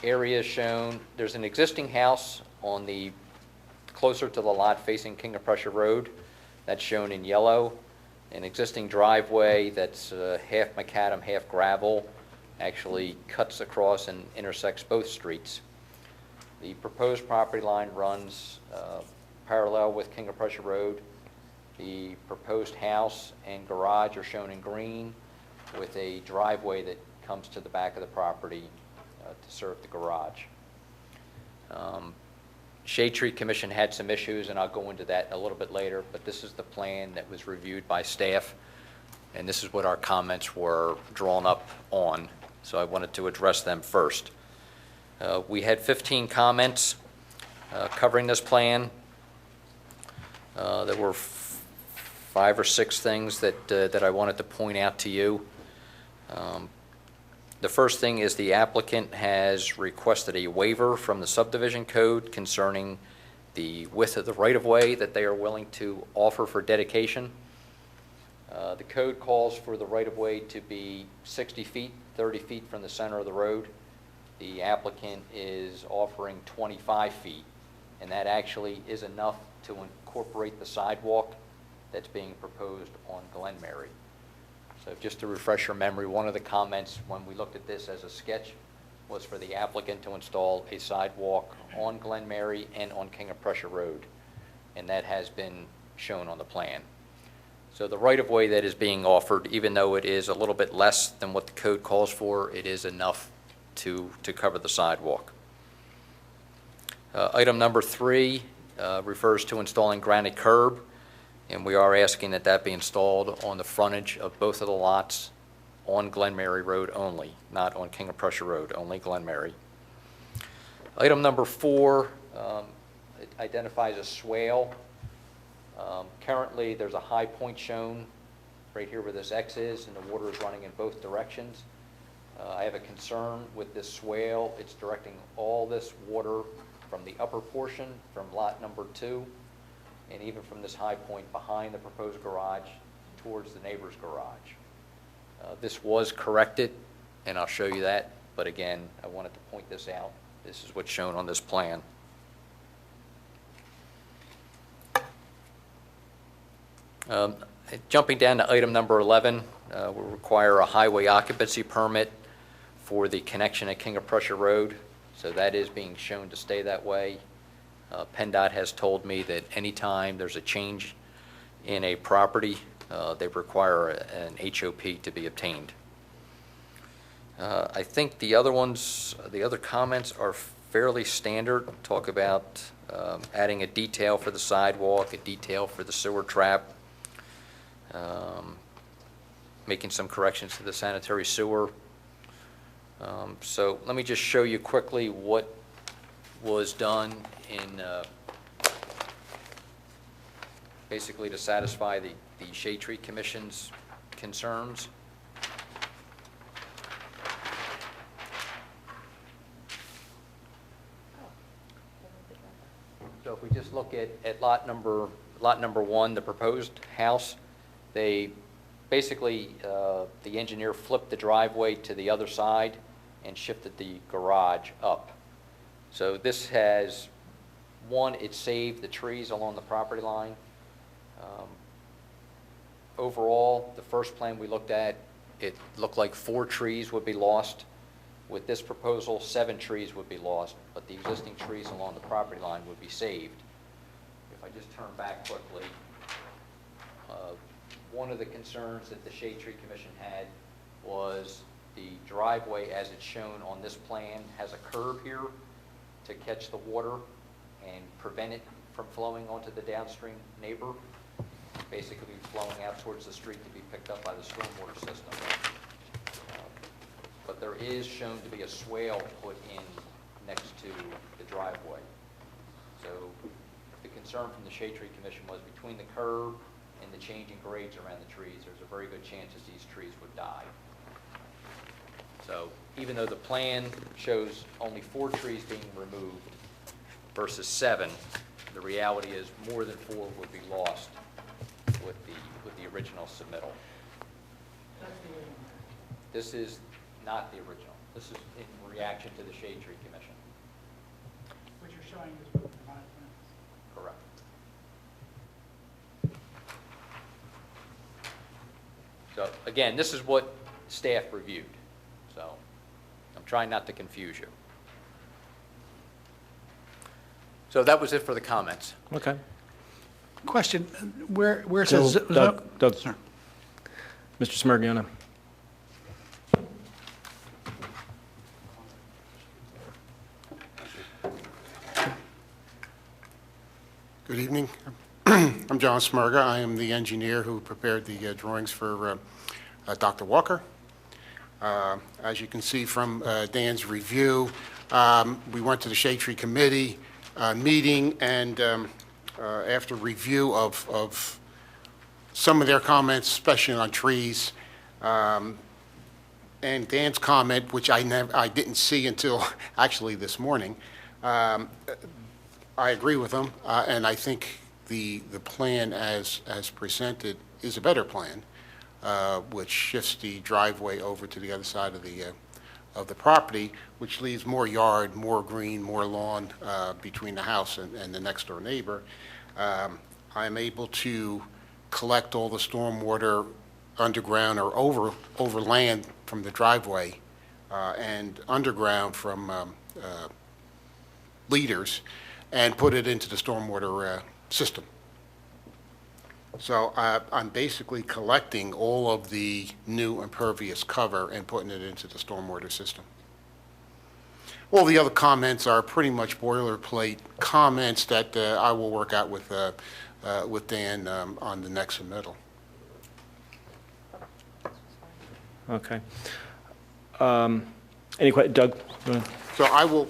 area shown, there's an existing house on the closer to the lot facing King of Prussia Road. That's shown in yellow. An existing driveway that's half macadam, half gravel, actually cuts across and intersects both streets. The proposed property line runs parallel with King of Prussia Road. The proposed house and garage are shown in green with a driveway that comes to the back of the property to serve the garage. Shade Tree Commission had some issues, and I'll go into that a little bit later, but this is the plan that was reviewed by staff, and this is what our comments were drawn up on, so I wanted to address them first. We had 15 comments covering this plan. There were 5 or 6 things that I wanted to point out to you. The first thing is the applicant has requested a waiver from the subdivision code concerning the width of the right-of-way that they are willing to offer for dedication. The code calls for the right-of-way to be 60 feet, 30 feet from the center of the road. The applicant is offering 25 feet, and that actually is enough to incorporate the sidewalk that's being proposed on Glen Mary. So just to refresh your memory, one of the comments when we looked at this as a sketch was for the applicant to install a sidewalk on Glen Mary and on King of Prussia Road, and that has been shown on the plan. So the right-of-way that is being offered, even though it is a little bit less than what the code calls for, it is enough to cover the sidewalk. Item number 3 refers to installing granite curb, and we are asking that that be installed on the frontage of both of the lots on Glen Mary Road only, not on King of Prussia Road, only Glen Mary. Item number 4 it identifies a swale. Currently, there's a high point shown right here where this X is, and the water is running in both directions. I have a concern with this swale. It's directing all this water from the upper portion, from lot number 2, and even from this high point behind the proposed garage towards the neighbor's garage. This was corrected, and I'll show you that, but again, I wanted to point this out. This is what's shown on this plan. Jumping down to item number 11, we'll require a highway occupancy permit for the connection at King of Prussia Road, so that is being shown to stay that way. PennDOT has told me that anytime there's a change in a property, they require an HOP to be obtained. I think the other comments are fairly standard. Talk about adding a detail for the sidewalk, a detail for the sewer trap, making some corrections to the sanitary sewer. So let me just show you quickly what was done in basically to satisfy the Shade Tree Commission's concerns. So if we just look at lot number 1, the proposed house, they basically, the engineer flipped the driveway to the other side and shifted the garage up. So this has, one, it saved the trees along the property line. Overall, the first plan we looked at, it looked like 4 trees would be lost. With this proposal, 7 trees would be lost, but the existing trees along the property line would be saved. If I just turn back quickly, one of the concerns that the Shade Tree Commission had was the driveway, as it's shown on this plan, has a curb here to catch the water and prevent it from flowing onto the downstream neighbor. basically flowing out towards the street to be picked up by the stormwater system. But there is shown to be a swale put in next to the driveway. So the concern from the Shade Tree Commission was between the curb and the changing grades around the trees, there's a very good chance that these trees would die. So even though the plan shows only 4 trees being removed versus 7, the reality is more than 4 would be lost with the original submittal. This is not the original. This is in reaction to the Shade Tree Commission. What you're showing is what the plan is. Correct. So again, this is what staff reviewed. So I'm trying not to confuse you. So that was it for the comments. Okay. Question, where it So, says... Doug, Sir. Mr. Smirgione. Good evening. I'm John Smirga. I am the engineer who prepared the drawings for Dr. Walker. As you can see from Dan's review, we went to the Shade Tree Committee meeting, and after review of some of their comments, especially on trees, and Dan's comment, which I didn't see until actually this morning, I agree with them, and I think the plan as presented is a better plan, which shifts the driveway over to the other side of the property, which leaves more yard, more green, more lawn between the house and the next door neighbor. I'm able to collect all the stormwater underground or over land from the driveway and underground from leaders, and put it into the stormwater system. So I'm basically collecting all of the new impervious cover and putting it into the stormwater system. All the other comments are pretty much boilerplate comments that I will work out with Dan on the next submittal. Okay. Any questions? Doug? Go ahead. So I will,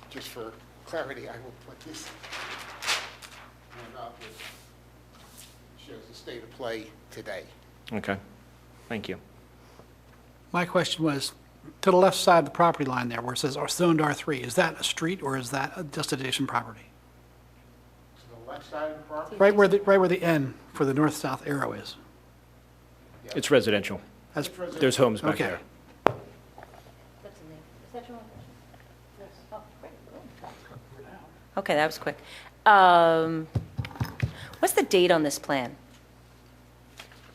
just for clarity, I will put this one up, which shows the state of play today. Okay. Thank you. My question was, to the left side of the property line there, where it says zoned R3, is that a street or is that just adjacent property? To the left side of the property? Right where the N for the north-south arrow is. It's residential. That's- There's homes back Okay. there. Okay, that was quick. What's the date on this plan?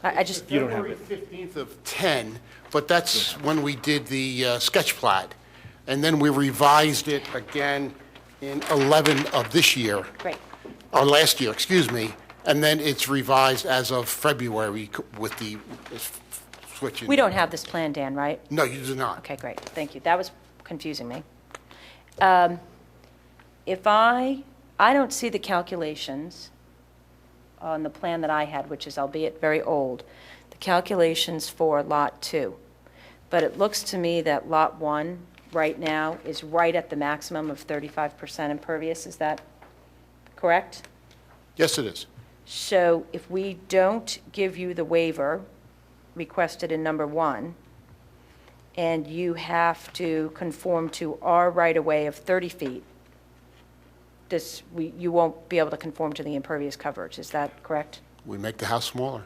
I just... You don't have it. February 15th of 10, but that's when we did the sketch plat. And then we revised it again in 11 of this year, Great. or last year, excuse me. And then it's revised as of February with the switching. We don't have this plan, Dan, right? No, you do not. Okay, great, thank you. That was confusing me. If I don't see the calculations on the plan that I had, which is albeit very old, the calculations for Lot 2. But it looks to me that Lot 1 right now is right at the maximum of 35% impervious. Is that correct? Yes, it is. So if we don't give you the waiver requested in number 1, and you have to conform to our right-of-way of 30 feet, you won't be able to conform to the impervious coverage. Is that correct? We make the house smaller.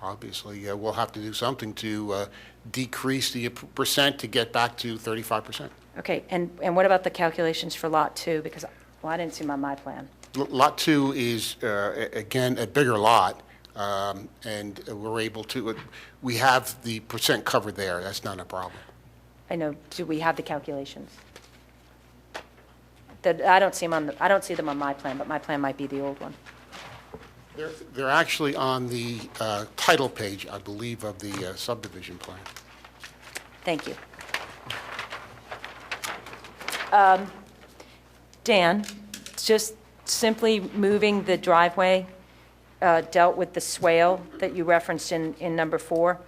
Obviously, we'll have to do something to decrease the percent to get back to 35%. Okay, and what about the calculations for Lot 2? Because, well, I didn't see them on my plan. Lot 2 is, again, a bigger lot, and we're able to, we have the percent covered there. That's not a problem. I know, do we have the calculations? I don't see them on my plan, but my plan might be the old one. They're actually on the title page, I believe, of the subdivision plan. Thank you. Dan, just simply moving the driveway dealt with the swale that you referenced in number 4?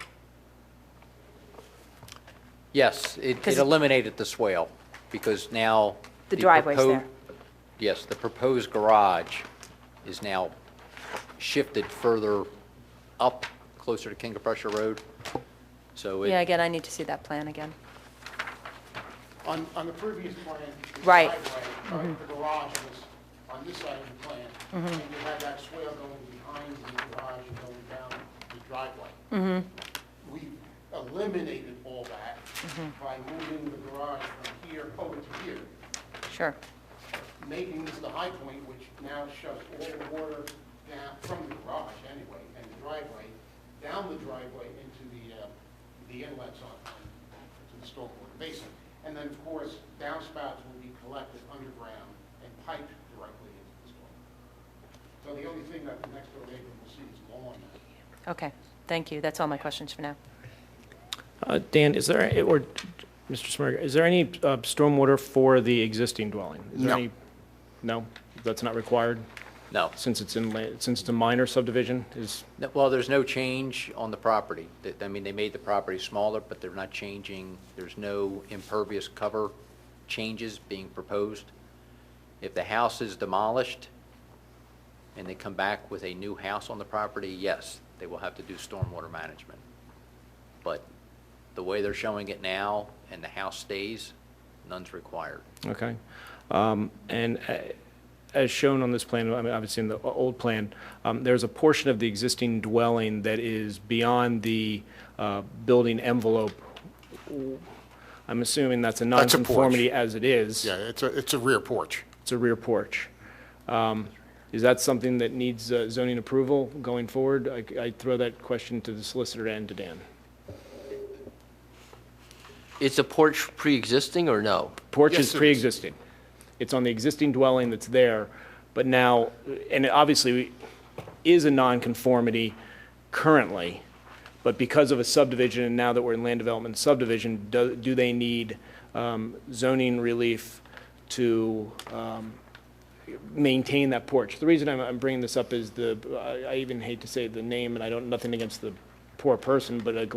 Yes, it 'Cause- eliminated the swale, because now. The driveway's propo- there. Yes, the proposed garage is now shifted further up, closer to King of Prussia Road. So Yeah, it, again, I need to see that plan again. On the previous plan, the Right. driveway, right, the garage was on this side of the plan, and you had that swale going behind the garage and going down the driveway. We eliminated all that by moving the garage from here over to here, Sure. making this the high point, which now shoves all the water down from the garage anyway, and the driveway, down the driveway into the inlets to the stormwater basin. And then, of course, downspouts will be collected underground and piped directly into the stormwater. So the only thing that the next door neighbor will see is lawn. Okay, thank you. That's all my questions for now. Dan, is there, or Mr. Smirga, is there any stormwater for the existing dwelling? Is there No. any? No? That's not required? no. Since it's since it's a minor subdivision, Well, there's no change on the property. I mean, they made the property smaller, but they're not changing. There's no impervious cover changes being proposed. If the house is demolished and they come back with a new house on the property, yes, they will have to do stormwater management. But the way they're showing it now and the house stays, none's required. okay. And as shown on this plan, I mean, obviously in the old plan, there's a portion of the existing dwelling that is beyond the building envelope. I'm assuming that's a That's a porch. nonconformity as it is. Yeah, it's a rear porch. It's a rear porch. Is that something that needs zoning approval going forward? I throw that question to the solicitor and to Dan. Is the porch pre-existing or no? Porch Yes, is it is. pre-existing. It's on the existing dwelling that's there, but now, and it obviously is a nonconformity currently, but because of a subdivision, and now that we're in land development subdivision, do they need zoning relief to maintain that porch? The reason I'm bringing this up is I even hate to say the name, and I don't, nothing against the poor person, but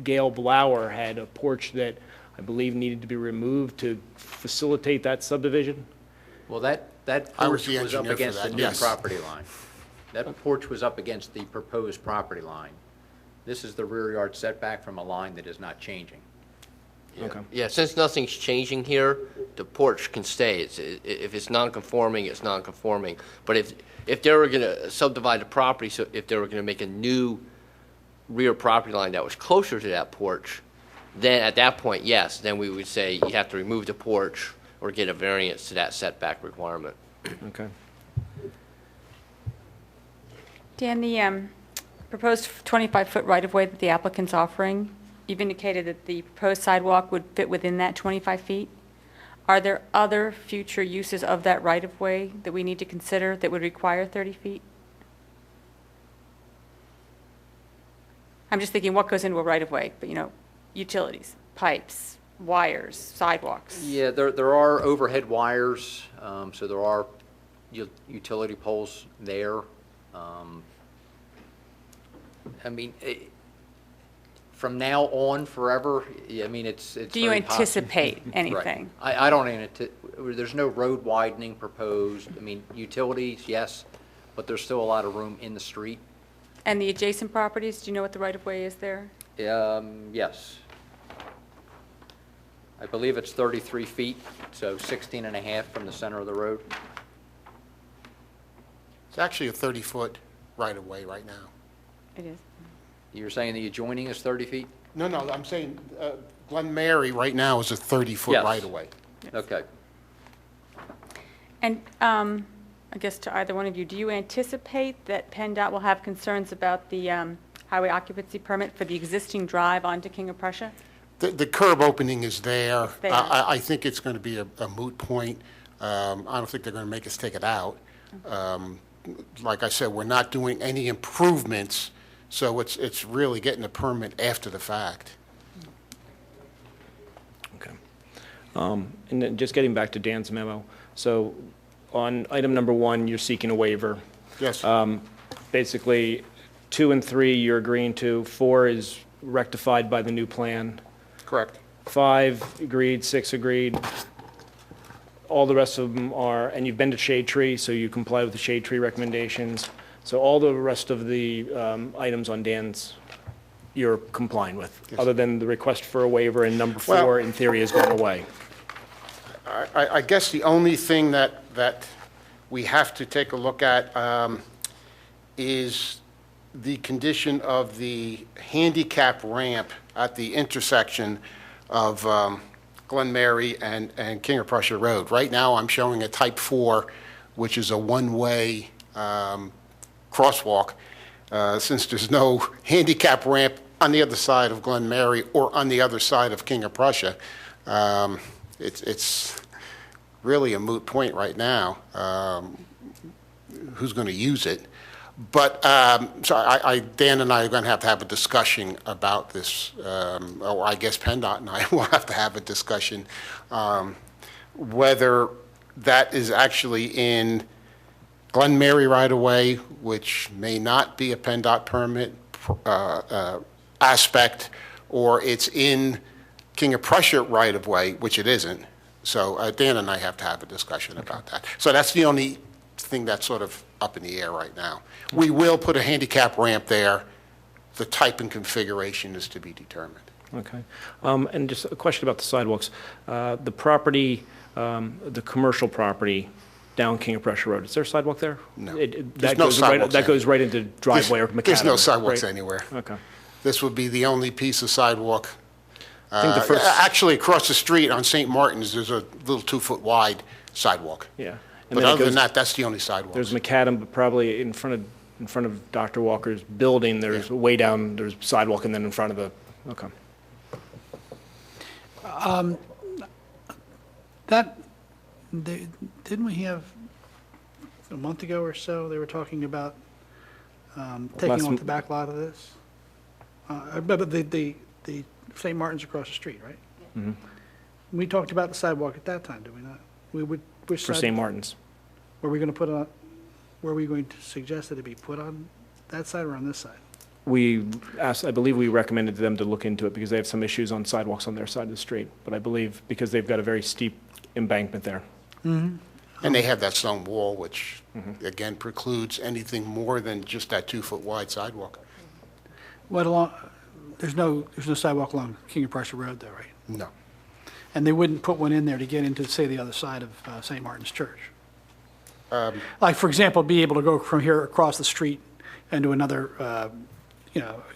Gail Blower had a porch that I believe needed to be removed to facilitate that subdivision. Well, that I was porch the was up engineer for against the that, new yes. property line. That porch was up against the proposed property line. This is the rear yard setback from a line that is not changing. Okay. Yeah, since nothing's changing here, the porch can stay. If it's non-conforming, it's non-conforming. But if they were going to subdivide the property, so if they were going to make a new rear property line that was closer to that porch, then at that point, yes, then we would say you have to remove the porch or get a variance to that setback requirement. Okay. Dan, the proposed 25-foot right-of-way that the applicant's offering, you've indicated that the proposed sidewalk would fit within that 25 feet. Are there other future uses of that right-of-way that we need to consider that would require 30 feet? I'm just thinking what goes into a right-of-way, but, utilities, pipes, wires, sidewalks. Yeah, there are overhead wires, so there are utility poles there. I mean, from now on forever, I mean, it's Do you very possible. anticipate Right. anything? I don't there's no road widening proposed. I mean, utilities, yes, but there's still a lot of room in the street. And the adjacent properties, do you know what the right-of-way is there? Yes. I believe it's 33 feet, so 16 and a half from the center of the road. It's actually a 30-foot right-of-way right now. It is. You're saying the adjoining is 30 feet? No, I'm saying Glen Mary right now is a 30-foot Yes. right-of-way. Okay. And I guess to either one of you, do you anticipate that PennDOT will have concerns about the highway occupancy permit for the existing drive onto King of Prussia? The curb opening is there. It's there. I think it's going to be a moot point. I don't think they're going to make us take it out. Like I said, we're not doing any improvements, so it's really getting a permit after the fact. Okay. And then just getting back to Dan's memo, so on item number 1, you're seeking a waiver. Yes. basically 2 and 3 you're agreeing to, 4 is rectified by the new plan. Correct. 5 agreed, 6 agreed. All the rest of them are, and you've been to Shade Tree, so you comply with the Shade Tree recommendations. So all the rest of the items on Dan's, you're complying with, other than the request for a waiver, and number 4, Well- in theory, is going away. I guess the only thing that we have to take a look at is the condition of the handicap ramp at the intersection of Glen Mary and King of Prussia Road. Right now, I'm showing a type 4, which is a one-way crosswalk. Since there's no handicap ramp on the other side of Glen Mary or on the other side of King of Prussia, it's really a moot point right now. Who's going to use it? But, so Dan and I are going to have a discussion about this, or I guess PennDOT and I will have to have a discussion, whether that is actually in Glen Mary right-of-way, which may not be a PennDOT permit aspect, or it's in King of Prussia right-of-way, which it isn't. So Dan and I have to have a discussion about that. So that's the only thing that's sort of up in the air right now. We will put a handicap ramp there. The type and configuration is to be determined. Okay. And just a question about the sidewalks. The property, the commercial property down King of Prussia Road, is there a sidewalk there? No. That goes right into driveway or macadam? There's no sidewalks right? anywhere. Okay. This would be the only piece of sidewalk. I think the first- Actually, across the street on St. Martin's, there's a little 2-foot wide sidewalk. Yeah. And But then it other than goes- that, that's the only sidewalk. There's macadam, but probably in front of Dr. Walker's building, there's way down, there's sidewalk, and then in front of the, okay. Didn't we have, a month ago or so, they were talking about taking off the back lot of this? But the St. Martin's across the street, right? Mhm. We talked about the sidewalk at that time, did we not? Which For side- St. Martin's. Were we going to put on, were we going to suggest that it be put on that side or on this side? We asked, I believe we recommended them to look into it because they have some issues on sidewalks on their side of the street. But I believe because they've got a very steep embankment there. And they have that stone wall, which, again, precludes anything more than just that 2-foot wide sidewalk. What along, there's no sidewalk along King of Prussia Road though, right? No. And they wouldn't put one in there to get into, say, the other side of St. Martin's Church? Like, for example, be able to go from here across the street into another,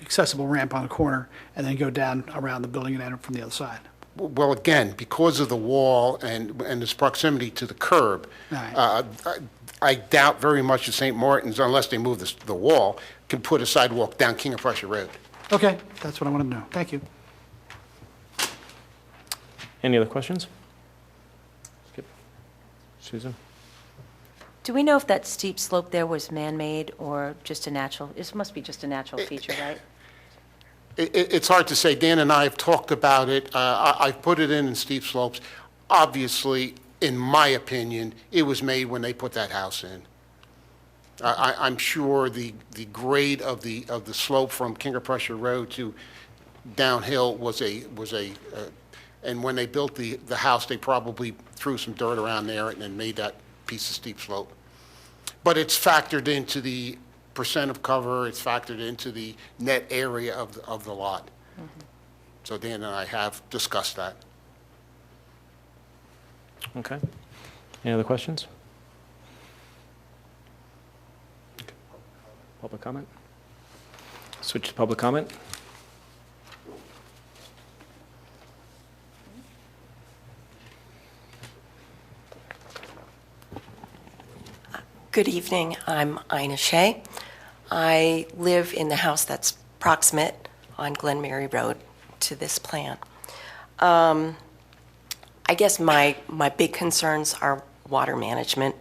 accessible ramp on the corner, and then go down around the building and enter from the other side? Well, again, because of the wall and its proximity to the curb, Right. I doubt very much that St. Martin's, unless they move the wall, can put a sidewalk down King of Prussia Road. Okay, that's what I wanted to know. Thank you. Any other questions? Skip. Susan? Do we know if that steep slope there was man-made or just a natural? It must be just a natural feature, right? It's hard to say. Dan and I have talked about it. I've put it in steep slopes. Obviously, in my opinion, it was made when they put that house in. I'm sure the grade of the slope from King of Prussia Road to downhill was and when they built the house, they probably threw some dirt around there and then made that piece of steep slope. But it's factored into the percent of cover, it's factored into the net area of the lot. So Dan and I have discussed that. Okay. Any other questions? Public comment? Switch to public comment. Good evening. I'm Ina Shea. I live in the house that's proximate on Glen Mary Road to this plan. I guess my big concerns are water management.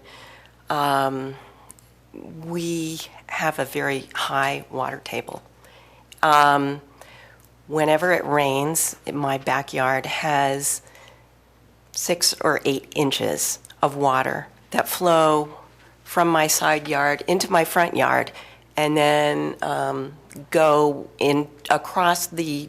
We have a very high water table. Whenever it rains, my backyard has 6 or 8 inches of water that flow from my side yard into my front yard and then go in across the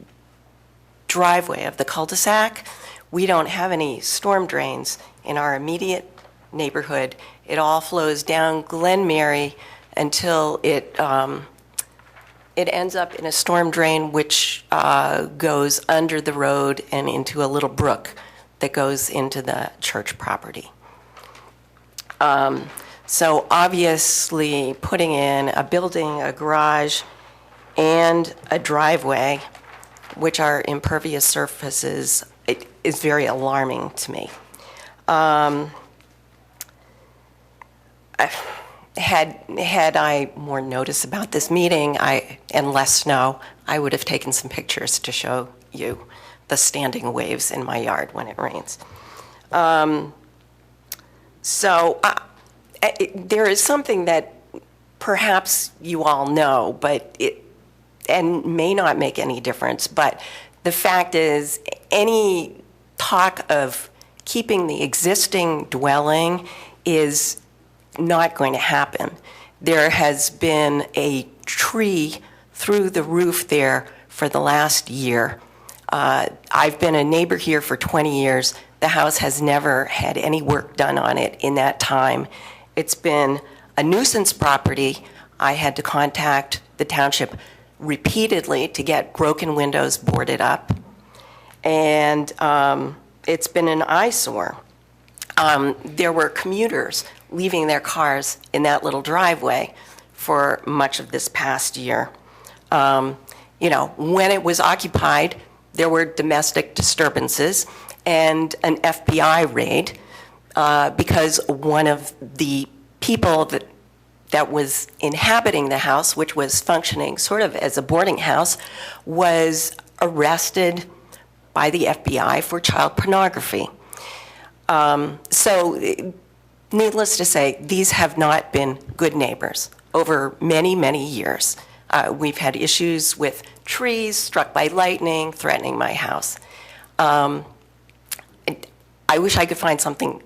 driveway of the cul-de-sac. We don't have any storm drains in our immediate neighborhood. It all flows down Glen Mary until it ends up in a storm drain which goes under the road and into a little brook that goes into the church property. So obviously, putting in a building, a garage, and a driveway, which are impervious surfaces, it is very alarming to me. Had I more notice about this meeting and less snow, I would have taken some pictures to show you the standing waves in my yard when it rains. There is something that perhaps you all know, and may not make any difference, but the fact is any talk of keeping the existing dwelling is not going to happen. There has been a tree through the roof there for the last year. I've been a neighbor here for 20 years. The house has never had any work done on it in that time. It's been a nuisance property. I had to contact the township repeatedly to get broken windows boarded up. And it's been an eyesore. There were commuters leaving their cars in that little driveway for much of this past year. When it was occupied, there were domestic disturbances and an FBI raid because one of the people that was inhabiting the house, which was functioning sort of as a boarding house, was arrested by the FBI for child pornography. So needless to say, these have not been good neighbors over many, many years. We've had issues with trees struck by lightning threatening my house. I wish I could find something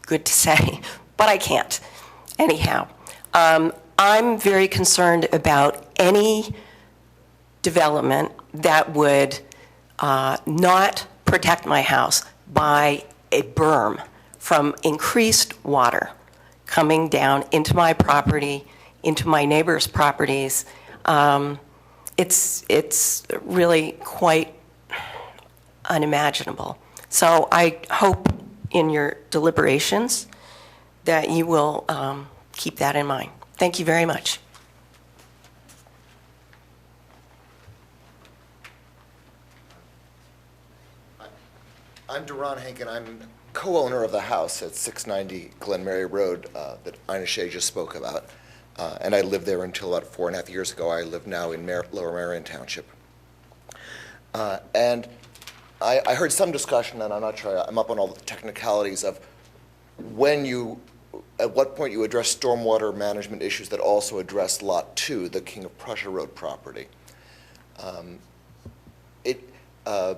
good to say, but I can't. Anyhow, I'm very concerned about any development that would not protect my house by a berm from increased water coming down into my property, into my neighbors' properties. It's really quite unimaginable. So I hope in your deliberations that you will keep that in mind. Thank you very much. I'm Duran Hankin. I'm co-owner of the house at 690 Glen Mary Road that Ina Shea just spoke about. And I lived there until about 4.5 years ago. I live now in Lower Marion Township. And I heard some discussion, and I'm not sure I'm up on all the technicalities of at what point you address stormwater management issues that also address Lot 2, the King of Prussia Road property.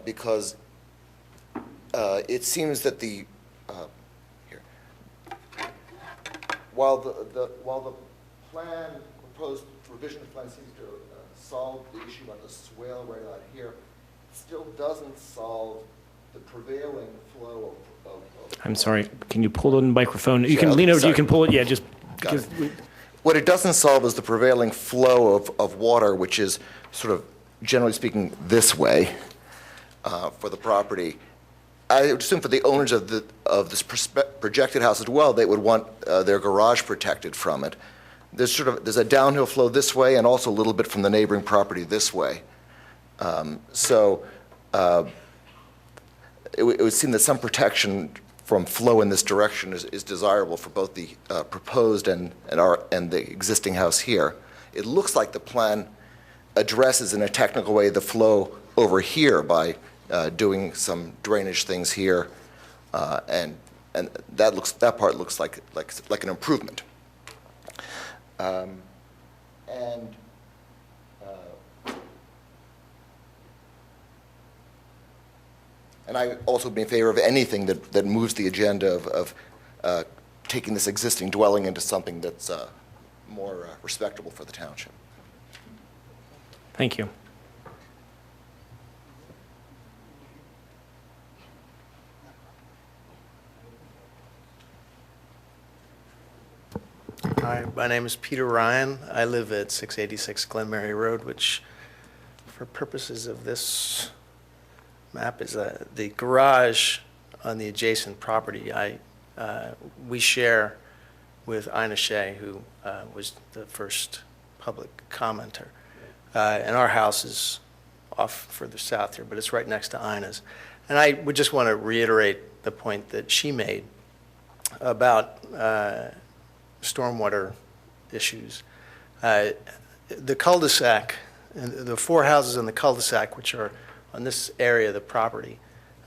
Because it seems that while the proposed revision of the plan seems to solve the issue about the swale right out here, it still doesn't solve the prevailing flow of I'm sorry, can you pull the microphone? You Sure, can lean over, sorry. you can pull it, yeah, just. Got it. What it doesn't solve is the prevailing flow of water, which is sort of, generally speaking, this way for the property. I would assume for the owners of this projected house as well, they would want their garage protected from it. There's a downhill flow this way and also a little bit from the neighboring property this way. It would seem that some protection from flow in this direction is desirable for both the proposed and the existing house here. It looks like the plan addresses in a technical way the flow over here by doing some drainage things here, and that part looks like an improvement. And I also be in favor of anything that moves the agenda of taking this existing dwelling into something that's more respectable for the township. Thank you. Hi, my name is Peter Ryan. I live at 686 Glenmary Road, which, for purposes of this map, is the garage on the adjacent property. We share with Ina Shea, who was the first public commenter. And our house is off further south here, but it's right next to Ina's. And I would just want to reiterate the point that she made about stormwater issues. The cul-de-sac, the four houses in the cul-de-sac, which are on this area of the property,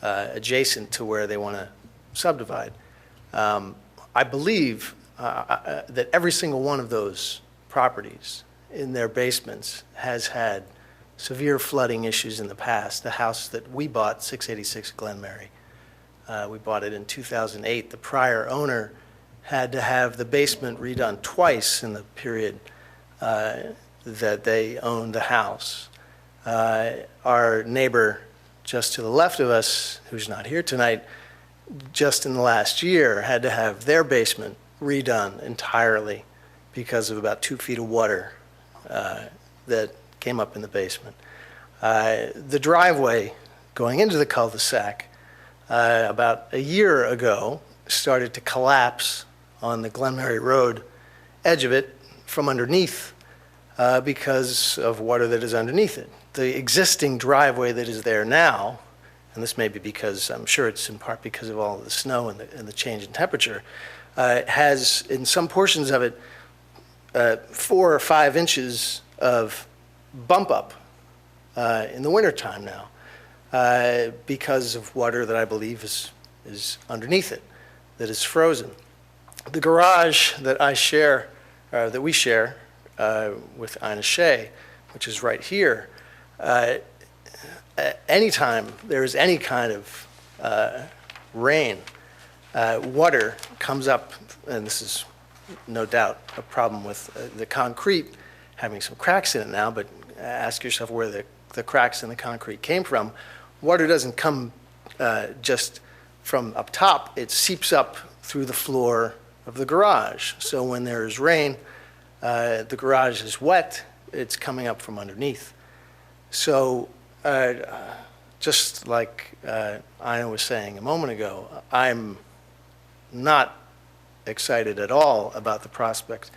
adjacent to where they want to subdivide, I believe that every single one of those properties in their basements has had severe flooding issues in the past. The house that we bought, 686 Glenmary, we bought it in 2008. The prior owner had to have the basement redone twice in the period that they owned the house. Our neighbor just to the left of us, who's not here tonight, just in the last year had to have their basement redone entirely because of about 2 feet of water that came up in the basement. The driveway going into the cul-de-sac about a year ago started to collapse on the Glenmary Road edge of it from underneath because of water that is underneath it. The existing driveway that is there now, and this may be because, I'm sure it's in part because of all of the snow and the change in temperature, has in some portions of it 4 or 5 inches of bump up in the wintertime now because of water that I believe is underneath it, that is frozen. The garage that I share, that we share with Ina Shea, which is right here, anytime there is any kind of rain, water comes up, and this is no doubt a problem with the concrete having some cracks in it now, but ask yourself where the cracks in the concrete came from. Water doesn't come just from up top, it seeps up through the floor of the garage. So when there is rain, the garage is wet, it's coming up from underneath. So just like Ina was saying a moment ago, I'm not excited at all about the prospect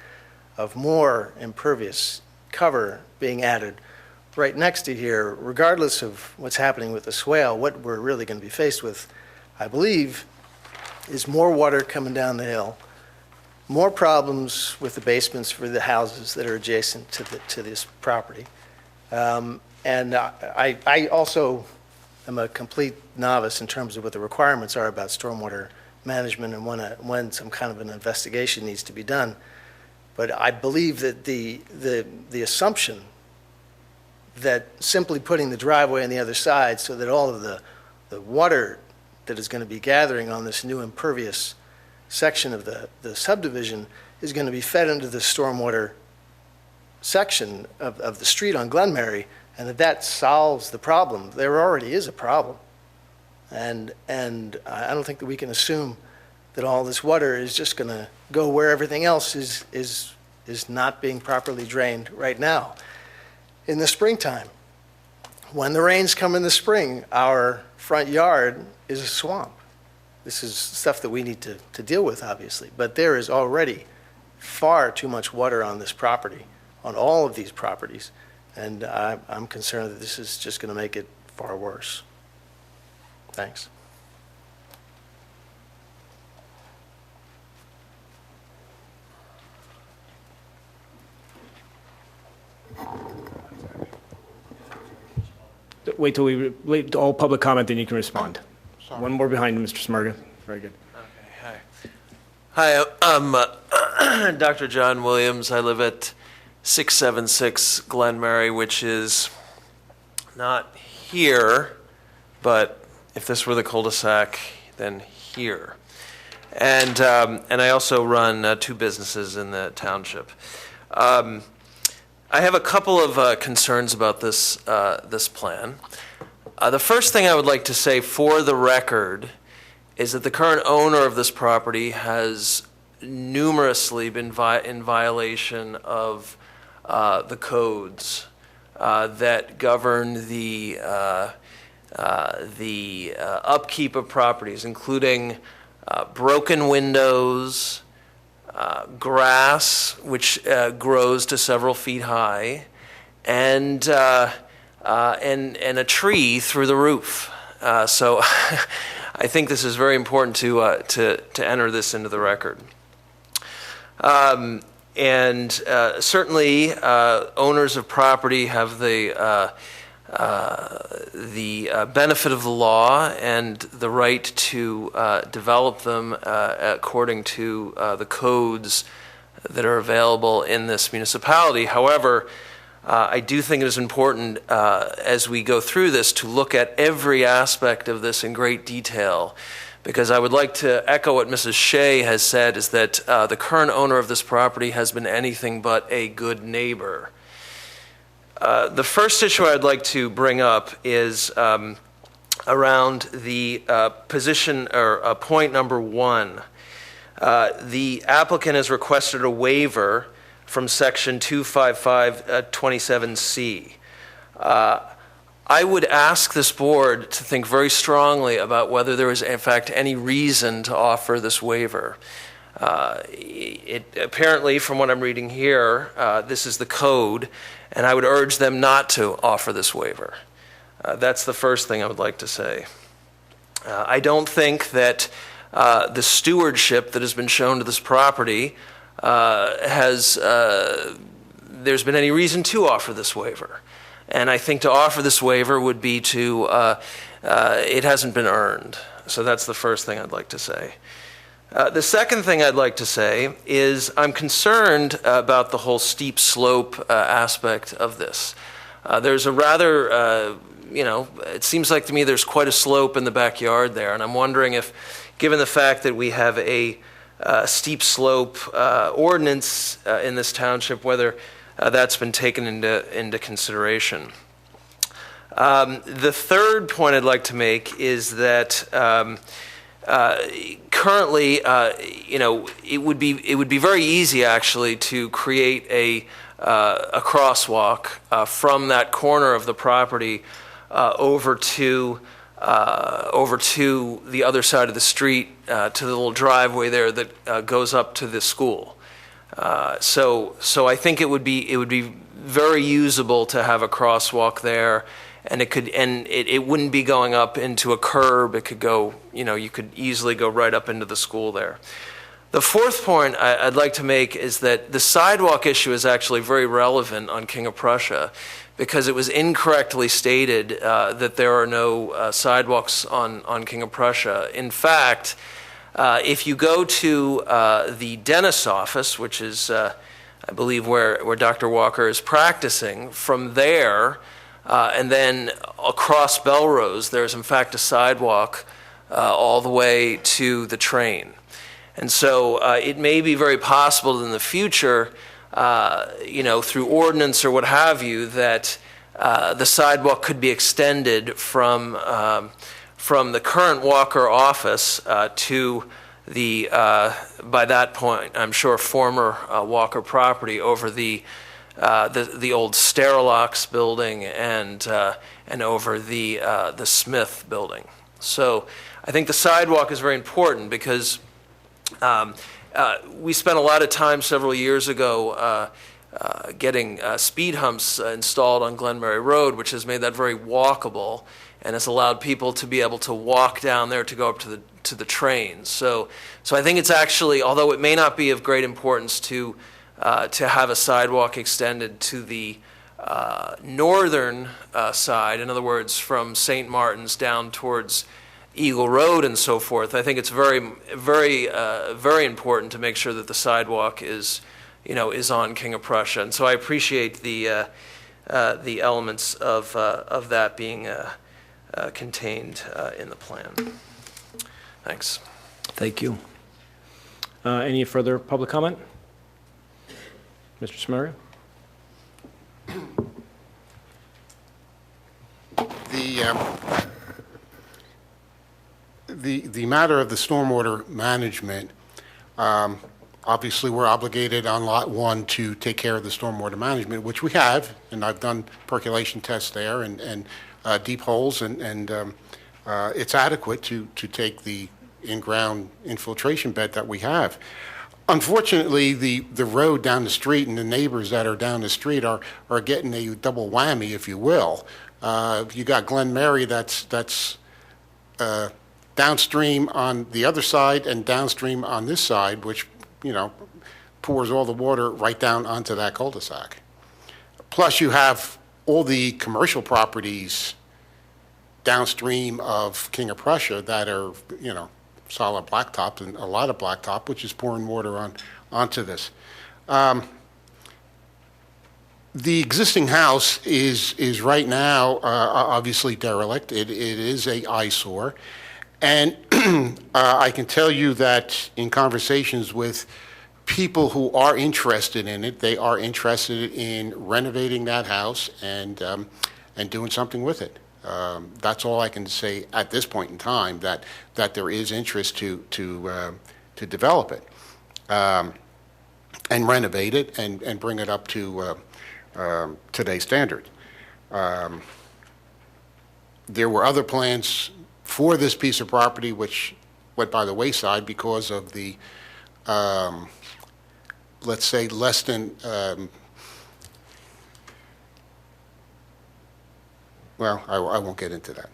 of more impervious cover being added right next to here, regardless of what's happening with the swale. What we're really going to be faced with, I believe, is more water coming down the hill, more problems with the basements for the houses that are adjacent to this property. And I also am a complete novice in terms of what the requirements are about stormwater management and when some kind of an investigation needs to be done. But I believe that the assumption that simply putting the driveway on the other side so that all of the water that is going to be gathering on this new impervious section of the subdivision is going to be fed into the stormwater section of the street on Glenmary, and that solves the problem. There already is a problem. And I don't think that we can assume that all this water is just going to go where everything else is not being properly drained right now. In the springtime, when the rains come in the spring, our front yard is a swamp. This is stuff that we need to deal with, obviously, but there is already far too much water on this property, on all of these properties, and I'm concerned that this is just going to make it far worse. Thanks. Wait till we wait all public comment, then you can respond. One more behind Mr. Smirga. Very good. Okay, hi. Hi, I'm Dr. John Williams. I live at 676 Glenmary, which is not here, but if this were the cul-de-sac, then here. And I also run 2 businesses in the township. I have a couple of concerns about this plan. The first thing I would like to say for the record is that the current owner of this property has numerously been in violation of the codes that govern the upkeep of properties, including broken windows, grass, which grows to several feet high, and a tree through the roof. So I think this is very important to enter this into the record. Certainly, owners of property have the benefit of the law and the right to develop them according to the codes that are available in this municipality. However, I do think it is important as we go through this to look at every aspect of this in great detail, because I would like to echo what Mrs. Shea has said, is that the current owner of this property has been anything but a good neighbor. The first issue I'd like to bring up is around the position or point number 1. The applicant has requested a waiver from section 25527C. I would ask this board to think very strongly about whether there is in fact any reason to offer this waiver. Apparently, from what I'm reading here, this is the code, and I would urge them not to offer this waiver. That's the first thing I would like to say. I don't think that the stewardship that has been shown to this property there's been any reason to offer this waiver. And I think to offer this waiver would be it hasn't been earned. So that's the first thing I'd like to say. The second thing I'd like to say is I'm concerned about the whole steep slope aspect of this. There's a rather, it seems like to me there's quite a slope in the backyard there, and I'm wondering if, given the fact that we have a steep slope ordinance in this township, whether that's been taken into consideration. The third point I'd like to make is that currently, it would be very easy actually to create a crosswalk from that corner of the property over to the other side of the street to the little driveway there that goes up to the school. So I think it would be very usable to have a crosswalk there, and it wouldn't be going up into a curb. It could go, you could easily go right up into the school there. The fourth point I'd like to make is that the sidewalk issue is actually very relevant on King of Prussia, because it was incorrectly stated that there are no sidewalks on King of Prussia. In fact, if you go to the dentist's office, which is, I believe, where Dr. Walker is practicing, from there and then across Belrose, there's in fact a sidewalk all the way to the train. And so it may be very possible in the future, through ordinance or what have you, that the sidewalk could be extended from the current Walker office to the, by that point, I'm sure, former Walker property over the old Sterilox building and over the Smith building. So I think the sidewalk is very important because we spent a lot of time several years ago getting speed humps installed on Glenmary Road, which has made that very walkable and has allowed people to be able to walk down there to go up to the trains. So I think it's actually, although it may not be of great importance to have a sidewalk extended to the northern side, in other words, from St. Martin's down towards Eagle Road and so forth, I think it's very, very, very important to make sure that the sidewalk is on King of Prussia. And so I appreciate the elements of that being contained in the plan. Thanks. Thank you. Any further public comment? Mr. Smurga? The matter of the stormwater management, obviously, we're obligated on Lot 1 to take care of the stormwater management, which we have, and I've done percolation tests there and deep holes, and it's adequate to take the in-ground infiltration bed that we have. Unfortunately, the road down the street and the neighbors that are down the street are getting a double whammy, if you will. You got Glen Mary that's downstream on the other side and downstream on this side, which, pours all the water right down onto that cul-de-sac. Plus, you have all the commercial properties downstream of King of Prussia that are, solid blacktop and a lot of blacktop, which is pouring water onto this. The existing house is right now obviously derelict. It is a eyesore. And I can tell you that in conversations with people who are interested in it, they are interested in renovating that house and doing something with it. That's all I can say at this point in time, that there is interest to develop it and renovate it and bring it up to today's standard. There were other plans for this piece of property which went by the wayside because of the, let's say, less than, well, I won't get into that.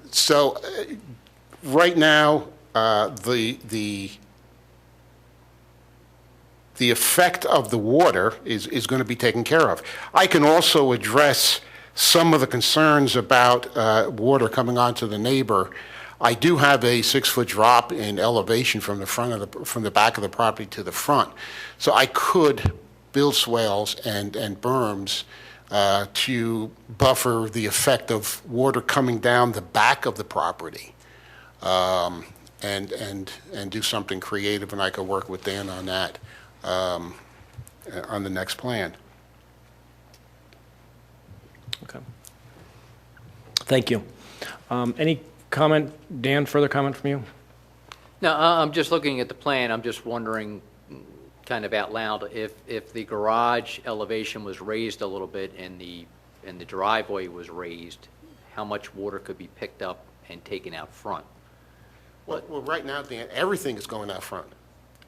So right now, the effect of the water is going to be taken care of. I can also address some of the concerns about water coming onto the neighbor. I do have a 6-foot drop in elevation from the back of the property to the front, so I could build swales and berms to buffer the effect of water coming down the back of the property, and do something creative, and I could work with Dan on that on the next plan. Okay. Thank you. Any comment, Dan, further comment from you? No, I'm just looking at the plan. I'm just wondering, kind of out loud, if the garage elevation was raised a little bit and the driveway was raised, how much water could be picked up and taken out front? Well, right now, Dan, everything is going out front.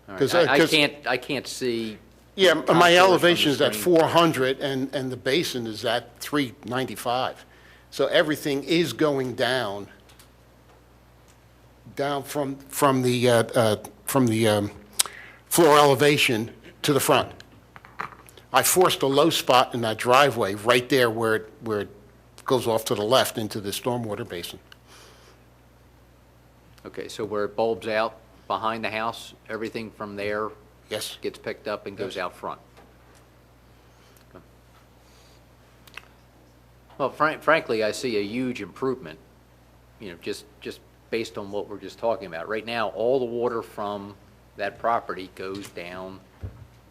All right. I can't see. Yeah, my elevation is at 400, and the basin is at 395. So everything is going down from the floor elevation to the front. I forced a low spot in that driveway right there where it goes off to the left into the stormwater basin. Okay, so where it bulbs out behind the house, everything from there Yes. gets picked up and goes out front? Okay. Well, frankly, I see a huge improvement, just based on what we're just talking about. Right now, all the water from that property goes down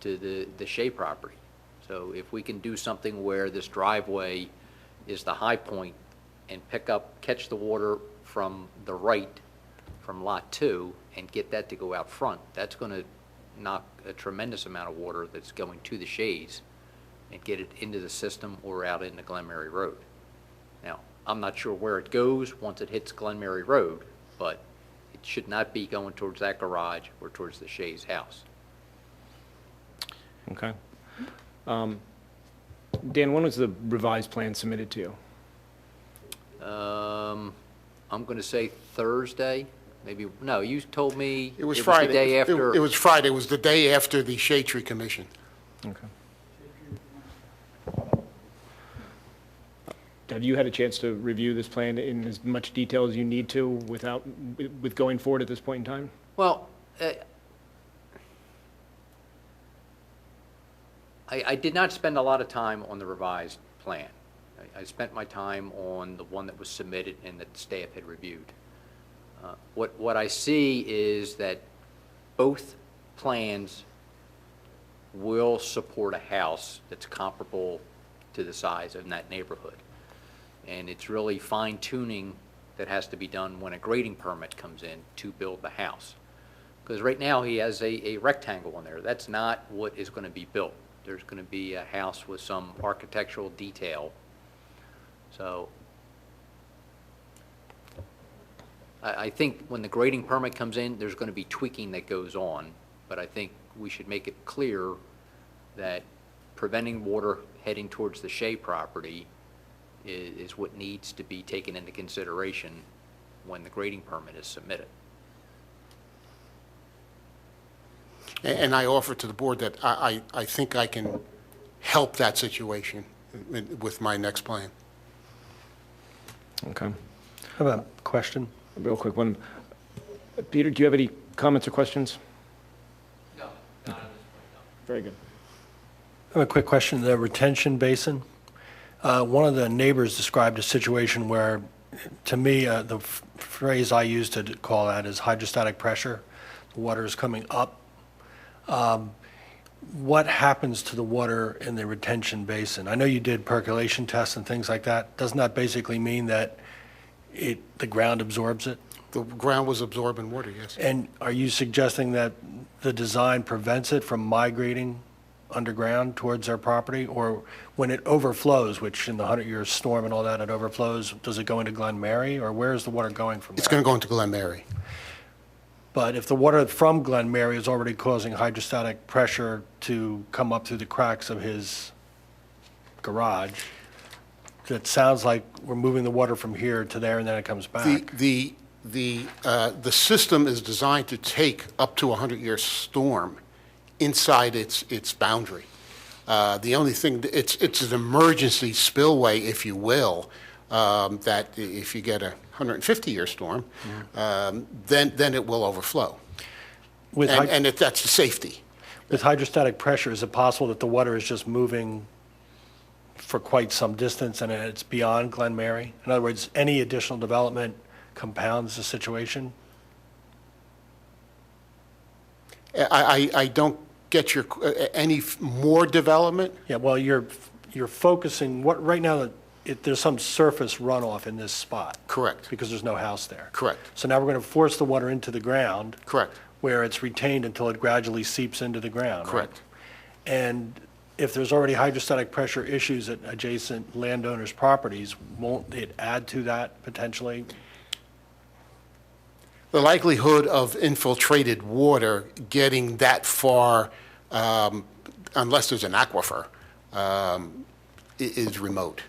to the Shea property. So if we can do something where this driveway is the high point and catch the water from the right, from Lot 2, and get that to go out front, that's going to knock a tremendous amount of water that's going to the Shays and get it into the system or out into Glen Mary Road. Now, I'm not sure where it goes once it hits Glen Mary Road, but it should not be going towards that garage or towards the Shays' house. Okay. Dan, when was the revised plan submitted to you? I'm going to say Thursday. Maybe, no, you told me It was Friday. The day after. It was Friday. It was the day after the Shade Tree Commission. Okay. Have you had a chance to review this plan in as much detail as you need to with going forward at this point in time? Well, I did not spend a lot of time on the revised plan. I spent my time on the one that was submitted and that staff had reviewed. What I see is that both plans will support a house that's comparable to the size of that neighborhood. And it's really fine tuning that has to be done when a grading permit comes in to build the house. Because right now he has a rectangle in there. That's not what is going to be built. There's going to be a house with some architectural detail. So I think when the grading permit comes in, there's going to be tweaking that goes on. But I think we should make it clear that preventing water heading towards the Shea property is what needs to be taken into consideration when the grading permit is submitted. And I offer to the board that I think I can help that situation with my next plan. Okay. I have a question. A real quick one. Peter, do you have any comments or questions? No, not at this point, no. Very good. I have a quick question. The retention basin, one of the neighbors described a situation where, to me, the phrase I use to call that is hydrostatic pressure. The water is coming up. What happens to the water in the retention basin? I know you did percolation tests and things like that. Doesn't that basically mean that the ground absorbs it? The ground was absorbing water, yes. And are you suggesting that the design prevents it from migrating underground towards their property? Or when it overflows, which in the 100-year storm and all that, it overflows, does it go into Glen Mary? Or where is the water going from there? It's going to go into Glen Mary. But if the water from Glen Mary is already causing hydrostatic pressure to come up through the cracks of his garage, it sounds like we're moving the water from here to there and then it comes back. The system is designed to take up to a 100-year storm inside its boundary. The only thing, it's an emergency spillway, if you will, that if you get a 150-year storm, then it will overflow. That's the safety. With hydrostatic pressure, is it possible that the water is just moving for quite some distance and it's beyond Glen Mary? In other words, any additional development compounds the situation? I don't get your, any more development? Yeah, well, you're focusing, right now, there's some surface runoff in this spot. Correct. Because there's no house there. Correct. So now we're going to force the water into the ground. Correct. Where it's retained until it gradually seeps into the ground. Correct. Right? And if there's already hydrostatic pressure issues at adjacent landowners' properties, won't it add to that potentially? The likelihood of infiltrated water getting that far, unless there's an aquifer, is remote.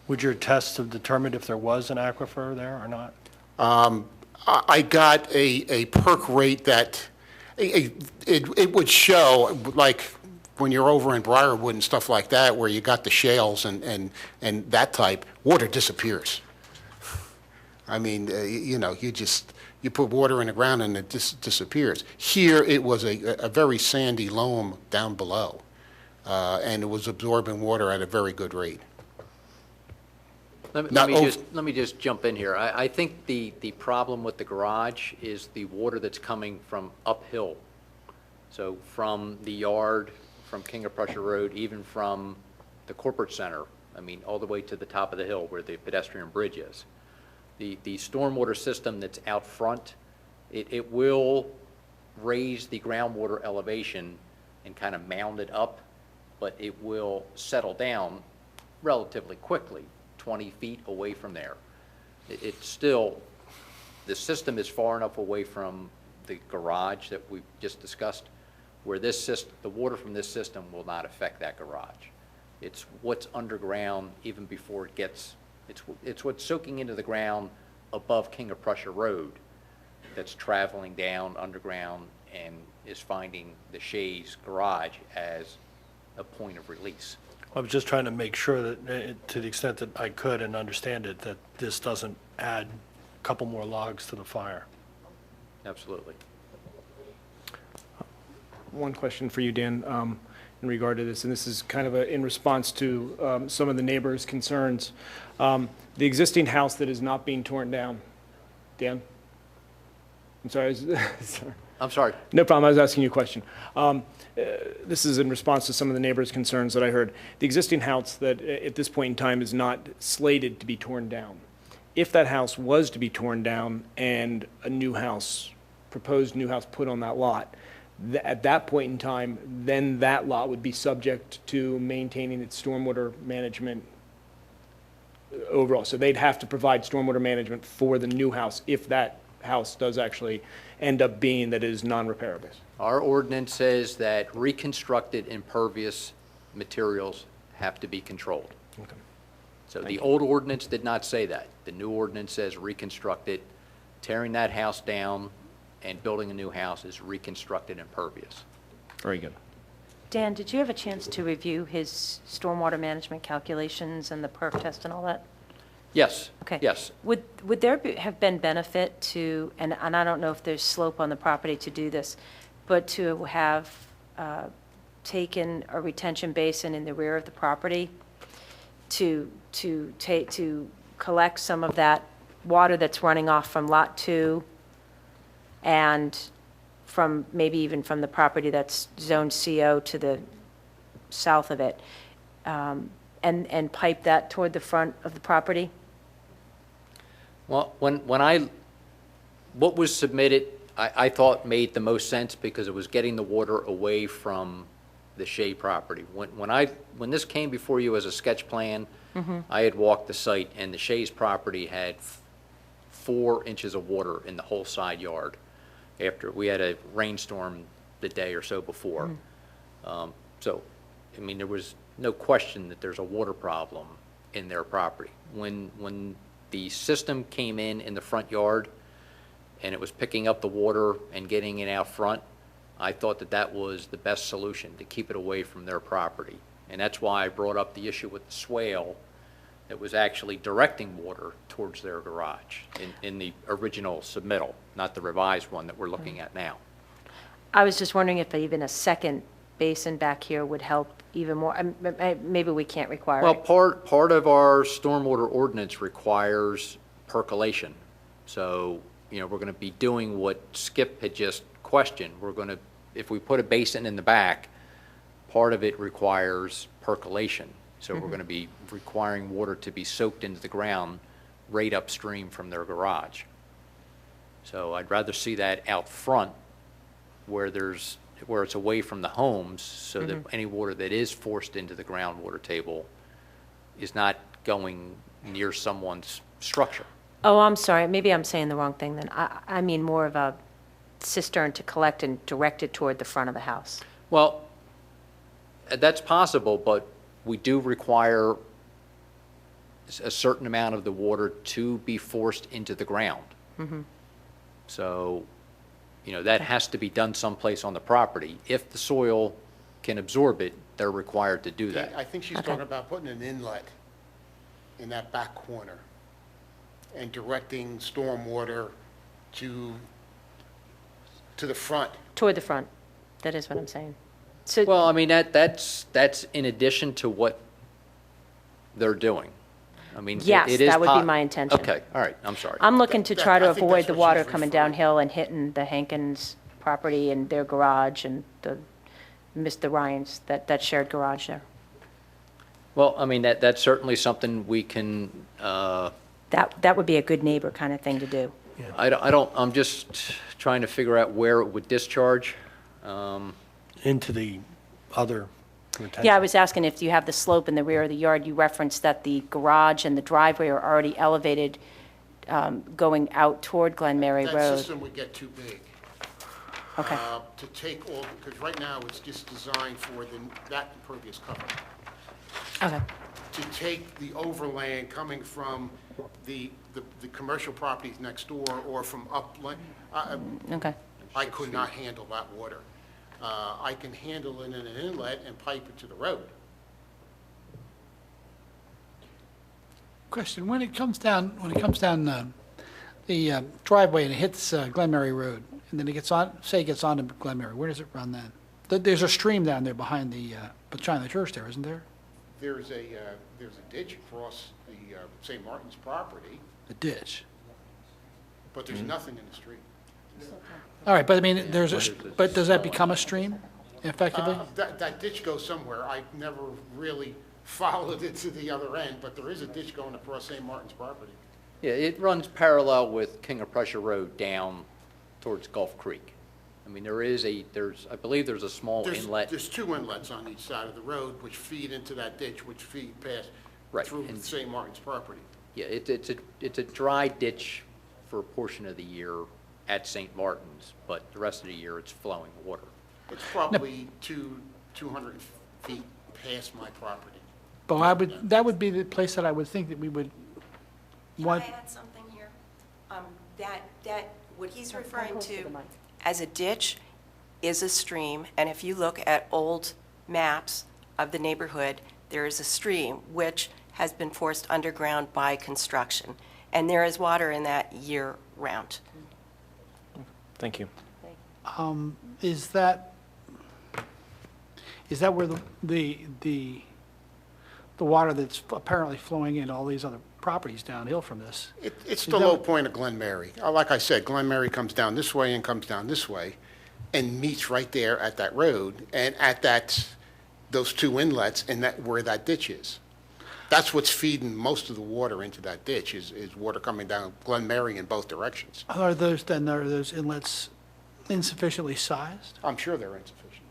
Would your tests have determined if there was an aquifer there or not? I got a perk rate that it would show, like when you're over in Briarwood and stuff like that, where you got the shales and that type, water disappears. I mean, you put water in the ground and it disappears. Here, it was a very sandy loam down below, and it was absorbing water at a very good rate. Let me just jump in here. I think the problem with the garage is the water that's coming from uphill. So from the yard, from King of Prussia Road, even from the corporate center, I mean, all the way to the top of the hill where the pedestrian bridge is. The stormwater system that's out front, it will raise the groundwater elevation and kind of mound it up, but it will settle down relatively quickly, 20 feet away from there. It's still, the system is far enough away from the garage that we just discussed, where the water from this system will not affect that garage. It's what's underground even before it gets, it's what's soaking into the ground above King of Prussia Road that's traveling down underground and is finding the Shays garage as a point of release. I was just trying to make sure that, to the extent that I could and understand it, that this doesn't add a couple more logs to the fire. Absolutely. One question for you, Dan, in regard to this, and this is kind of in response to some of the neighbors' concerns. The existing house that is not being torn down, Dan? I'm sorry. Sorry. I'm sorry. No problem. I was asking you a question. This is in response to some of the neighbors' concerns that I heard. The existing house that at this point in time is not slated to be torn down. If that house was to be torn down and a new house, proposed new house put on that lot, at that point in time, then that lot would be subject to maintaining its stormwater management overall. So they'd have to provide stormwater management for the new house if that house does actually end up being that is non-repairable. Our ordinance says that reconstructed impervious materials have to be controlled. Okay. So the old ordinance did not say that. The new ordinance says reconstructed. Tearing that house down and building a new house is reconstructed impervious. Very good. Dan, did you have a chance to review his stormwater management calculations and the perk test and all that? Yes. Okay. Yes. Would there have been benefit to, and I don't know if there's slope on the property to do this, but to have taken a retention basin in the rear of the property to collect some of that water that's running off from Lot 2 and from maybe even from the property that's Zone CO to the south of it, and pipe that toward the front of the property? Well, what was submitted, I thought made the most sense because it was getting the water away from the Shea property. When this came before you as a sketch plan, I had walked the site, and the Shea's property had 4 inches of water in the whole side yard after we had a rainstorm the day or so before. So, I mean, there was no question that there's a water problem in their property. When the system came in the front yard and it was picking up the water and getting it out front, I thought that that was the best solution, to keep it away from their property. And that's why I brought up the issue with the swale that was actually directing water towards their garage in the original submittal, not the revised one that we're looking at now. I was just wondering if even a second basin back here would help even more. Maybe we can't require Well, it. part of our stormwater ordinance requires percolation. So, we're going to be doing what Skip had just questioned. We're going to, if we put a basin in the back, part of it requires percolation. So we're going to be requiring water to be soaked into the ground right upstream from their garage. So I'd rather see that out front where it's away from the homes, so that any water that is forced into the groundwater table is not going near someone's structure. Oh, I'm sorry. Maybe I'm saying the wrong thing then. I mean more of a cistern to collect and direct it toward the front of the house. Well, that's possible, but we do require a certain amount of the water to be forced into the ground. So, that has to be done someplace on the property. If the soil can absorb it, they're required to do that. I think she's talking about putting an inlet in that back corner and directing stormwater to the front. Toward the front. That is what I'm saying. So, Well, I mean, that's in addition to what they're doing. I mean, yes, it is that would be my intention. Okay, all right, I'm sorry. I'm looking to try to I think avoid that's the what water she's coming referring. downhill and hitting the Hankins property and their garage and the Mr. Ryan's, that shared garage there. Well, I mean, that's certainly something we can, That would be a good neighbor kind of thing to do. I'm just trying to figure out where it would discharge. Into the other retention. Yeah, I was asking if you have the slope in the rear of the yard. You referenced that the garage and the driveway are already elevated going out toward Glen Mary That Road. system would get too big. Okay. To take all, because right now it's just designed for that impervious cover. Okay. To take the overland coming from the commercial properties next door or from upland, Okay. I could not handle that water. I can handle it in an inlet and pipe it to the road. Question, when it comes down the driveway and it hits Glen Mary Road, and then it gets onto Glen Mary, where does it run then? There's a stream down there behind the church there, isn't there? There's a ditch across the St. Martin's property, A ditch. but there's nothing in the street. All right, but I mean, but does that become a stream effectively? That ditch goes somewhere. I never really followed it to the other end, but there is a ditch going across St. Martin's property. Yeah, it runs parallel with King of Prussia Road down towards Gulf Creek. I mean, I believe there's a small inlet. There's two inlets on each side of the road which feed into that ditch, which feed past through St. Martin's property. Yeah, it's a dry ditch for a portion of the year at St. Martin's, but the rest of the year it's flowing water. It's probably 200 feet past my property. But that would be the place that I would think that we would want. Can I add something here? What he's referring to as a ditch is a stream, and if you look at old maps of the neighborhood, there is a stream which has been forced underground by construction, and there is water in that year-round. Thank you. Is that where the water that's apparently flowing in all these other properties downhill from this? It's the low point of Glen Mary. Like I said, Glen Mary comes down this way and comes down this way and meets right there at that road and at those two inlets and where that ditch is. That's what's feeding most of the water into that ditch is water coming down Glen Mary in both directions. Are those inlets insufficiently sized? I'm sure they're insufficient.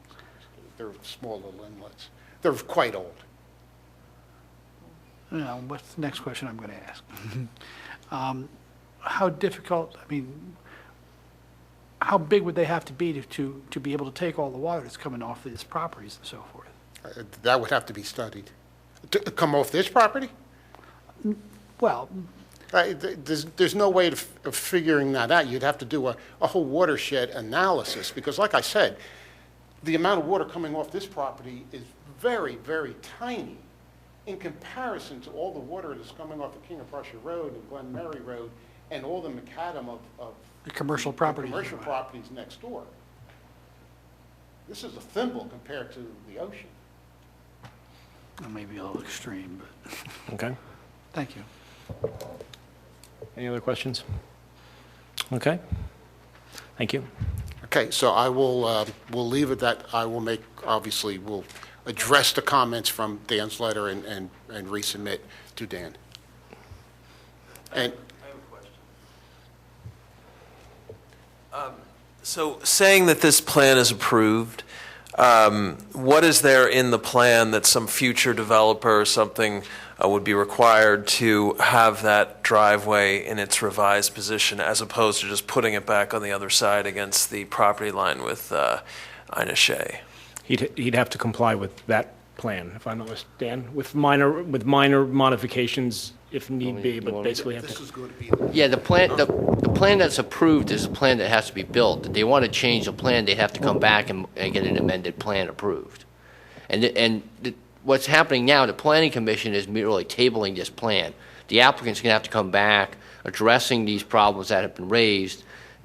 They're small little inlets. They're quite old. What's the next question I'm going to ask? How difficult, I mean, how big would they have to be to be able to take all the water that's coming off these properties and so forth? That would have to be studied. To come off this property? Well, there's no way of figuring that out. You'd have to do a whole watershed analysis because, like I said, the amount of water coming off this property is very, very tiny in comparison to all the water that's coming off the King of Prussia Road and Glen Mary Road and all the macadam of the commercial properties. Commercial properties next door. This is a thimble compared to the ocean. Maybe a little extreme, but. Okay. Thank you. Any other questions? Okay. Thank you. Okay, so I will, we'll leave it that I will we'll address the comments from Dan's letter and resubmit to Dan. And I have a question. So saying that this plan is approved, what is there in the plan that some future developer or something would be required to have that driveway in its revised position as opposed to just putting it back on the other side against the property line with Ina Shea? He'd have to comply with that plan, if I'm not mistaken, with minor modifications if need be, but basically have to. this is going to be. Yeah, the plan that's approved is a plan that has to be built. If they want to change the plan, they'd have to come back and get an amended plan approved. What's happening now, the Planning Commission is merely tabling this plan. The applicant's going to have to come back, addressing these problems that have been raised,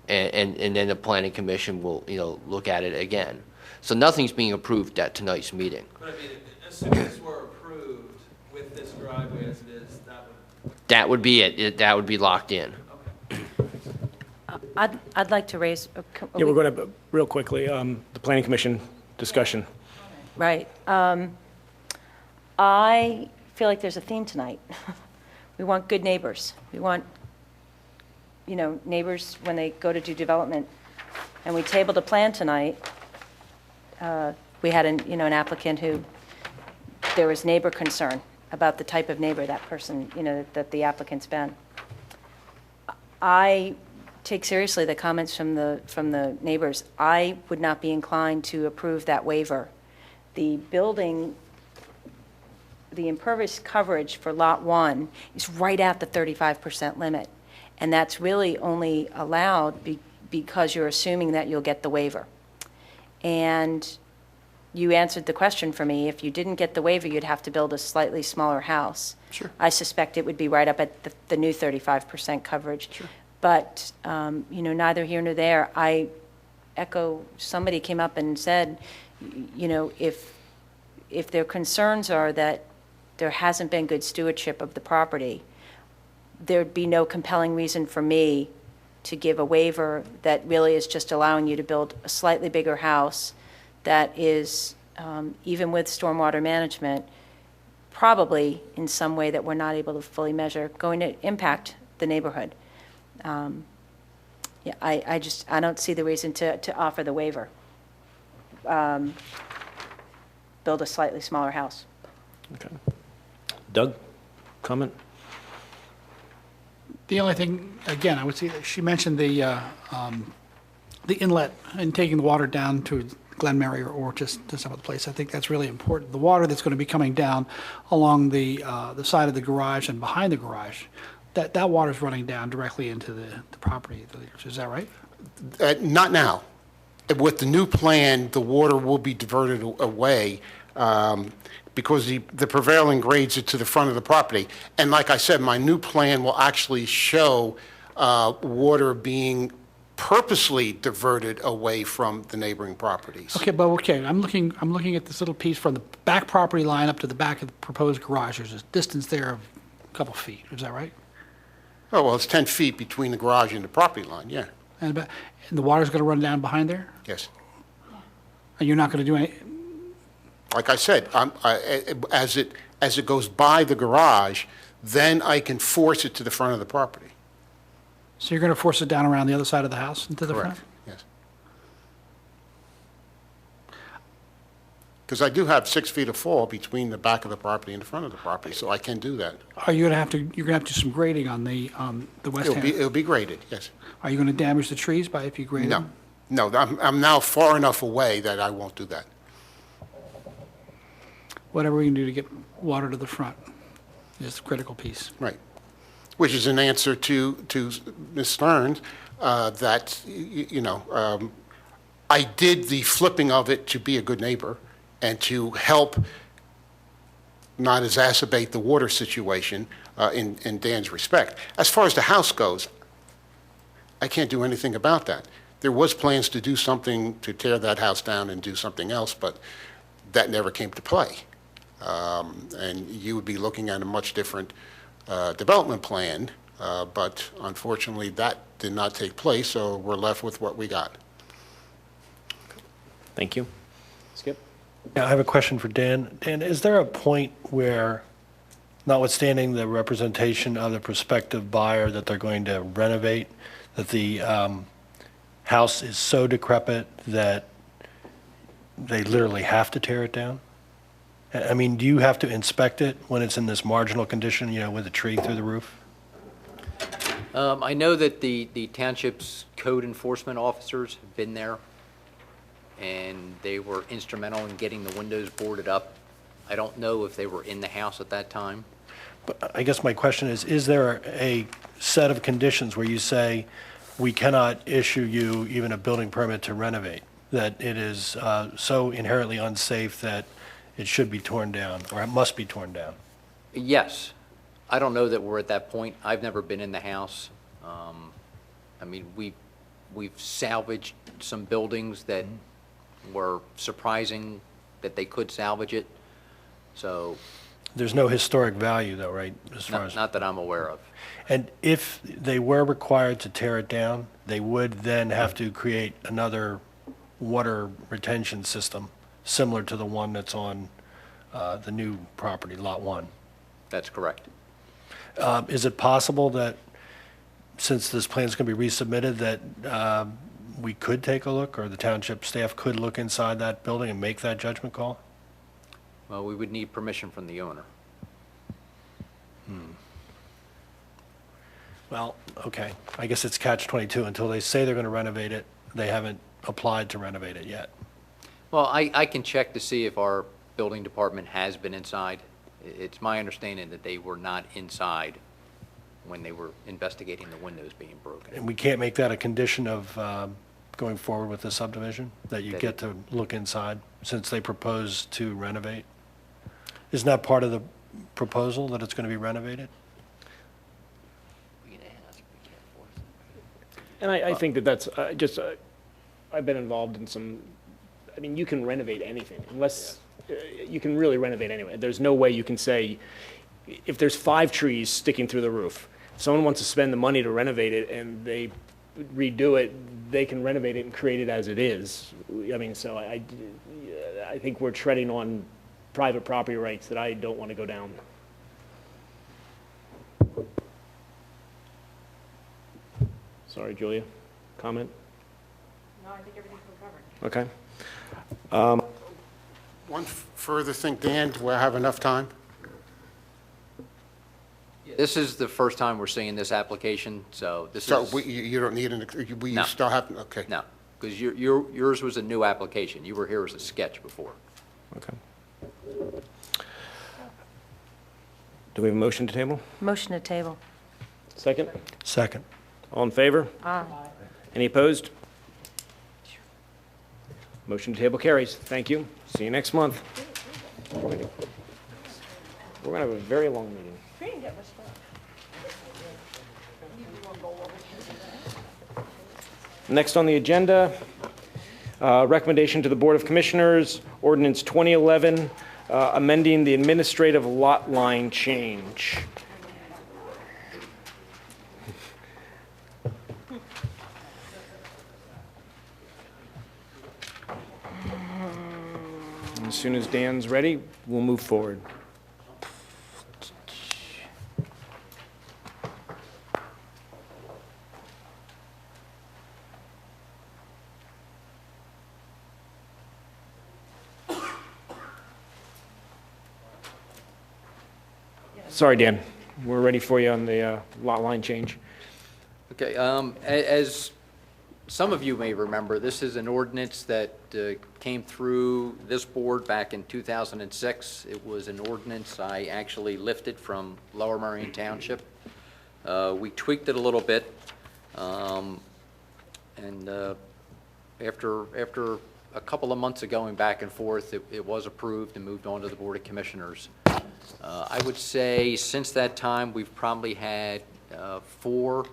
and then the Planning Commission will, look at it again. So nothing's being approved at tonight's meeting. But I mean, as soon as we're approved with this driveway as it is, That would be it. That would be locked in. I'd like to raise. Yeah, we're going to, real quickly, the Planning Commission discussion. Right. I feel like there's a theme tonight. We want good neighbors. We want, neighbors when they go to do development. And we tabled a plan tonight. We had an applicant who, there was neighbor concern about the type of neighbor that person, that the applicant's been. I take seriously the comments from the neighbors. I would not be inclined to approve that waiver. The building, the impervious coverage for Lot 1 is right at the 35% limit. And that's really only allowed because you're assuming that you'll get the waiver. And you answered the question for me. If you didn't get the waiver, you'd have to build a slightly smaller house. Sure. I suspect it would be right up at the new 35% coverage. Sure. But, neither here nor there. I echo, somebody came up and said, if their concerns are that there hasn't been good stewardship of the property, there'd be no compelling reason for me to give a waiver that really is just allowing you to build a slightly bigger house that is, even with stormwater management, probably in some way that we're not able to fully measure, going to impact the neighborhood. Yeah, I don't see the reason to offer the waiver. Build a slightly smaller house. Okay. Doug, comment? The only thing, again, I would see, she mentioned the inlet and taking the water down to Glen Mary or just to some other place. I think that's really important. The water that's going to be coming down along the side of the garage and behind the garage, that water's running down directly into the property. Is that right? Not now. With the new plan, the water will be diverted away because the prevailing grades are to the front of the property. And like I said, my new plan will actually show water being purposely diverted away from the neighboring properties. Okay, I'm looking at this little piece from the back property line up to the back of the proposed garage. There's a distance there of a couple feet. Is that right? Oh, well, it's 10 feet between the garage and the property line, yeah. And the water's going to run down behind there? Yes. And you're not going to do any? Like I said, as it goes by the garage, then I can force it to the front of the property. So you're going to force it down around the other side of the house into the front? Correct, yes. Because I do have 6 feet of fall between the back of the property and the front of the property, so I can do that. Are you going to have to, you're going to have to do some grading on the west hand? It'll be graded, yes. Are you going to damage the trees if you grade them? No, I'm now far enough away that I won't do that. Whatever we can do to get water to the front is the critical piece. Right. Which is an answer to Ms. Stearns that, I did the flipping of it to be a good neighbor and to help not exacerbate the water situation in Dan's respect. As far as the house goes, I can't do anything about that. There was plans to do something, to tear that house down and do something else, but that never came to play. And you would be looking at a much different development plan, but unfortunately that did not take place, so we're left with what we got. Thank you. Skip? Yeah, I have a question for Dan. Dan, is there a point where, notwithstanding the representation of the prospective buyer that they're going to renovate, that the house is so decrepit that they literally have to tear it down? I mean, do you have to inspect it when it's in this marginal condition, with a tree through the roof? I know that the township's code enforcement officers have been there, and they were instrumental in getting the windows boarded up. I don't know if they were in the house at that time. But I guess my question is there a set of conditions where you say, we cannot issue you even a building permit to renovate, that it is so inherently unsafe that it should be torn down, or it must be torn down? Yes. I don't know that we're at that point. I've never been in the house. I mean, we've salvaged some buildings that were surprising that they could salvage it, so. There's no historic value, though, right, as far as? Not that I'm aware of. And if they were required to tear it down, they would then have to create another water retention system similar to the one that's on the new property, Lot 1. That's correct. Is it possible that, since this plan's going to be resubmitted, that we could take a look, or the township staff could look inside that building and make that judgment call? Well, we would need permission from the owner. Well, okay. I guess it's catch-22. Until they say they're going to renovate it, they haven't applied to renovate it yet. Well, I can check to see if our building department has been inside. It's my understanding that they were not inside when they were investigating the windows being broken. And we can't make that a condition of going forward with the subdivision, that you get to look inside, since they propose to renovate? Isn't that part of the proposal, that it's going to be renovated? And I think that's I've been involved in some, I mean, you can renovate anything, unless, you can really renovate anyway. There's no way you can say, if there's 5 trees sticking through the roof, if someone wants to spend the money to renovate it and they redo it, they can renovate it and create it as it is. I mean, so I think we're treading on private property rights that I don't want to go down. Sorry, Julia, comment? No, I think everything's been covered. Okay. One further thing, Dan, do I have enough time? This is the first time we're seeing this application, so this So is... you don't need No. you still have, okay. No, because yours was a new application. You were here as a sketch before. Okay. Do we have a motion to table? Motion to table. Second? Second. All in favor? Aye. Any opposed? Motion to table carries. Thank you. See you next month. We're going to have a very long meeting. Next on the agenda, recommendation to the Board of Commissioners, Ordinance 2011, amending the administrative lot line change. As soon as Dan's ready, we'll move forward. Sorry, Dan. We're ready for you on the lot line change. Okay, as some of you may remember, this is an ordinance that came through this board back in 2006. It was an ordinance I actually lifted from Lower Merion Township. We tweaked it a little bit, and after a couple of months of going back and forth, it was approved and moved on to the Board of Commissioners. I would say since that time, we've probably had four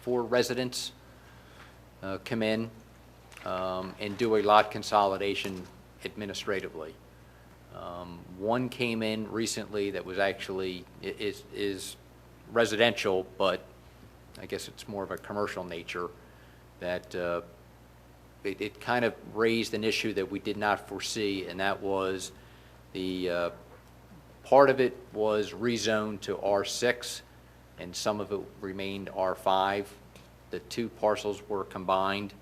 residents come in and do a lot consolidation administratively. One came in recently that was actually, is residential, but I guess it's more of a commercial nature, that it kind of raised an issue that we did not foresee, and that was the part of it was rezoned to R6, and some of it remained R5. The two parcels were combined,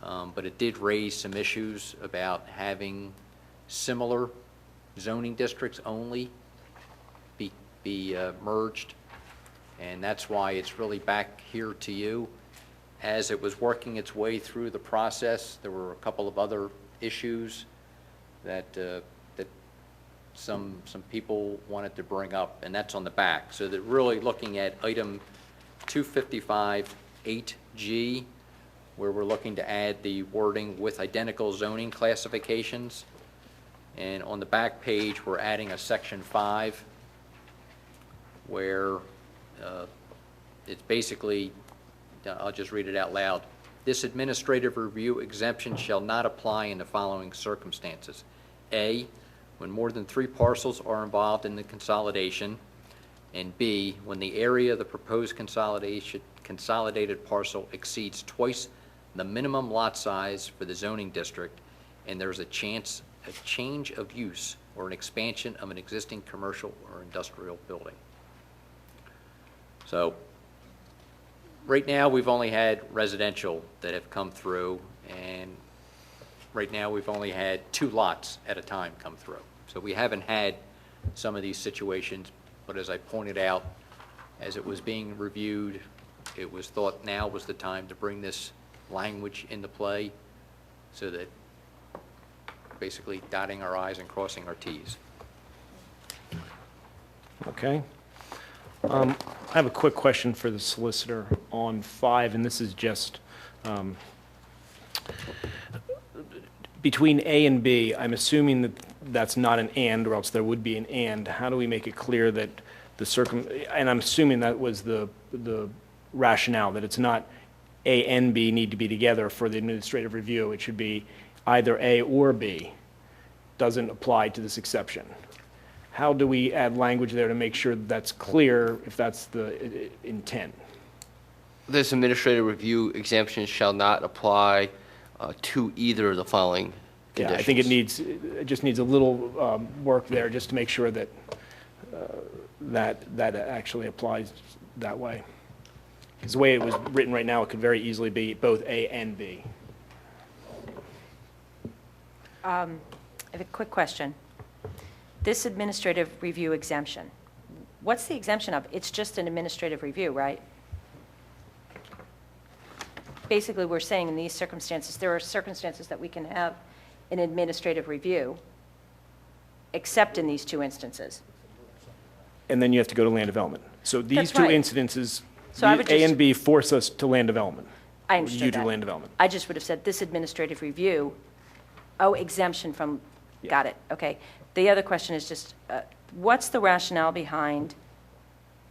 but it did raise some issues about having similar zoning districts only be merged, and that's why it's really back here to you. As it was working its way through the process, there were a couple of other issues that some people wanted to bring up, and that's on the back. So that really looking at item 255-8G, where we're looking to add the wording with identical zoning classifications. And on the back page, we're adding a section 5, where it's basically, I'll just read it out loud. This administrative review exemption shall not apply in the following circumstances. A, when more than 3 parcels are involved in the consolidation, and B, when the area of the proposed consolidated parcel exceeds twice the minimum lot size for the zoning district, and there's a change of use or an expansion of an existing commercial or industrial building. So right now, we've only had residential that have come through, and right now, we've only had 2 lots at a time come through. So we haven't had some of these situations, but as I pointed out, as it was being reviewed, it was thought now was the time to bring this language into play so that basically dotting our I's and crossing our T's. Okay. I have a quick question for the solicitor on 5, and this is just between A and B. I'm assuming that that's not an and, or else there would be an and. How do we make it clear that and I'm assuming that was the rationale, that it's not A and B need to be together for the administrative review. It should be either A or B. Doesn't apply to this exception. How do we add language there to make sure that that's clear if that's the intent? this administrative review exemption shall not apply to either of the following Yeah, conditions. I think it just needs a little work there just to make sure that that actually applies that way. Because the way it was written right now, it could very easily be both A and B. I have a quick question. This administrative review exemption, what's the exemption of? It's just an administrative review, right? Basically, we're saying in these circumstances, there are circumstances that we can have an administrative review, except in these two instances. And then you have to go to land development. So these That's two right. incidences, So I would A just- and B force us to land development. I You understood do that. land development. I just would have said this administrative review, exemption from, got it, okay. The other question is just, what's the rationale behind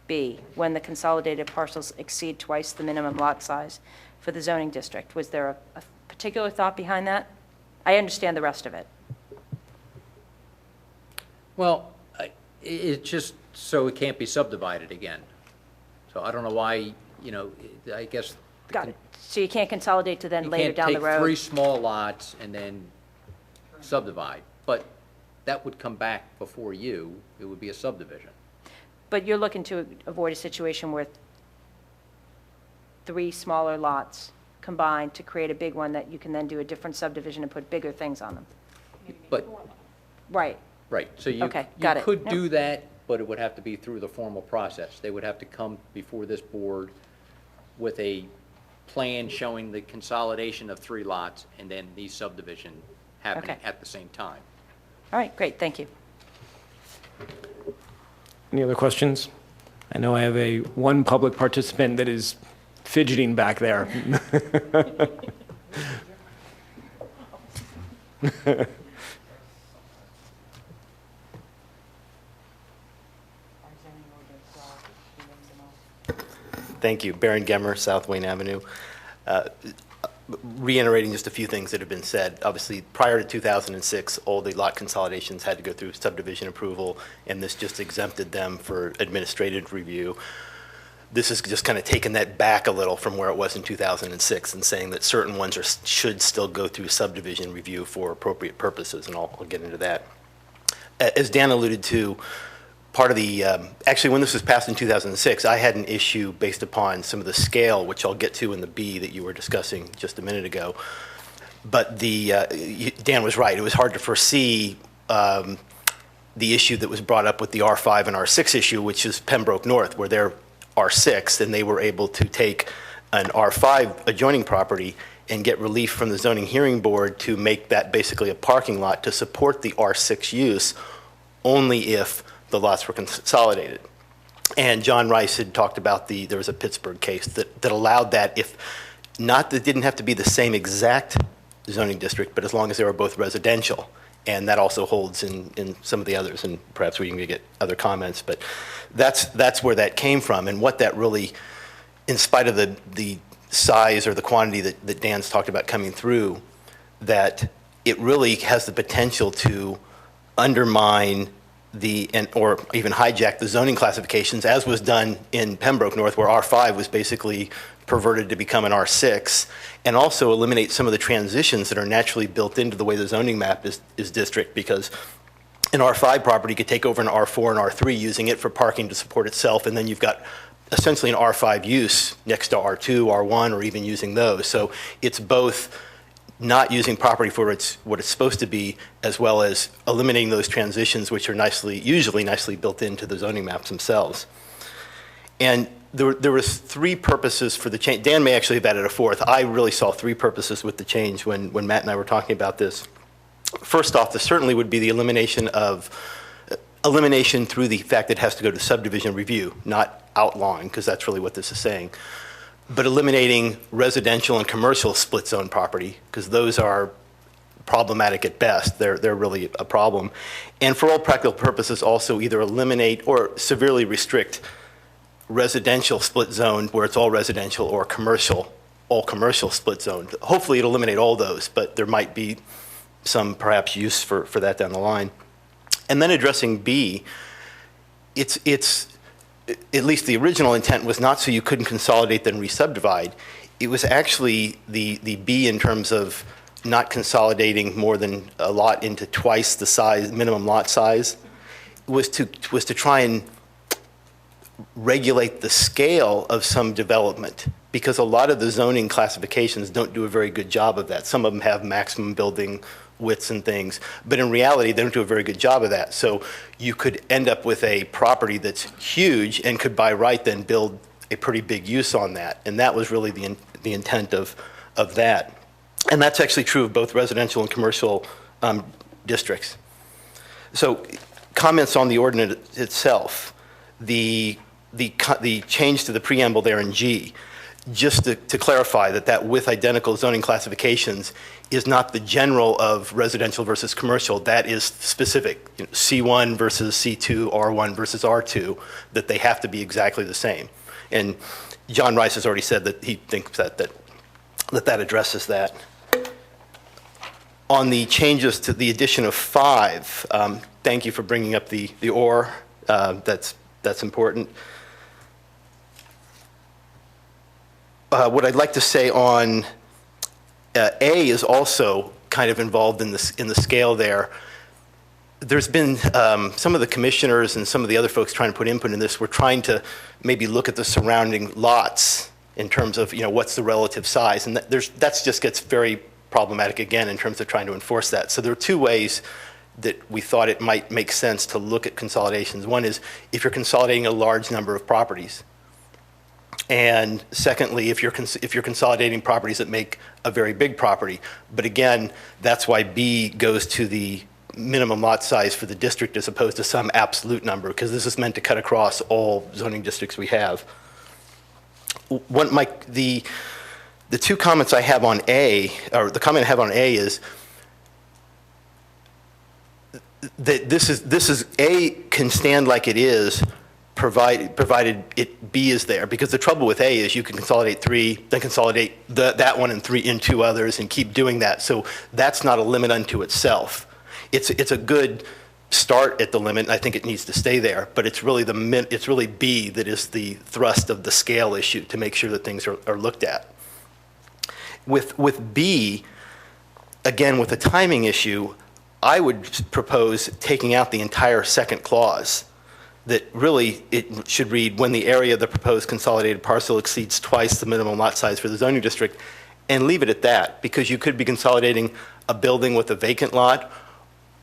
B, when the consolidated parcels exceed twice the minimum lot size for the zoning district? Was there a particular thought behind that? I understand the rest of it. Well, it's just so it can't be subdivided again. So I don't know why, I guess. Got it. So you can't consolidate to then You later can't down the take road? 3 small lots and then subdivide, but that would come back before you. It would be a subdivision. But you're looking to avoid a situation where 3 smaller lots combine to create a big one that you can then do a different subdivision and put bigger things on them. But, Right. right, so you Okay, got it. could Yep. do that, but it would have to be through the formal process. They would have to come before this board with a plan showing the consolidation of 3 lots and then the subdivision happening Okay. at the same time. All right, great, thank you. Any other questions? I know I have one public participant that is fidgeting back there. Thank you. Baron Gemmer, South Wayne Avenue. Reiterating just a few things that have been said. Obviously, prior to 2006, all the lot consolidations had to go through subdivision approval, and this just exempted them for administrative review. This is just kind of taking that back a little from where it was in 2006 and saying that certain ones should still go through subdivision review for appropriate purposes, and I'll get into that. As Dan alluded to, part of the, actually when this was passed in 2006, I had an issue based upon some of the scale, which I'll get to in the B that you were discussing just a minute ago. But Dan was right, it was hard to foresee the issue that was brought up with the R5 and R6 issue, which is Pembroke North, where they're R6, and they were able to take an R5 adjoining property and get relief from the zoning hearing board to make that basically a parking lot to support the R6 use only if the lots were consolidated. And John Rice had talked about there was a Pittsburgh case that allowed that, if not, that didn't have to be the same exact zoning district, but as long as they were both residential. And that also holds in some of the others, and perhaps we can get other comments, but that's where that came from, and what that really, in spite of the size or the quantity that Dan's talked about coming through, that it really has the potential to undermine or even hijack the zoning classifications, as was done in Pembroke North, where R5 was basically perverted to become an R6, and also eliminate some of the transitions that are naturally built into the way the zoning map is district, because an R5 property could take over an R4 and R3 using it for parking to support itself, and then you've got essentially an R5 use next to R2, R1, or even using those. So it's both not using property for what it's supposed to be, as well as eliminating those transitions, which are usually nicely built into the zoning maps themselves. And there were 3 purposes for the change. Dan may actually have added a 4th. I really saw 3 purposes with the change when Matt and I were talking about this. First off, there certainly would be the elimination through the fact that it has to go to subdivision review, not outlawing, because that's really what this is saying. But eliminating residential and commercial split zone property, because those are problematic at best. They're really a problem. And for all practical purposes, also either eliminate or severely restrict residential split zone where it's all residential, or all commercial split zone. Hopefully it'll eliminate all those, but there might be some perhaps use for that down the line. And then addressing B, it's at least the original intent was not so you couldn't consolidate then re-subdivide. It was actually the B in terms of not consolidating more than a lot into twice the size, minimum lot size, was to try and regulate the scale of some development, because a lot of the zoning classifications don't do a very good job of that. Some of them have maximum building widths and things, but in reality, they don't do a very good job of that. So you could end up with a property that's huge and could by right then build a pretty big use on that. And that was really the intent of that. And that's actually true of both residential and commercial districts. So comments on the ordinance itself, the change to the preamble there in G, just to clarify that with identical zoning classifications is not the general of residential versus commercial. That is specific, C1 versus C2, R1 versus R2, that they have to be exactly the same. And John Rice has already said that he thinks that addresses that. On the changes to the addition of 5, thank you for bringing up the or. That's important. What I'd like to say on A is also kind of involved in the scale there. There's been some of the commissioners and some of the other folks trying to put input in this. We're trying to maybe look at the surrounding lots in terms of what's the relative size, and that just gets very problematic again in terms of trying to enforce that. So there are 2 ways that we thought it might make sense to look at consolidations. One is if you're consolidating a large number of properties. And secondly, if you're consolidating properties that make a very big property. But again, that's why B goes to the minimum lot size for the district as opposed to some absolute number, because this is meant to cut across all zoning districts we have. The 2 comments I have on A, or the comment I have on A is that this is A can stand like it is, provided B is there. Because the trouble with A is you can consolidate 3, then consolidate that one and 3 in 2 others and keep doing that. So that's not a limit unto itself. It's a good start at the limit, and I think it needs to stay there. But it's really B that is the thrust of the scale issue, to make sure that things are looked at. With B, again, with the timing issue, I would propose taking out the entire second clause. That really, it should read, when the area of the proposed consolidated parcel exceeds twice the minimum lot size for the zoning district, and leave it at that, because you could be consolidating a building with a vacant lot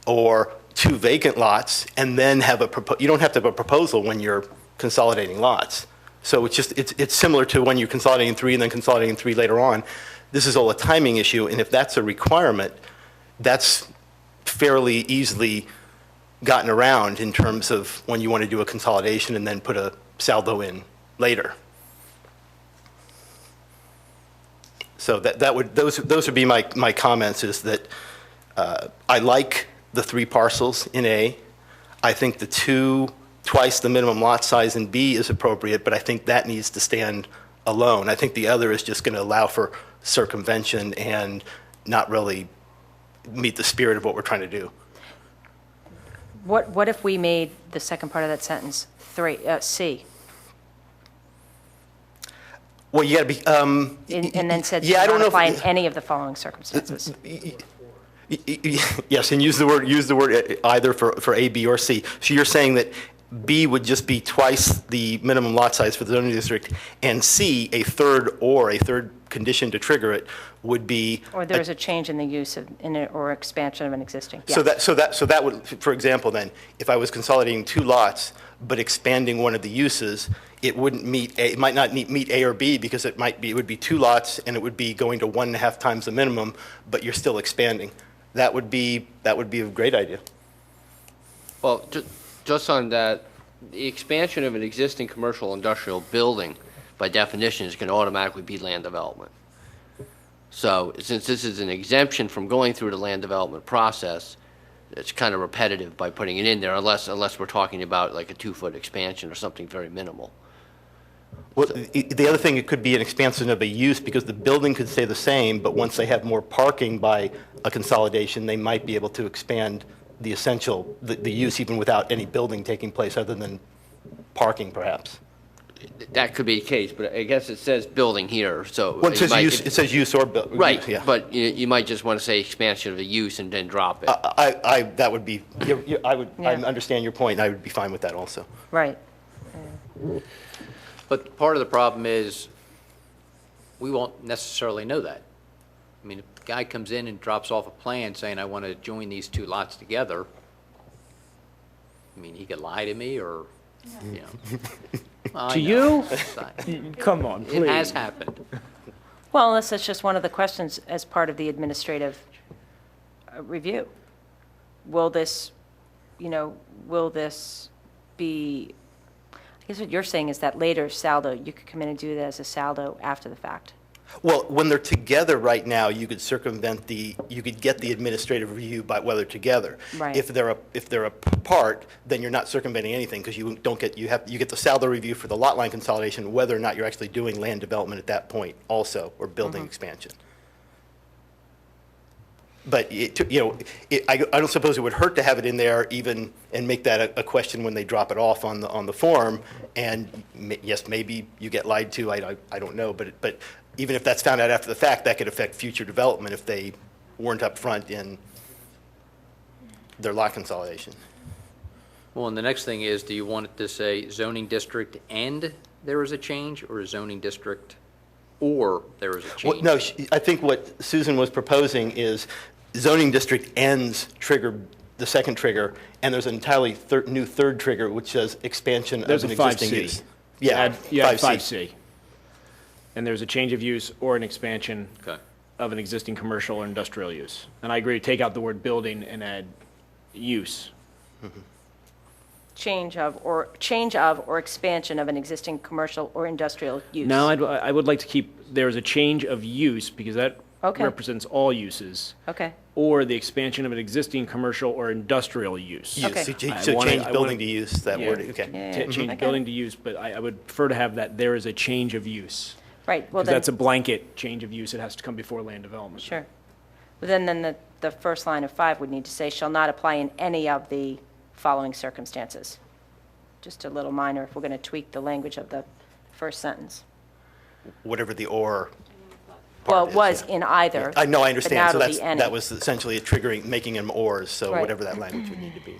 or 2 vacant lots, and then you don't have to have a proposal when you're consolidating lots. So it's similar to when you're consolidating 3 and then consolidating 3 later on. This is all a timing issue, and if that's a requirement, that's fairly easily gotten around in terms of when you want to do a consolidation and then put a saldo in later. So those would be my comments, is that I like the 3 parcels in A. I think the twice the minimum lot size in B is appropriate, but I think that needs to stand alone. I think the other is just going to allow for circumvention and not really meet the spirit of what we're trying to do. What if we made the second part of that sentence C? Well, you got to be. And then said, yeah, I don't know modify in any of the following circumstances. Yes, and use the word either for A, B, or C. So you're saying that B would just be twice the minimum lot size for the zoning district, and C, a third condition to trigger it would be. Or there's a change in the use or expansion of an existing. Yeah. So that would, for example, then, if I was consolidating 2 lots but expanding one of the uses, it wouldn't meet it might not meet A or B, because it would be 2 lots and it would be going to 1.5 times the minimum, but you're still expanding. That would be a great idea. Well, just on that, the expansion of an existing commercial industrial building, by definition, is going to automatically be land development. So since this is an exemption from going through the land development process, it's kind of repetitive by putting it in there, unless we're talking about like a 2-foot expansion or something very minimal. Well, the other thing, it could be an expansion of a use, because the building could stay the same, but once they have more parking by a consolidation, they might be able to expand the use even without any building taking place other than parking perhaps. That could be the case, but I guess it says building here, so. Well, it says might- use, it says use or build. Right, Yeah. but you might just want to say expansion of the use and then drop it. That would be, I Yeah. understand your point, and I would be fine with that also. Right. But part of the problem is, we won't necessarily know that. I mean, if a guy comes in and drops off a plan saying, I want to join these two lots together, I mean, he could lie to me, or, you know. Well, I To know. you? Come on, please. It has happened. Well, unless that's just one of the questions as part of the administrative review. Will this, will this be, I guess what you're saying is that later saldo, you could come in and do that as a saldo after the fact. Well, when they're together right now, you could circumvent you could get the administrative review by whether together. Right. If they're apart, then you're not circumventing anything, because you don't get, you get the saldo review for the lot line consolidation, whether or not you're actually doing land development at that point also, or building expansion. But, I don't suppose it would hurt to have it in there even, and make that a question when they drop it off on the form, and yes, maybe you get lied to, I don't know, but even if that's found out after the fact, that could affect future development if they weren't up front in their lot consolidation. Well, and the next thing is, do you want it to say zoning district and there is a change, or zoning district or there is a change? Well, no, I think what Susan was proposing is zoning district ends trigger, the second trigger, and there's an entirely new third trigger, which says expansion of There's an a existing 5C. use. Yeah, You add 5C. And there's a change of use or an expansion of an existing commercial or industrial use. And I agree, take out the word building and add use. Change of or expansion of an existing commercial or industrial use. Now, I would like to keep, there's a change of use, because that Okay. represents all uses. Okay. Or the expansion of an existing commercial or industrial use. Use. Okay. So change building to use, that Yeah. word, okay. Change Okay. building to use, but I would prefer to have that there is a change of use. Right, well Because then. that's a blanket change of use, it has to come before land development. Sure. But then the first line of 5 would need to say, shall not apply in any of the following circumstances. Just a little minor, if we're going to tweak the language of the first sentence. Whatever the or Well, part it was is, in either. I know, I but understand, now so it'll be any. that was essentially a triggering, making them ors, so Right. whatever that language would need to be.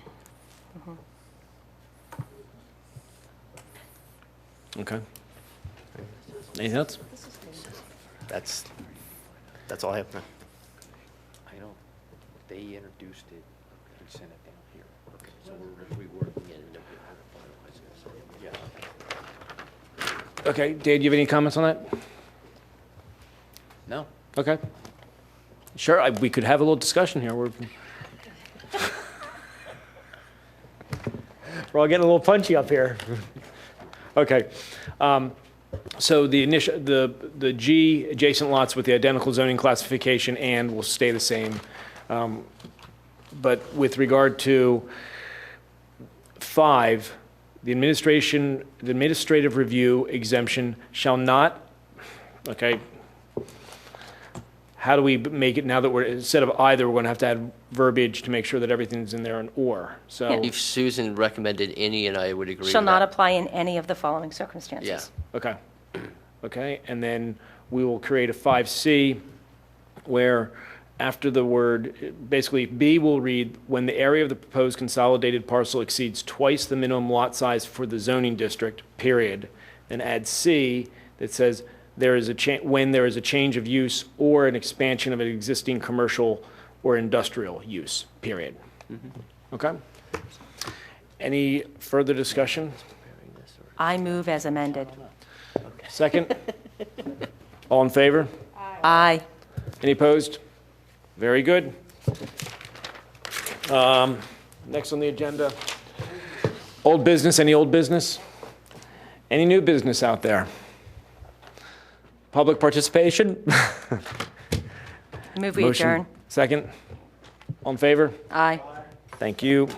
Okay. Anything else? That's all I have now. I know, they introduced it and sent it down here. So we're reworking it and then finalizing it. Okay, Dave, do you have any comments on that? No. Okay. Sure, we could have a little discussion here. We're all getting a little punchy up here. Okay. So the G adjacent lots with the identical zoning classification and will stay the same. But with regard to 5, the administrative review exemption shall not, okay, how do we make it now that we're, instead of either, we're going to add verbiage to make sure that everything's in there an or, so. If Susan recommended any, and I would agree with that. Shall not apply in any of the following circumstances. Yeah. Okay. Okay, and then we will create a 5C where after the word, basically B will read, when the area of the proposed consolidated parcel exceeds twice the minimum lot size for the zoning district, period. And add C that says when there is a change of use or an expansion of an existing commercial or industrial use, period. Okay? Any further discussion? I move as amended. Second? All in favor? Aye. Any opposed? Very good. Next on the agenda, old business. Any old business? Any new business out there? Public participation? Move we Motion. adjourn. Second? All in favor? Aye. Thank you.